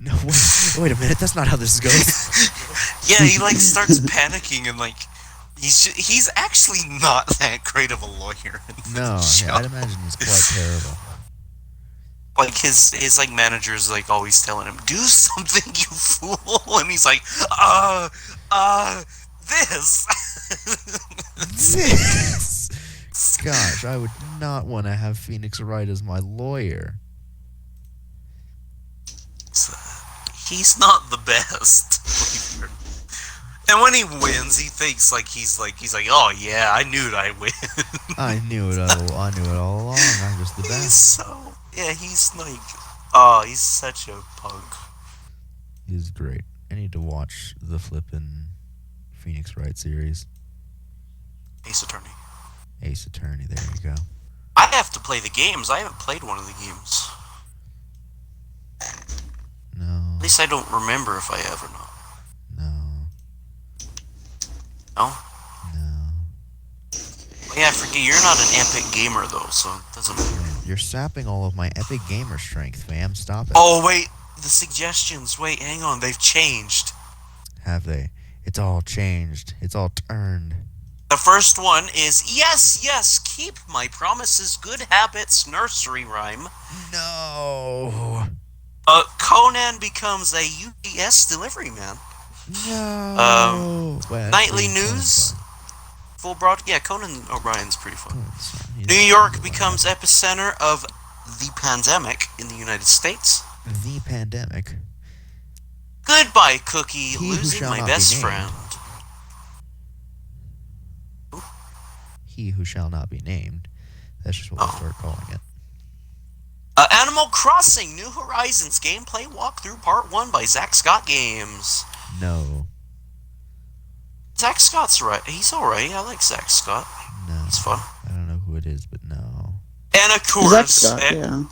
No, wait a minute. That's not how this goes. Yeah, he like starts panicking and like he's actually not that great of a lawyer. No, yeah, I'd imagine he's quite terrible. Like his like manager's like always telling him, "Do something, you fool," and he's like, this. This. Gosh, I would not want to have Phoenix Wright as my lawyer. He's not the best. And when he wins, he thinks like he's like, oh yeah, I knew I'd win. I knew it all along. I'm just the best. He's like, he's such a punk. He's great. I need to watch the flippin' Phoenix Wright series. Ace Attorney. Ace Attorney, there you go. I have to play the games. I haven't played one of the games. No. At least I don't remember if I have or not. No. No? No. Well, yeah, I forget. You're not an epic gamer, though, so it doesn't matter. You're sapping all of my epic gamer strength, fam. Stop it. Oh, wait. The suggestions. Wait, hang on. They've changed. Have they? It's all changed. It's all turned. The first one is yes, yes, keep my promises, good habits, nursery rhyme. No. Conan becomes a UPS delivery man. No. Well, Nightly actually, news. Full broad. Yeah, Conan O'Brien's pretty fun. Conan's fine. He's New York really becomes fun. epicenter of the pandemic in the United States. The pandemic. Goodbye, Cookie, He who losing shall my not be best named. friend. He who shall not be named. That's just what we'll start calling it. Animal Crossing New Horizons gameplay walkthrough part 1 by Zach Scott Games. No. Zach Scott's right. He's alright. I like Zach Scott. No. He's fun. I don't know who it is, but no. And of course, Zach Scott, yeah.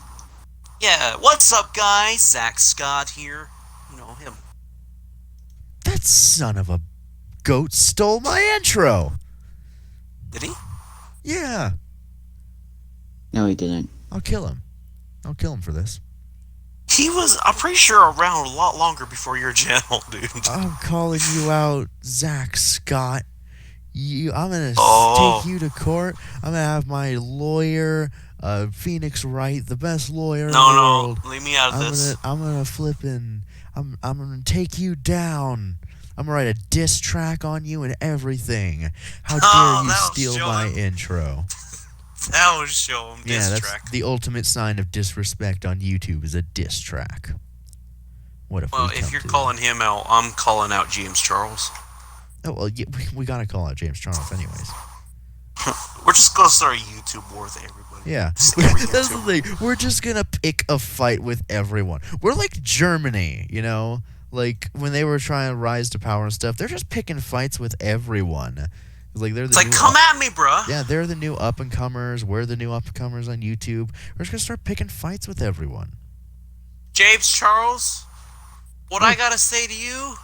Yeah, what's up, guys? Zach Scott here. You know him. That son of a goat stole my intro. Did he? Yeah. No, he didn't. I'll kill him. I'll kill him for this. He was, I'm pretty sure, around a lot longer before your channel, dude. I'm calling you out, Zach Scott. I'm gonna Oh. take you to court. I'm gonna have my lawyer, Phoenix Wright, the best lawyer in the No, world. leave me out of this. I'm gonna flippin'. I'm gonna take you down. I'm gonna write a diss track on you and everything. How dare you that'll steal show my him. intro? That would show him Yeah, diss that's track. the ultimate sign of disrespect on YouTube is a diss track. What if Well, we if come you're to- calling him out, I'm calling out James Charles. Oh, well, yeah, we gotta call out James Charles anyways. We're just gonna start a YouTube war with everybody. Yeah, Just every that's the YouTuber. thing. We're just gonna pick a fight with everyone. We're like Germany, you know? Like, when they were trying to rise to power and stuff, they're just picking fights with everyone. Like, they're the It's like, new come at me, bruh. Yeah, they're the new up-and-comers. We're the new up-and-comers on YouTube. We're just gonna start picking fights with everyone. James Charles, what I gotta say to you,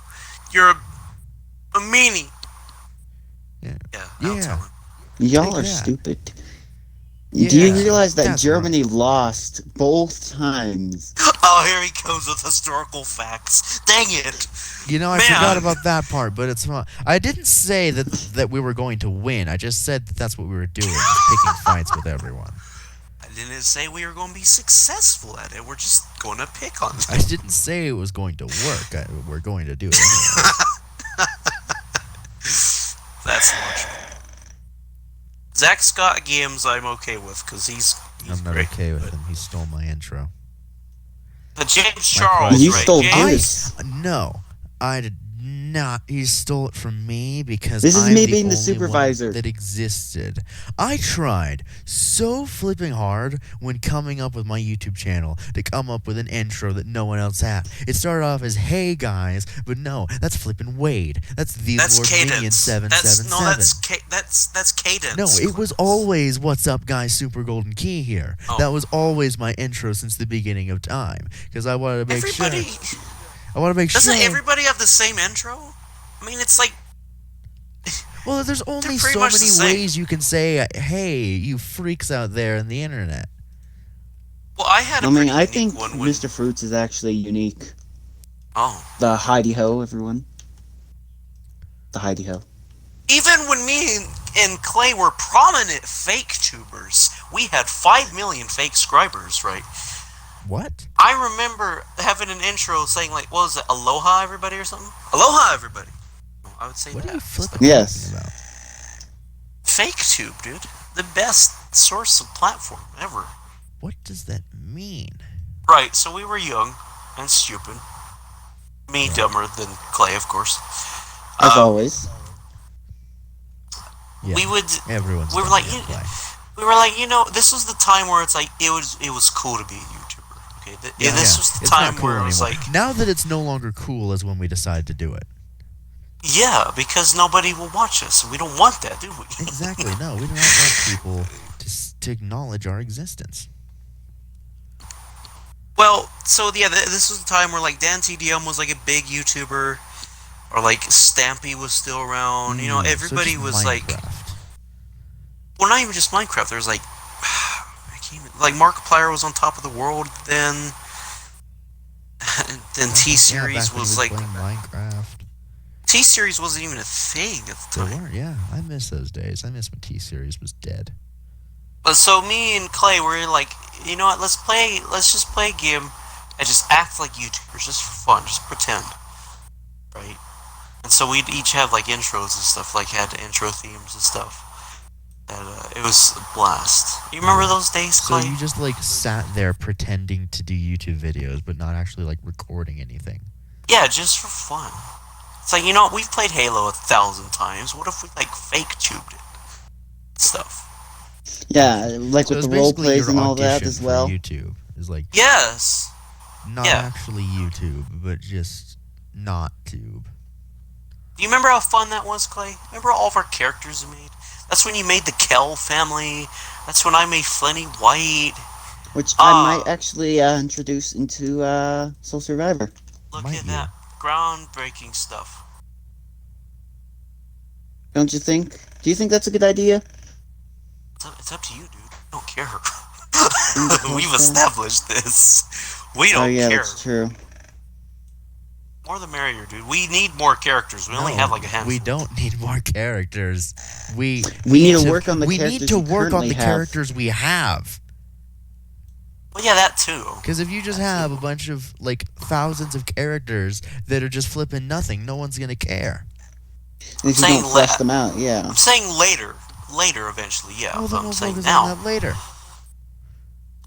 you're a meanie. Yeah. Yeah, I'll Yeah. tell him. Y'all Take are that. stupid. Yeah, Do you realize that that's Germany lost both times? Oh, here he comes with historical facts. Dang it. You know, I Man. forgot about that part, but it's fun. I didn't say that we were going to win. I just said that that's what we were doing, was picking fights with everyone. I didn't say we were going to be successful at it. We're just going to pick on I them. didn't say it was going to work. We're going to do it anyway. That's logical. Zach Scott Games I'm okay with, because he's I'm not great. okay with him. He stole my intro. But James My Charles, pride- You right? stole James, this. No, I did not. He stole it from me because This is I'm me the being the only supervisor. one that existed. I tried so flipping hard when coming up with my YouTube channel to come up with an intro that no one else had. It started off as "Hey guys," but no, that's flipping Wade. That's the that's Lord Minion Cadence. 777. That's Cadence. No, it was always "What's up, guys? Super Golden Key here." Oh. That was always my intro since the beginning of time because I wanted to make Everybody, sure. I want to make doesn't sure. everybody have the same intro? I mean, it's like, Well, there's only pretty so much the many same. ways you can say, "Hey, you freaks out there in the internet." well, I had a I mean, pretty I unique think one when, Mr. Fruits is actually unique. Oh. The Heidi Ho, everyone. The Heidi Ho. Even when me and Clay were prominent fake tubers, we had 5 million fake subscribers, right? What? I remember having an intro saying, like, what was it, Aloha, everybody, or something? Aloha, everybody. I would say What that. are you flipping Yes. talking about? Fake tube, dude. The best source of platform ever. What does that mean? Right, so we were young and stupid. Me dumber than Clay, of course. As always. Yeah, We would... everyone's. we were done like, it, you- Clay. We were like, this was the time where it's like, it was cool to be a YouTuber. Okay, this was the It's time not cool where it was anymore. like, Now that it's no longer cool is when we decided to do it. yeah, because nobody will watch us, and we don't want that, do we? Exactly. No, we do not want people to acknowledge our existence. Well, so yeah, this was the time where like Dan TDM was like a big YouTuber, or like Stampy was still around. You know, So everybody just was like, Minecraft. well, not even just Minecraft. There was like, I can't even, like Markiplier was on top of the world then. Then T Yeah, Series back when he was like, playing Minecraft. T T-Series wasn't even a thing at the They time. weren't, yeah. I miss those days. I miss when T-Series was dead. But so me and Clay were like, you know what? Let's just play a game and just act like YouTubers, just for fun, just pretend, right? And so we'd each have like intros and stuff, like had intro themes and stuff. And it was a blast. You remember those days, So Clay? you just like sat there pretending to do YouTube videos, but not actually like recording anything. Yeah, just for fun. It's like, you know, we've played Halo 1,000 times. What if we like fake tubed it? Stuff. Yeah, like So with it's the role basically plays your and all that audition as for well. YouTube. Is like Yes. not Yeah. actually YouTube, but just not tube. Do you remember how fun that was, Clay? Remember all of our characters we made? That's when you made the Kell family. That's when I made Flinny White. Which I might actually introduce into Soul Survivor. Look Might at you? that. Groundbreaking stuff. Don't you think? Do you think that's a good idea? It's up to you, dude. I don't care. Okay. We've established this. We don't Oh yeah, care. that's true. More the merrier, dude. We need more characters. We only have like a handful. We don't need more characters. We need to work on the we characters need to we work on currently the have. characters we have. Well, yeah, that too. Because if you just have a bunch of like thousands of characters that are just flipping nothing, no one's gonna care. And if you saying don't flesh them out, yeah. I'm saying later. Later, eventually, yeah. Well, But then I'm we'll saying focus now. on that later.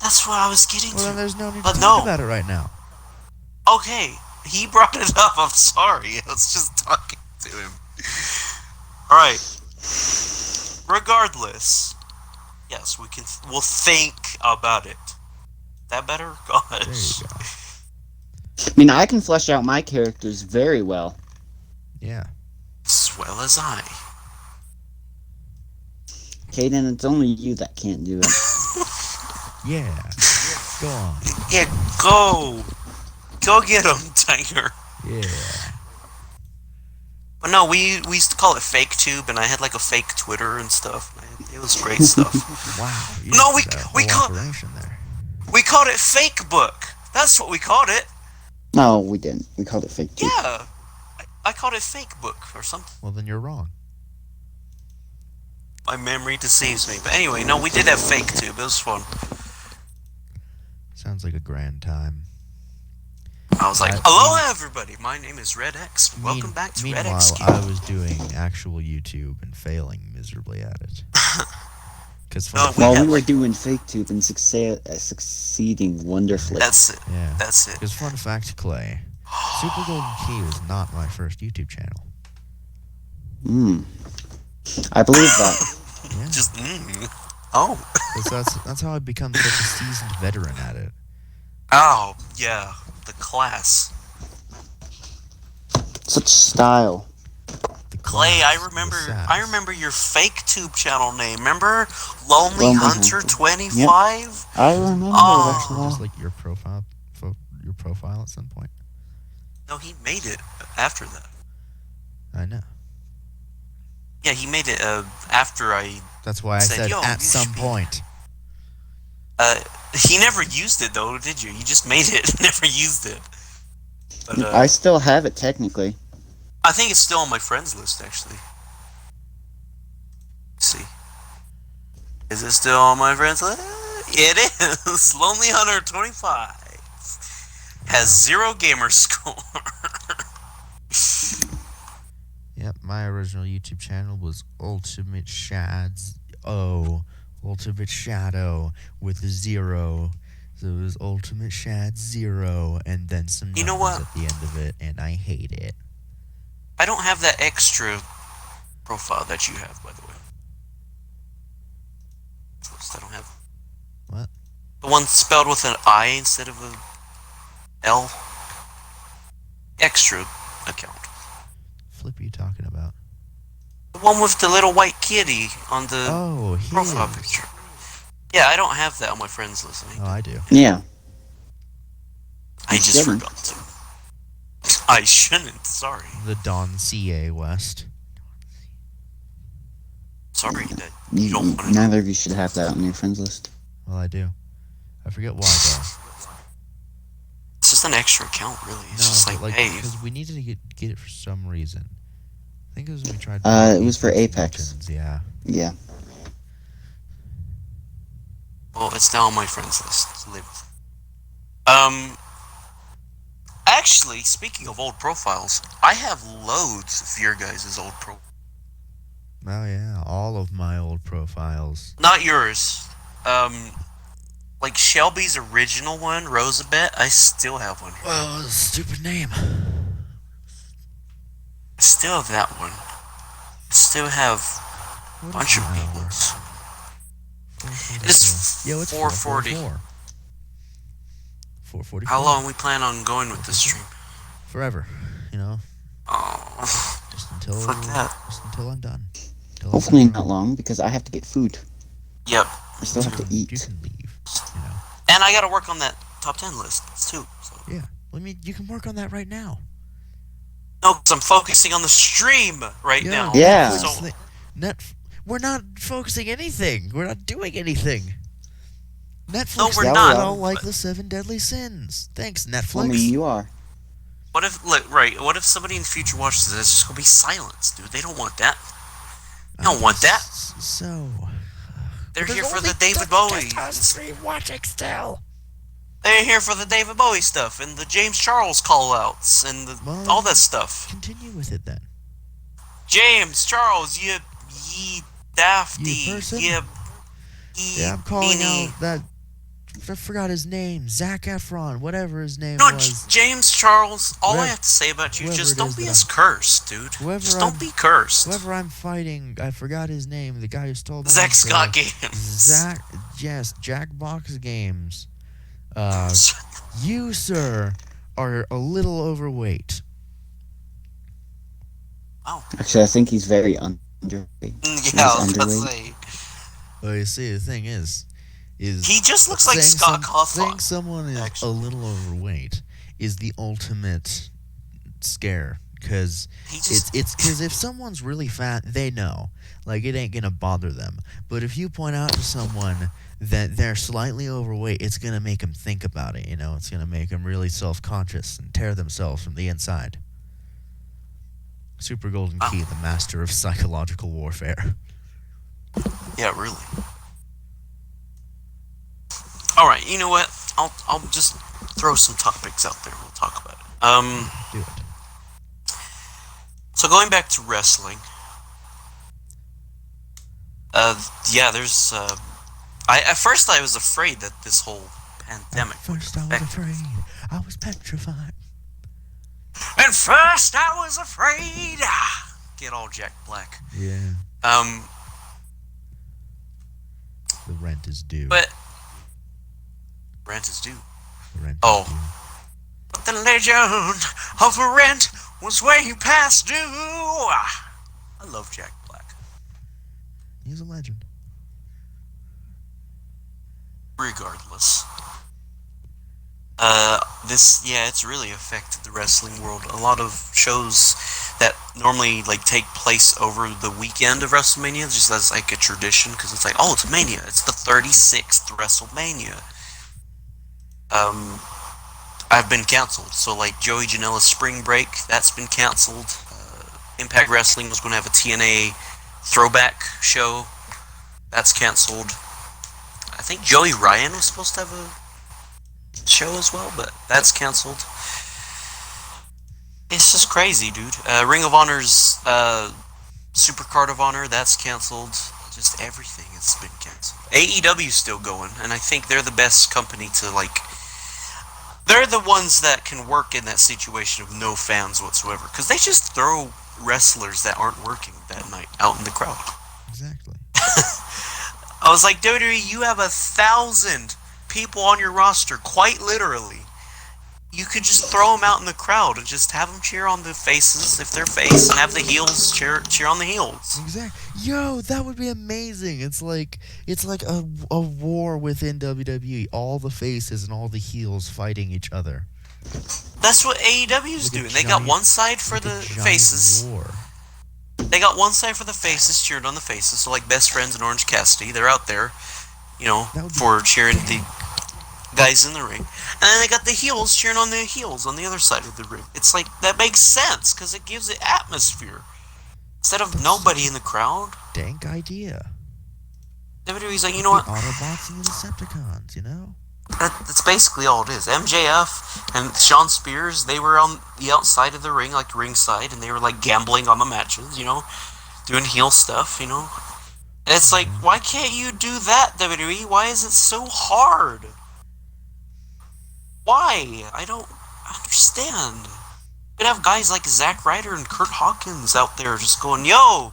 That's what I was getting Well, to. then there's no need But to no. talk about it right now. Okay, he brought it up. I'm sorry. I was just talking to him. Alright. Regardless, yes, we'll think about it. That better? There Gosh. you go. I mean, I can flesh out my characters very well. Yeah. As well as I. Caden, it's only you that can't do it. Yeah. Go on. Yeah, go. Go get him, Tiger. Yeah. But no, we used to call it fake tube, and I had like a fake Twitter and stuff. It was great stuff. Wow. You No, just had a we whole call- operation there. We called it fake book. That's what we called it. No, we didn't. We called it fake too. Yeah. I called it fake book or something. Well, then you're wrong. My memory deceives me. But anyway, no, we did have fake tube. It was fun. Sounds like a grand time. I was like, "Hello, everybody. My name is Red X. Welcome back to Red Meanwhile, X." I was doing actual YouTube and failing miserably at it. Because No, While had, we were like- doing fake tube and succeeding wonderfully. That's it. yeah. That's it. Because fun fact, Clay, Super Golden Key was not my first YouTube channel. I believe that. Yeah. Just oh. 'Cause that's how I become such a seasoned veteran at it. Oh, yeah. The class. Such style. The Clay, class, I remember the sass. I remember your fake tube channel name. Remember Lonely Lonely Hunter Hunter. 25? I remember Oh. it actually. Just like your profile at some point. No, he made it after that. I know. Yeah, he made it after I That's why I Said, said "Yo, at you some should be-" point. he never used it though, did you? You just made it, never used it. But I still have it technically. I think it's still on my friends list actually. Let's see. Is it still on my friends list? It is. Lonely Hunter 25 has 0 gamer score. Yep, my original YouTube channel was Ultimate Shadow with a 0. So it was Ultimate Shad 0 and then some You know numbers what? at the end of it, and I hate it. I don't have that extra profile that you have, by the way. I don't have What? the one spelled with an I instead of a L. Extra account. Flip are you talking about? The one with the little white kitty on the Oh, profile his. picture. Yeah, I don't have that on my friends list. Oh, I do. Yeah. I you just shouldn't. forgot to. I shouldn't. Sorry. The DonClay West. Sorry that you don't want to. Neither of you should have that on your friends list. Well, I do. I forget why though. It's just an extra account, really. It's just but like, hey, because we needed to get it for some reason. think it was when we tried. It was for Apex. Legends, yeah. Yeah. Well, it's now on my friends list to live with. Actually, speaking of old profiles, I have loads of your guys' old profiles. Oh yeah, all of my old profiles. Not yours. Like Shelby's original one, Roundabout, I still have one. Well, stupid name. I still have that one. I still have a What bunch is of the people's. hour? It's Yo, it's 4:40. 4:44. How long we plan on going with this stream? Forever, you know. Oh, Just until I'm done. Hopefully not long, because I have to get food. Yep. I still have to You eat. can leave. You know. And I gotta work on that top 10 list too. So. Yeah. I mean, you can work on that right now. No, because I'm focusing on the stream right now. Yeah. So, We're not focusing anything. We're not doing anything. Netflix. No, we're Yeah, not. we are. Don't like the 7 Deadly Sins. Thanks, Netflix. Well, maybe you are. what if, what if somebody in the future watches this? It's just gonna be silence, dude. They don't want that. They don't want that. So. They're There's here for only the David just Bowie. us stream watching still. They're here for the David Bowie stuff and the James Charles call-outs and all that stuff. Continue with it then. James Charles, you ye dafty, You person? ye Yeah, I'm calling meanie. out that. I forgot his name. Zac Efron, whatever his name No, was. James Charles. All I Whoever- have to say about you, whoever just it don't is be that as I'm- cursed, dude. whoever Just I'm- don't be cursed. Whoever I'm fighting, I forgot his name. The guy who stole my Zach intro. Scott Games. Yes, Jackbox Games. You, sir, are a little overweight. Oh. Actually, I think he's very underweight. Yeah, I was about to underweight. say. Well, you see, the thing is He just looks like saying Scott Cawthon. saying someone is actually. a little overweight is the ultimate scare, because He just it's because if someone's really fat, they know, like, it ain't gonna bother them. But if you point out to someone that they're slightly overweight, it's gonna make them think about it. You know, it's gonna make them really self-conscious and tear themselves from the inside. Super Golden Key, the master of psychological warfare. Yeah, really. All right, you know what? I'll just throw some topics out there. We'll talk about it. Do it. So going back to wrestling. Yeah, there's. At first I was afraid that this whole pandemic. At first I was afraid. I was petrified. At first I was afraid. Get all Jack Black. Yeah. Um, The rent is due. but rent is due. The rent Oh. is due. But the legend of the rent was way past due. I love Jack Black. He's a legend. Regardless. It's really affected the wrestling world. A lot of shows that normally take place over the weekend of WrestleMania, just as like a tradition, because it's like, oh, it's Mania, it's the 36th WrestleMania. I've been canceled. So like Joey Janela's Spring Break, that's been canceled. Impact Wrestling was going to have a TNA throwback show, that's canceled. I think Joey Ryan was supposed to have a show as well, but that's canceled. It's just crazy, dude. Ring of Honor's Supercard of Honor, that's canceled. Just everything has been canceled. AEW's still going, and I think they're the best company to they're the ones that can work in that situation of no fans whatsoever, because they just throw wrestlers that aren't working that night out in the crowd. Exactly. I was like, WWE, you have 1,000 people on your roster, quite literally. You could just throw them out in the crowd and just have them cheer on the faces if they're face, and have the heels cheer on the heels. Exactly. Yo, that would be amazing. It's like a war within WWE. All the faces and all the heels fighting each other. That's what AEW's Like a doing. They got giant- one side for Like a the giant faces. War. They got one side for the faces, cheering on the faces. So like Best Friends and Orange Cassidy, they're out there, That would be for cheering the guys in the ring. And then they got the heels cheering on the heels on the other side of the ring. It's like, that makes sense, because it gives it atmosphere. Instead of That's nobody such in the crowd, dank idea. WWE's like, you know The what? Autobots and the Decepticons, you know? That's basically all it is. MJF and Sean Spears, they were on the outside of the ring, like ringside, and they were like gambling on the matches, doing heel stuff, And it's like, why can't you do that, WWE? Why is it so hard? Why? I don't understand. You could have guys like Zack Ryder and Kurt Hawkins out there just going, yo,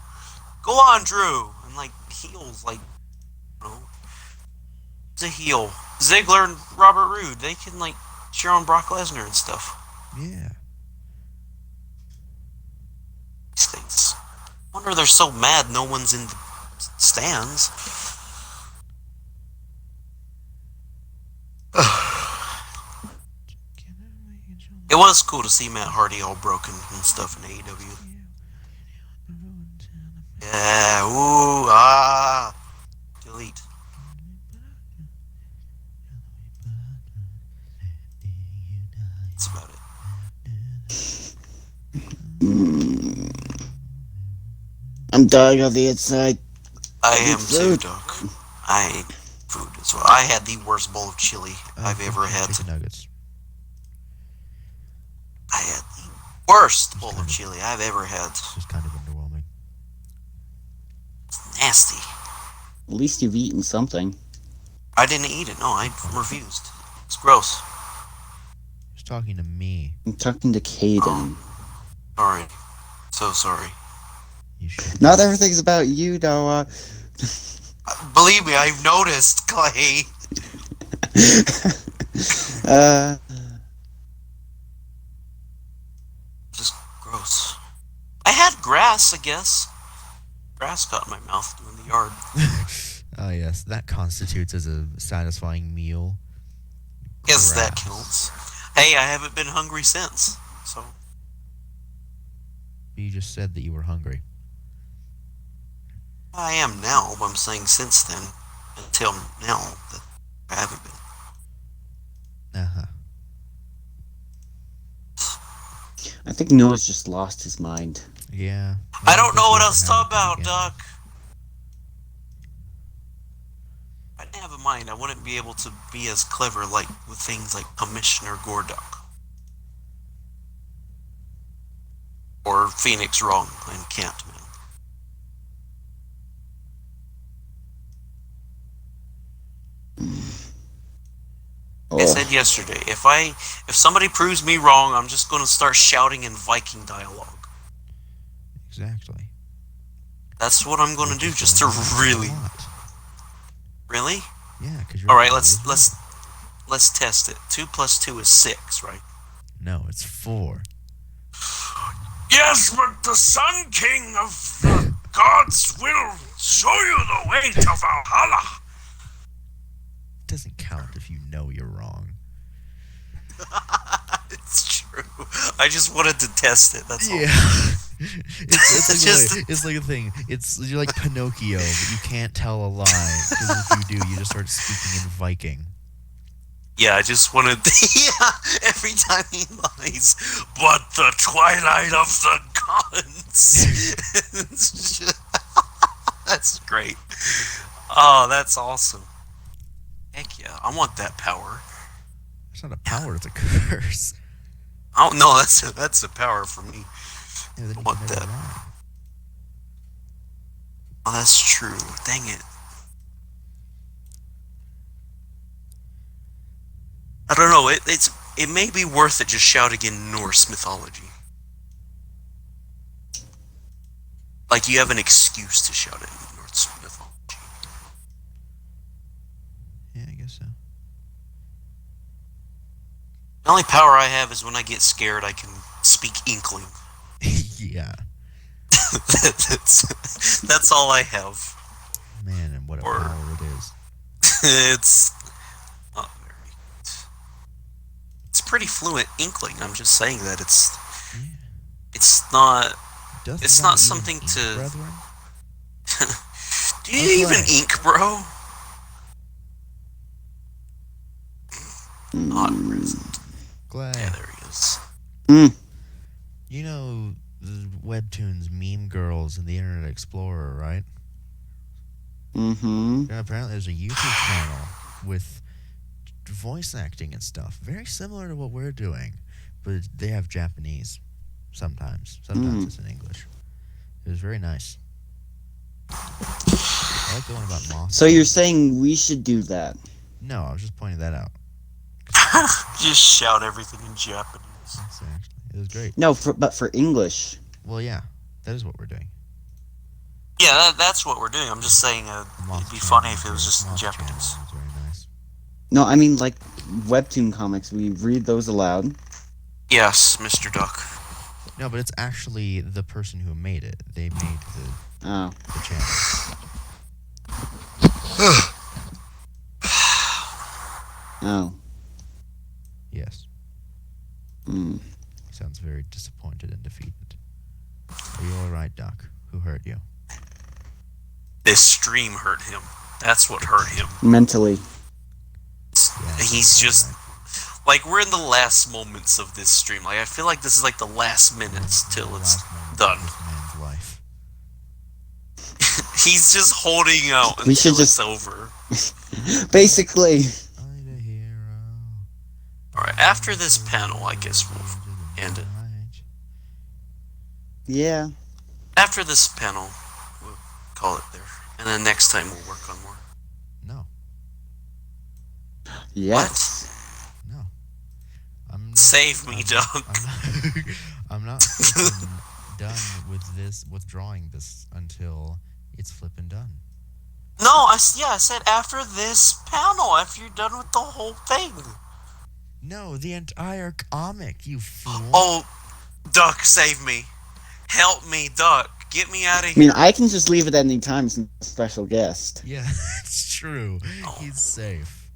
go on, Drew. And like heels, like, it's a heel. Ziggler and Robert Roode, they can like cheer on Brock Lesnar and stuff. Yeah. These things. I wonder they're so mad no one's in the stands. It was cool to see Matt Hardy all broken and stuff in AEW. Yeah, ooh, delete. That's about it. I'm dying on the inside. I am too, Doc. I ate food as well. I had the worst bowl of chili I've ever had. Chicken nuggets. I had the worst bowl of chili I've ever had. It's just kind of underwhelming. It's nasty. At least you've eaten something. I didn't eat it. No, I refused. It's gross. Just talking to me. I'm talking to Caden. Sorry. So sorry. You should. Not everything's about you, Noah. Believe me, I've noticed, Clay. Just gross. I had grass, I guess. Grass got in my mouth doing the yard. Oh yes, that constitutes as a satisfying meal. Guess that Grass. counts. Hey, I haven't been hungry since, so. You just said that you were hungry. I am now, but I'm saying since then, until now, that I haven't been. Uh-huh. I think Noah's just lost his mind. Yeah. I don't know what think else to we ever talk had about, it Doc. If I didn't have a mind, I wouldn't be able to be as clever like with things like Commissioner Gorduck. Or Phoenix Wrong and Cantman. Oh. I said yesterday, if somebody proves me wrong, I'm just going to start shouting in Viking dialogue. Exactly. That's what I'm going to do, Which is just to going happen a really, lot. really. Yeah, because you're. All right, let's test it. 2 plus 2 is 6, right? No, it's 4. Yes, but the Sun King of the gods will show you the way to Valhalla. It doesn't count if you know you're wrong. It's true. I just wanted to test it. That's all. Yeah. it's like a thing. You're like Pinocchio, but you can't tell a lie. Because if you do, you just start speaking in Viking. Yeah, I just wanted to, yeah, every time he lies, but the twilight of the gods. That's great. Oh, that's awesome. Heck yeah, I want that power. It's not a power, it's a curse. Oh no, that's a power for me. Yeah, then I you want can never that. lie. Oh, that's true. Dang it. I don't know. It may be worth it just shouting in Norse mythology. Like you have an excuse to shout it in Norse mythology. Yeah, I guess so. The only power I have is when I get scared, I can speak Inkling. Yeah. That's all I have. Man, and what a Or- power it is. It's not very. It's pretty fluent Inkling. I'm just saying that Yeah. it's not. Doth It's thou not even something ink, to- Brethren? Do you even Okay. ink, bro? Not present. Glad. Yeah, there he is. Mm. You know webtoons, meme girls, and the Internet Explorer, right? Mm-hmm. And apparently there's a YouTube channel with voice acting and stuff, very similar to what we're doing, but they have Japanese sometimes. Sometimes it's in English. It was very nice. I like the one about moths. So you're saying we should do that? No, I was just pointing that out. Just shout everything in Japanese. Exactly. It was great. No, but for English. Well, yeah, that is what we're doing. Yeah, that's what we're doing. I'm just saying it'd be funny if it was just in Japanese. Was very nice. No, I mean like webtoon comics. We read those aloud. Yes, Mr. Duck. No, but it's actually the person who made it. They made Oh. the channel. Oh. Yes. Mm. He sounds very disappointed and defeated. Are you alright, Doc? Who hurt you? This stream hurt him. That's what hurt him. Mentally. Yeah, He's just like, we're in the last moments of this stream. Like, I feel like this is like the last minutes till it's done. This man's life. He's just holding out We until should it's just- over. Basically. I'm a hero. Alright, after this panel, I guess we'll end it. Yeah. After this panel, we'll call it there. And then next time we'll work on more. No, Yes. no. I'm not, Save me, I'm Doc. I'm not flippin' done with drawing this until it's flippin' done. No, I said after this panel, after you're done with the whole thing. No, the entire comic, you fool. Oh, Duck, save me. Help me, Duck. Get me out of I here. mean, I can just leave at any time since I'm a special guest. Yeah, it's true. Oh. He's safe.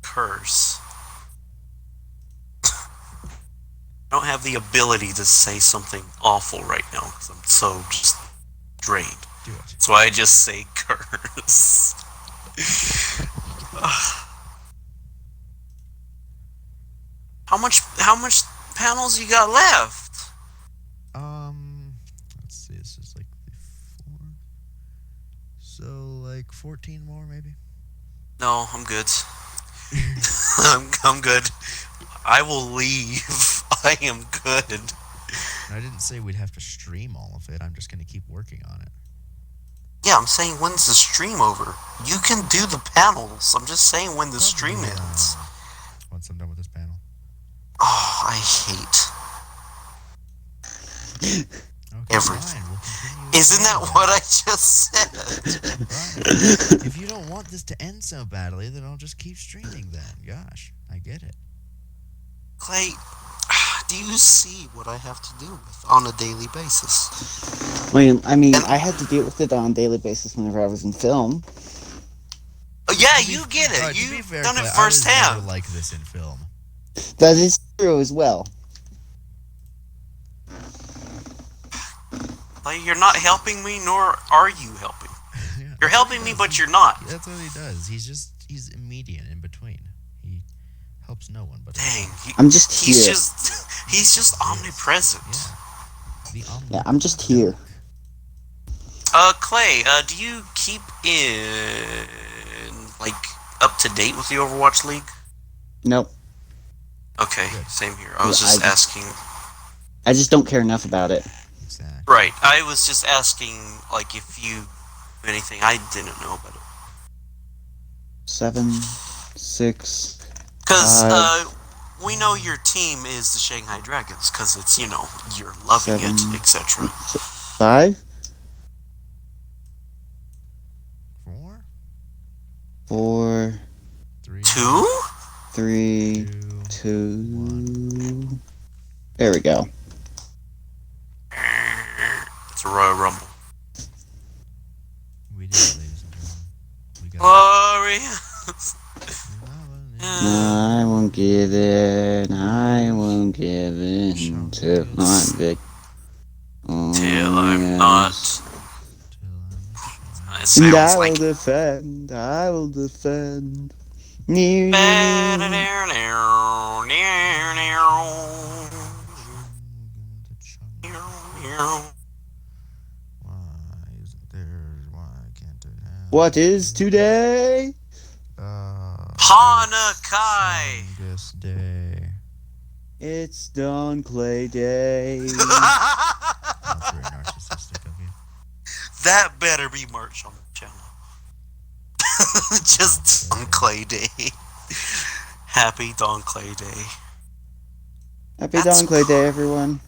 Curse. I don't have the ability to say something awful right now because I'm so just drained. Do it. That's why I just say curse. How much panels you got left? Let's see, this is like the 4th. So, like 14 more, maybe? No, I'm good. I'm good. I will leave. I am good. And I didn't say we'd have to stream all of it. I'm just going to keep working on it. Yeah, I'm saying when's the stream over? You can do the panels. I'm just saying when the stream Probably, ends. Once I'm done with this panel. Oh, I hate. Okay, Everything. fine. We'll continue. Isn't that with what I just said? Right. If you don't want this to end so badly, then I'll just keep streaming then. Gosh, I get it. Clay, do you see what I have to deal with on a daily basis? I mean, I had to deal with it on a daily basis whenever I was in film. Oh, yeah, you get it. Alright, to be You've fair, done it Clay, I was firsthand. never like this in film. That is true as well. Like, you're not helping me, nor are you helping. Yeah, You're helping me, but you're not. That's what he does. He's a median in between. He helps no one but Dang, himself. I'm just he's here. he's just omnipresent. Yeah. The Yeah, I'm just here. Clay, do you keep like up to date with the Overwatch League? Nope. Okay, same here. I was Yeah, just I asking. I just don't care enough about it. Exactly. Right, I was just asking, like, if you anything I didn't know about it. 7, 6. Because we know your team is the Shanghai Dragons, because it's, you know, you're loving 7, it, etc. 5, 4, 4, 3, 2? 3, 2. 2. There we go. It's a Royal Rumble. We did it, ladies and gentlemen. We got Glorious. I won't give in. I won't give in till I'm big. Till I'm not. It And sounds I will like. defend. I will defend. Near you. now. Why isn't there? Why can't it have? What is today? Hanukkah! Longest day. It's DonClay Day. That's very narcissistic of you. That better be merch on the channel. Just DonClay Day. Happy DonClay Day. Happy That's DonClay Day, everyone.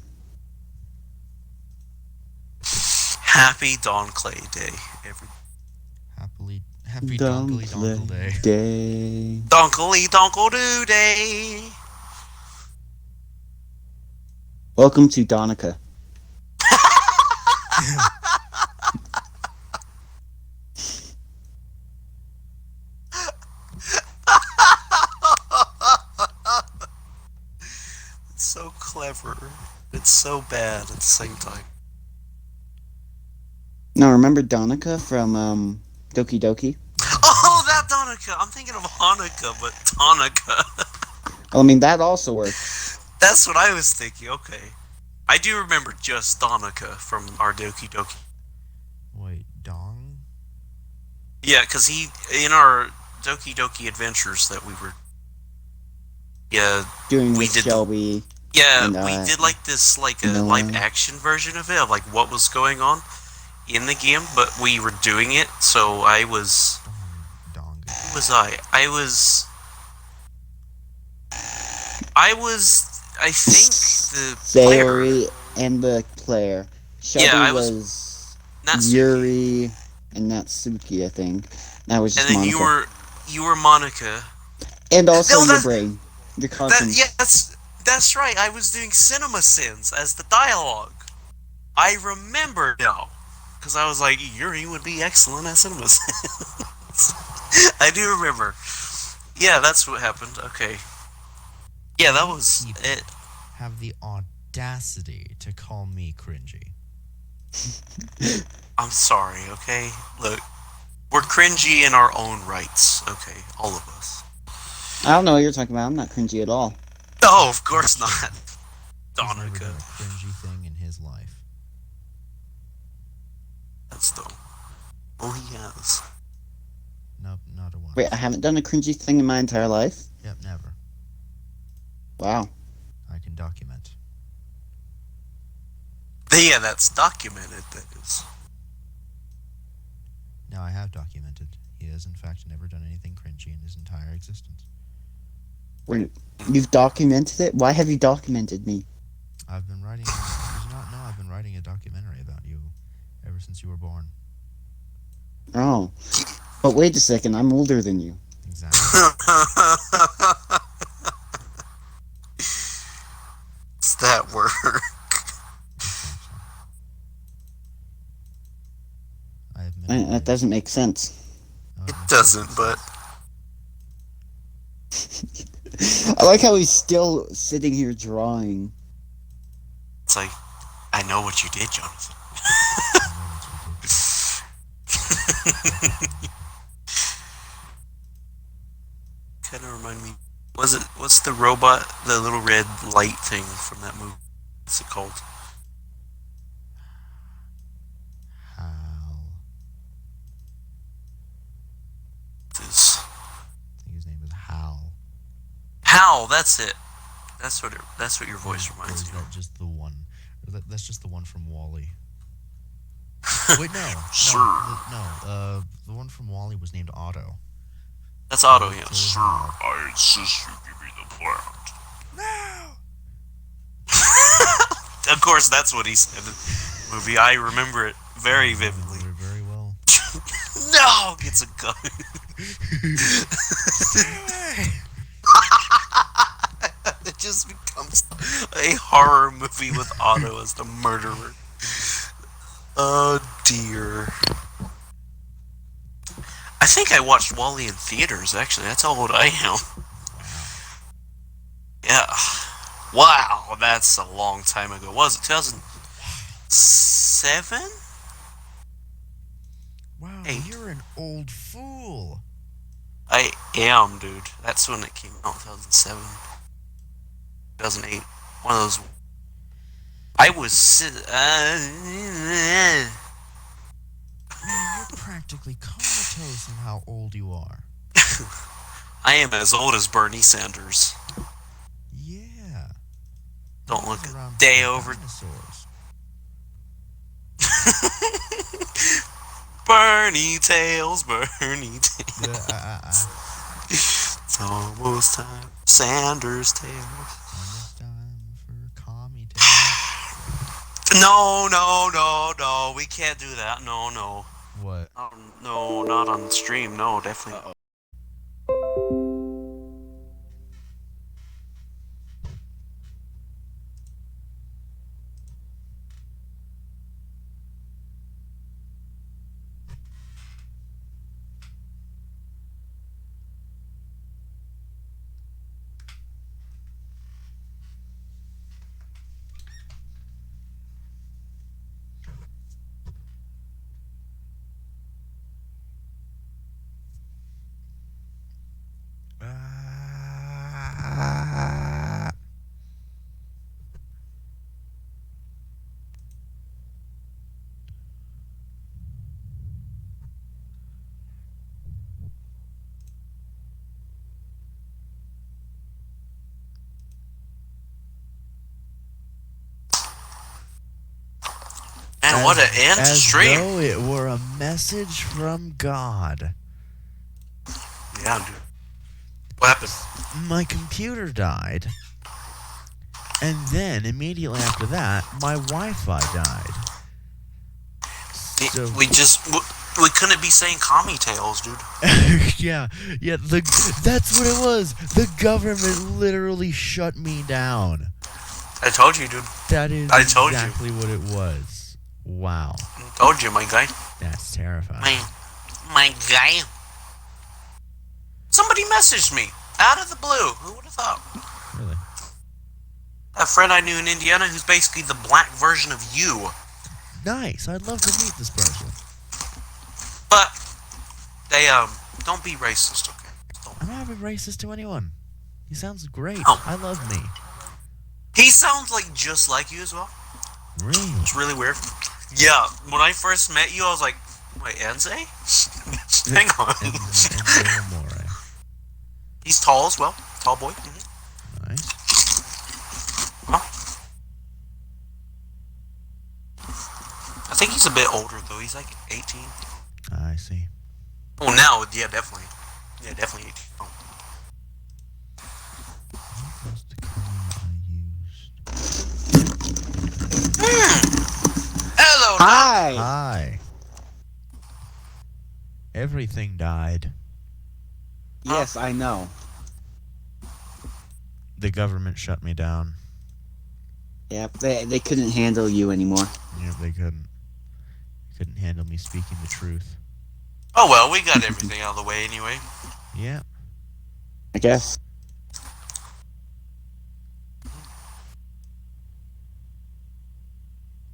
Happy DonClay Day. Happy Donkly Donkle Day. Day. Donkly Donkle Doo Day. Welcome to Donica. It's so clever. It's so bad at the same time. Now, remember Donica from Doki Doki? Oh, that Donica! I'm thinking of Hanukkah, but Donica. Well, I mean, that also works. That's what I was thinking, okay. I do remember just Donica from our Doki Doki. Wait, Dong? Yeah, because he, in our Doki Doki adventures that we were... Yeah, Doing we with did... Shelby. Yeah, and, we did like this, like a Noah. live action version of it, of like what was going on in the game, but we were doing it, so I was... Dong. Who was I? I was, I think, the player. Sayori and the player. Shelby Yeah, I was Natsuki. Yuri and Natsuki, I think. That was just And then Monica. you were Monica. And also No, your that's- brain. Your conscience. Yeah, that's right. I was doing Cinema Sins as the dialogue. I remember now, because I was like, Yuri would be excellent at Cinema Sins. I do remember. Yeah, that's what happened. Okay. Yeah, that was it. Have the audacity to call me cringy. I'm sorry, okay? Look, we're cringy in our own rights, okay? All of us. I don't know what you're talking about. I'm not cringy at all. No, of course not. He's never done Donica. a cringy thing in his life. That's the... Oh, he has. Nope, not a one. Wait, I haven't done a cringy thing in my entire life? Yep, never. Wow. I can document. Yeah, that's documented, that is. Now I have documented. He has in fact never done anything cringy in his entire existence. Wait, you've documented it? Why have you documented me? I've been writing... Did you not know I've been writing a documentary about you ever since you were born? Oh. But wait a second, I'm older than you. Exactly. It's that word. I have many That doesn't make sense. It doesn't, but... I like how he's still sitting here drawing. It's like, I know what you did, Jonathan. Kind of remind me... What's the robot, the little red light thing from that movie? What's it called? Hal. This... I think his name is Hal. Hal, that's it. That's what your voice Or reminds is me of. that just the one? Or that's just the one from Wall-E. Wait, no. Sir. The one from Wall-E was named Otto. That's Otto, yeah. So- Sir, I insist you give me the plant. No! Of course, that's what he said in the movie. I remember it very vividly. Very well. No! Gets a gun. It just becomes a horror movie with Otto as the murderer. Oh dear. I think I watched Wall-E in theaters, actually. That's how old I am. Yeah. Wow, that's a long time ago. Was it 2007? Wow, Hey. you're an old fool. I am, dude. That's when it came out, 2007. 2008. One of those. I was. Man, you're practically comatose in how old you are. I am as old as Bernie Sanders. Yeah. Don't He look was a around day before over. dinosaurs. Bernie tails, Bernie tails. Yeah, It's almost time. Sanders tails. almost time for commie tales. No, no, no, no. We can't do that. No, no. What? No, not on the stream. No, definitely. Uh-oh. Ah. Man, what an end to As stream. though it were a message from God. Yeah, dude. What happened? My computer died. And then, immediately after that, my Wi-Fi died. So, We couldn't be saying commie tales, dude. yeah, that's what it was. The government literally shut me down. I told you, dude. That is I told you. exactly what it was. Wow. I told you, my guy. That's terrifying. My guy. Somebody messaged me out of the blue. Who would have thought? Really? A friend I knew in Indiana who's basically the black version of you. Nice. I'd love to meet this person. But they don't be racist, okay? I'm not being racist to anyone. He sounds great. Oh. I love me. He sounds like just like you as well. Really? It's really weird. Yeah, when I first met you, I was like, wait, Enze? Hang on. And more. He's tall as well. Tall boy. Mm-hmm. Nice. Well, I think he's a bit older, though. He's like 18. I see. Oh, now, yeah, definitely. Yeah, definitely 18. Oh. What was the color I used? Hello, Hi! Hi. Everything died. Yes, I know. The government shut me down. Yep, they couldn't handle you anymore. Yeah, they couldn't. Couldn't handle me speaking the truth. Oh, well, we got everything out of the way anyway. Yeah. I guess.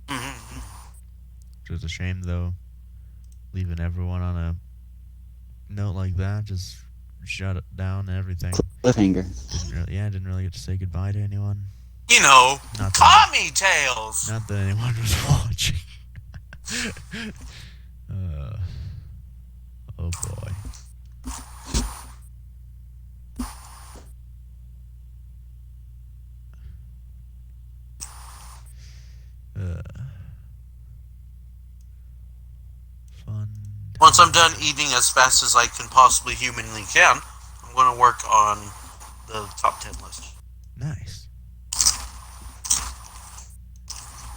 Mm-hmm. It was a shame, though, leaving everyone on a note like that. Just shut it down and everything. Cliffhanger. Didn't really get to say goodbye to anyone. You know, Not that, commie tales. not that anyone was watching. Oh boy. Fun. Once I'm done eating as fast as I can possibly humanly can, I'm going to work on the top 10 list. Nice.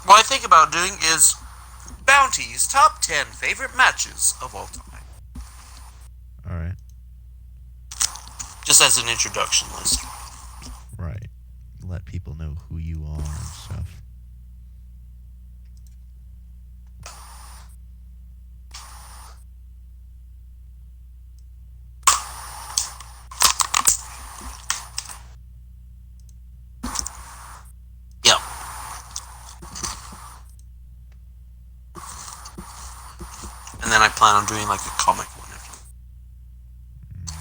What I think about doing is Bounty's top 10 favorite matches of all time. Alright. Just as an introduction list. Right. Let people know who you are and stuff. Yeah. And then I plan on doing like a comic one.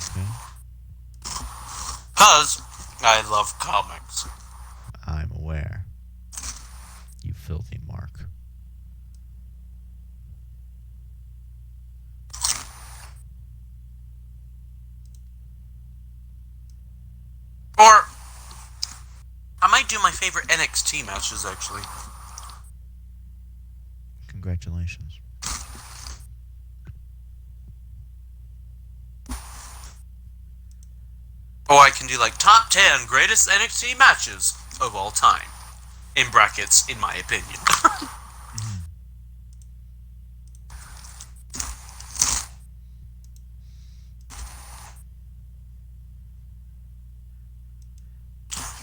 Okay. Because I love comics. I'm aware. You filthy mark. Or I might do my favorite NXT matches, actually. Congratulations. Or I can do like top 10 greatest NXT matches of all time. In brackets, in my opinion.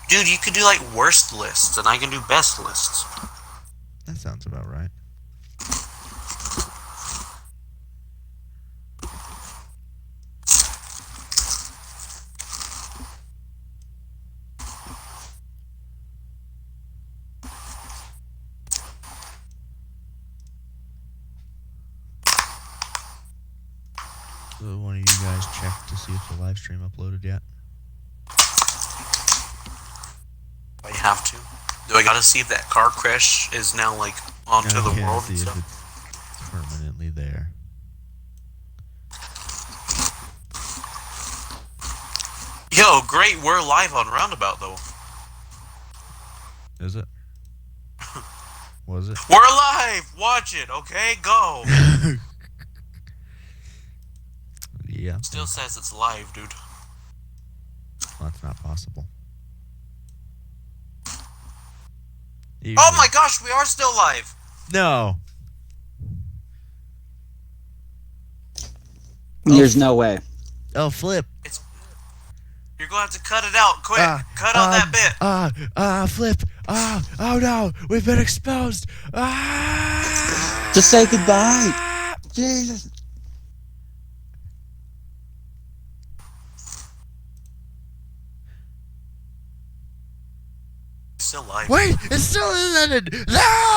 Dude, you could do like worst lists, and I can do best lists. That sounds about right. So one of you guys check to see if the live stream uploaded yet? I have to. Do I gotta see if that car crash is now like onto the world see and if stuff? it's permanently there. Yo, great, we're live on Roundabout though. Is it? Was it? We're live! Watch it, okay? Go! Yeah. Still says it's live, dude. Well, that's not possible. Oh my gosh, we are still live! No. There's no way. Oh, flip. You're gonna have to cut it out, quick! Cut out that bit! Flip. Oh no, we've been exposed. Just say goodbye. Jesus. Still live. Wait, it's still ended. No!